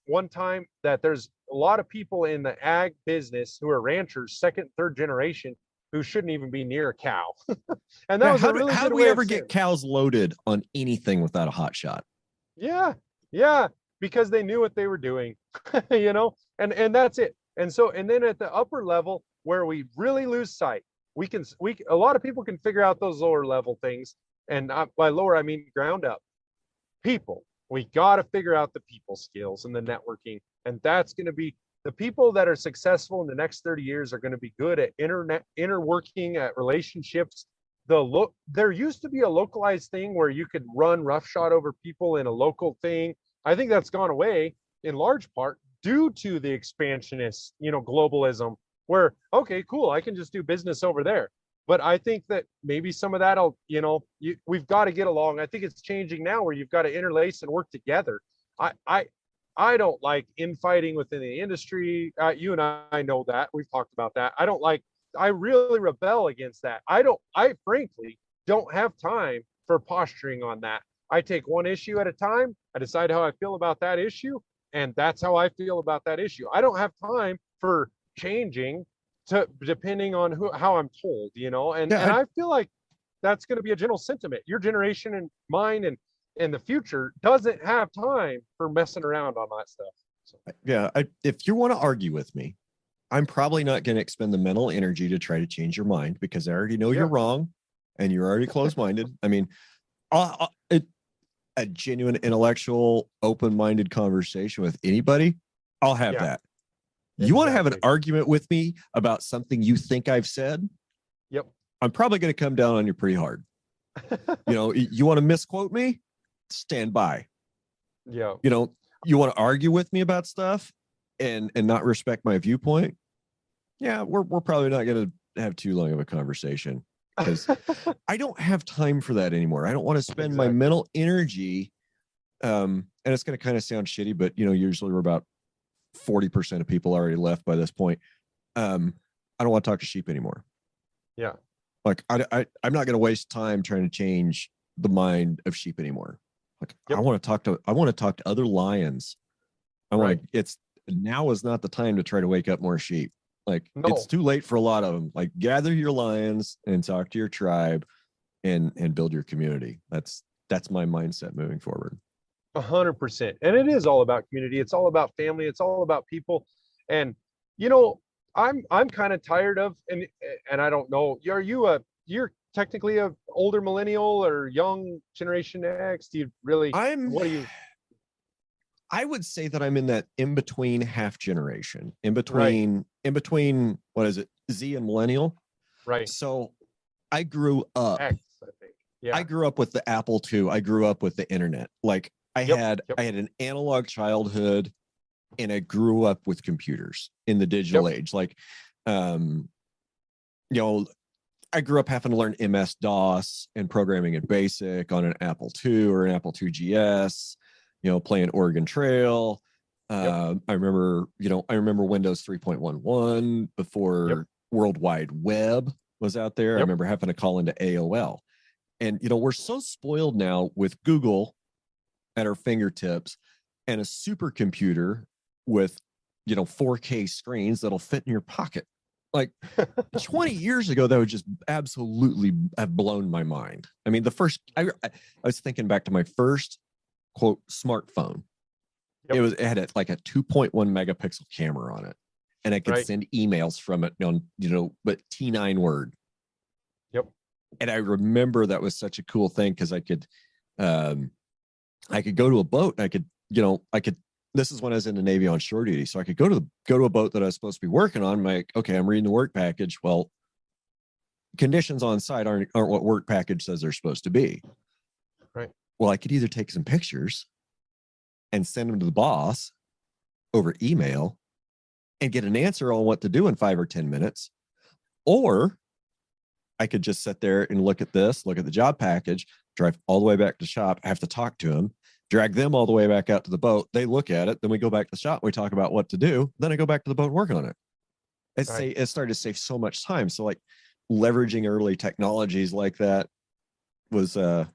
one time that there's a lot of people in the ag business who are ranchers, second, third generation, who shouldn't even be near a cow. And that was a really how good do way we of ever saying get cows loaded on anything without a hot shot? Yeah, because they knew what they were doing, and that's it. And then at the upper level where we really lose sight, a lot of people can figure out those lower level things. And by lower, I mean ground up. People, we got to figure out the people skills and the networking. And that's going to be the people that are successful in the next 30 years are going to be good at interworking, at relationships. There used to be a localized thing where you could run roughshod over people in a local thing. I think that's gone away in large part due to the expansionist, globalism, where, okay, cool, I can just do business over there. But I think that maybe some of that'll, we've got to get along. I think it's changing now where you've got to interlace and work together. I don't like infighting within the industry. You and I know that. We've talked about that. I really rebel against that. I frankly don't have time for posturing on that. I take one issue at a time. I decide how I feel about that issue, and that's how I feel about that issue. I don't have time for changing depending on how I'm told, and I feel like that's going to be a general sentiment. Your generation and mine and in the future doesn't have time for messing around on that stuff. So. Yeah. If you want to argue with me, I'm probably not going to expend the mental energy to try to change your mind, because I already know you're wrong and you're already closed-minded. I mean, a genuine intellectual, open-minded conversation with anybody, I'll have that. You want to have an argument with me about something you think I've said? Yep. I'm probably going to come down on you pretty hard. You want to misquote me? Stand by. Yeah. You want to argue with me about stuff and not respect my viewpoint? Yeah, we're probably not going to have too long of a conversation, because I don't have time for that anymore. I don't want to spend my mental energy And it's going to kind of sound shitty, but usually we're about 40% of people already left by this point. I don't want to talk to sheep anymore. Yeah. Like I'm not going to waste time trying to change the mind of sheep anymore. Like I want to talk to other lions. Now is not the time to try to wake up more sheep. Like it's too late for a lot of them. Like gather your lions and talk to your tribe and build your community. That's my mindset moving forward. 100%. And it is all about community. It's all about family. It's all about people. And I'm kind of tired of, and I don't know, you're technically a older millennial or young Generation X? Do you really? I would say that I'm in that in between half generation, in between what is it, Z and millennial. Right. So I grew up. X, I think. Yeah. I grew up with the Apple II. I grew up with the internet. Like I had an analog childhood, and I grew up with computers in the digital age. Like, I grew up having to learn MS-DOS and programming in BASIC on an Apple II or an Apple II GS. Playing Oregon Trail. I remember Windows 3.11 before World Wide Web was out there. I remember having to call into AOL. And, we're so spoiled now with Google at our fingertips and a supercomputer with, 4K screens that'll fit in your pocket. Like 20 years ago, that would just absolutely have blown my mind. I mean, I was thinking back to my first quote smartphone. It had like a 2.1 megapixel camera on it, and I could send emails from it on but T9 Word. And I remember that was such a cool thing because I could go to a boat and I could this is when I was in the Navy on shore duty, so I could go to a boat that I was supposed to be working on. I'm like, okay, I'm reading the work package. Well, conditions on site aren't what work package says they're supposed to be. Right. Well, I could either take some pictures and send them to the boss over email and get an answer on what to do in 5 or 10 minutes. Or I could just sit there and look at the job package, drive all the way back to the shop, have to talk to them, drag them all the way back out to the boat. They look at it. Then we go back to the shop. We talk about what to do. Then I go back to the boat and work on it. It started to save so much time. So like leveraging early technologies like that was a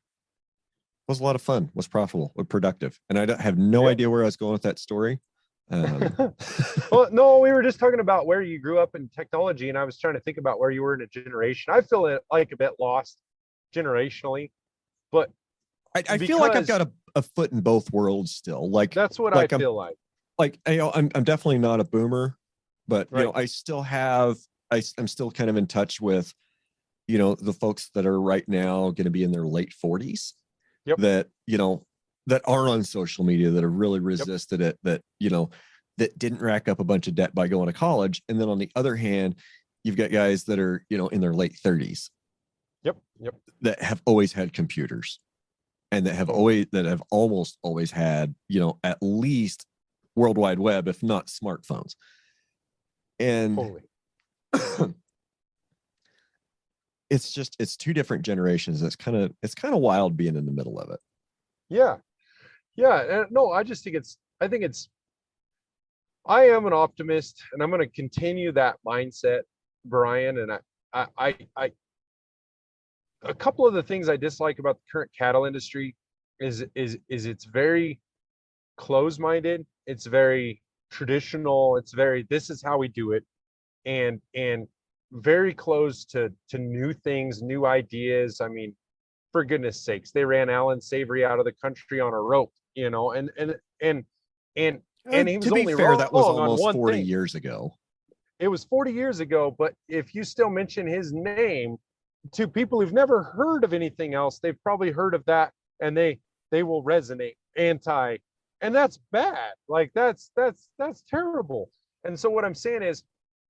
lot of fun, was profitable, was productive. And I have no idea where I was going with that story. Well, no, we were just talking about where you grew up in technology, and I was trying to think about where you were in a generation. I feel like a bit lost generationally, but I feel like I've got a foot in both worlds still. Like that's what I feel like. Like I'm definitely not a boomer, but I still have I'm still kind of in touch with the folks that are right now going to be in their late 40s. That that are on social media, that have really resisted it, that that didn't rack up a bunch of debt by going to college. And then on the other hand, you've got guys that are in their late 30s that have always had computers, and that have almost always had at least World Wide Web, if not smartphones. And it's two different generations. It's kind of wild being in the middle of it. Yeah. No, I am an optimist, and I'm going to continue that mindset, Brian. And I a couple of the things I dislike about the current cattle industry is it's very close-minded. It's very traditional. It's very, this is how we do it. And very close to new things, new ideas. I mean, for goodness sakes, they ran Alan Savory out of the country on a rope, and he was, to be only fair, wrong that was on almost one 40 thing. years ago. It was 40 years ago, but if you still mention his name to people who've never heard of anything else, they've probably heard of that, and they will resonate anti, and that's bad. Like that's terrible. And so what I'm saying is,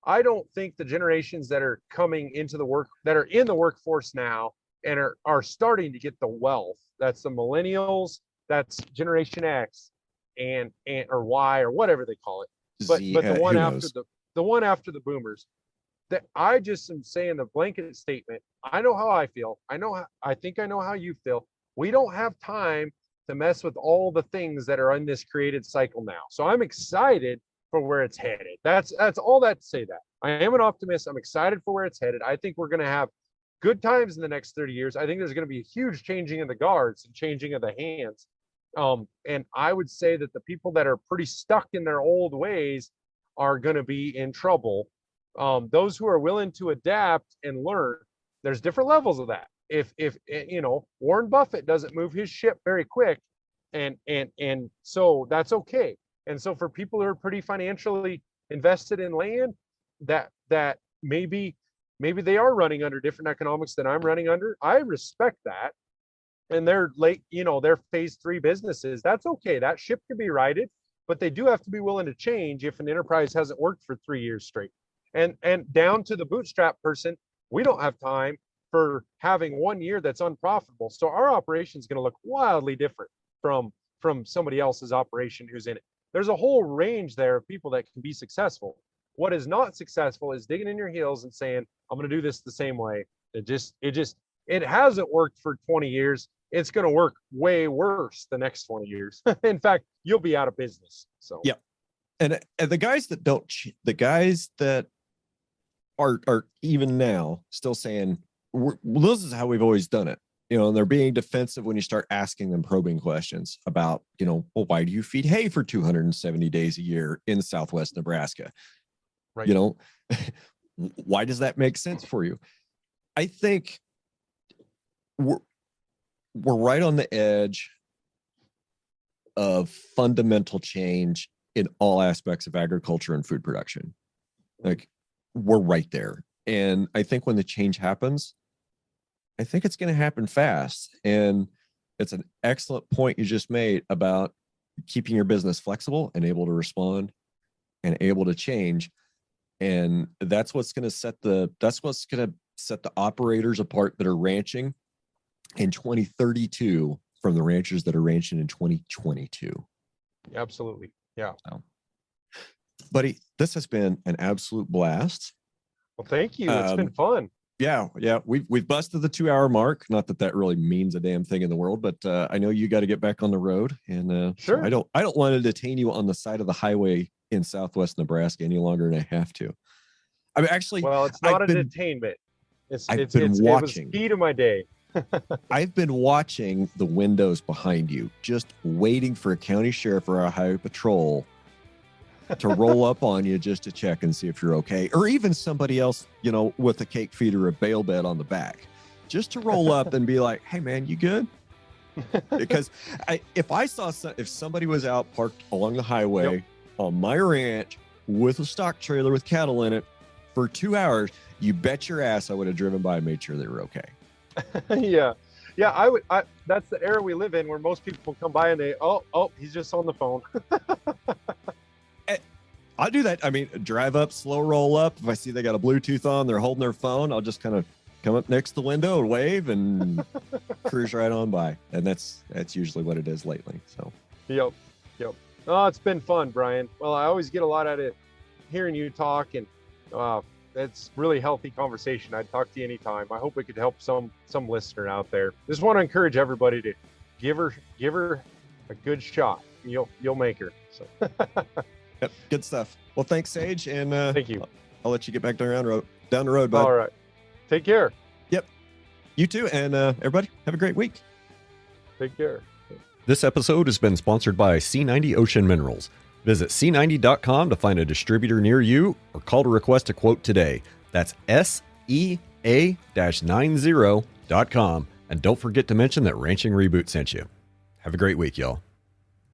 I don't think the generations that are coming into that are in the workforce now and are starting to get the wealth, that's the millennials, that's Generation X and or Y or whatever they call it. But the one after the one after the boomers, that I just am saying the blanket statement. I know how I feel. I think I know how you feel. We don't have time to mess with all the things that are in this created cycle now. So I'm excited for where it's headed. That's all that to say that. I am an optimist. I'm excited for where it's headed. I think we're going to have good times in the next 30 years. I think there's going to be a huge changing of the guards and changing of the hands. And I would say that the people that are pretty stuck in their old ways are going to be in trouble. Those who are willing to adapt and learn, there's different levels of that. If Warren Buffett doesn't move his ship very quick, and so that's okay. And so for people who are pretty financially invested in land, that maybe they are running under different economics than I'm running under. I respect that. And they're they're phase 3 businesses. That's okay. That ship can be righted, but they do have to be willing to change if an enterprise hasn't worked for 3 years straight. And down to the bootstrap person, we don't have time for having 1 year that's unprofitable. So our operation is going to look wildly different from somebody else's operation who's in it. There's a whole range there of people that can be successful. What is not successful is digging in your heels and saying, I'm going to do this the same way. It hasn't worked for 20 years. It's going to work way worse the next 20 years. In fact, you'll be out of business. So, yeah. And the guys that don't, the guys that are even now still saying, well, this is how we've always done it. And they're being defensive when you start asking them probing questions about, well, why do you feed hay for 270 days a year in Southwest Nebraska? Right. Why does that make sense for you? I think we're right on the edge of fundamental change in all aspects of agriculture and food production. Like, we're right there. And I think when the change happens, I think it's going to happen fast. And it's an excellent point you just made about keeping your business flexible and able to respond and able to change. And that's what's going to set the operators apart that are ranching in 2032 from the ranchers that are ranching in 2022. Absolutely. Yeah. So, buddy, this has been an absolute blast. Well, thank you. It's been fun. Yeah. We've busted the 2-hour mark. Not that really means a damn thing in the world, but I know you got to get back on the road, and sure. So I don't want to detain you on the side of the highway in Southwest Nebraska any longer than I have to. I mean, actually, well, it's not a detainment. I've been watching. It was key to my day. I've been watching the windows behind you, just waiting for a county sheriff or a highway patrol to roll up on you just to check and see if you're okay, or even somebody else, with a cake feed or a bale bed on the back, just to roll up and be like, "Hey, man, you good?" Because if somebody was out parked along the highway on my ranch with a stock trailer with cattle in it for 2 hours, you bet your ass I would have driven by and made sure they were okay. Yeah, I would. That's the era we live in, where most people come by and they, oh, he's just on the phone. I'll do that. I mean, drive up, slow roll up. If I see they got a Bluetooth on, they're holding their phone, I'll just kind of come up next to the window and wave and cruise right on by. And that's usually what it is lately. So. Yep. Oh, it's been fun, Brian. Well, I always get a lot out of hearing you talk, and it's really healthy conversation. I'd talk to you anytime. I hope we could help some listener out there. Just want to encourage everybody to give her a good shot. You'll make her. So. Yep, good stuff. Well, thanks, Sage, and thank you. I'll let you get back down the road, bud. All right. Take care. Yep. You too, and everybody, have a great week. Take care. This episode has been sponsored by C90 Ocean Minerals. Visit C90.com to find a distributor near you or call to request a quote today. That's SEA-90.com. And don't forget to mention that Ranching Reboot sent you. Have a great week, y'all.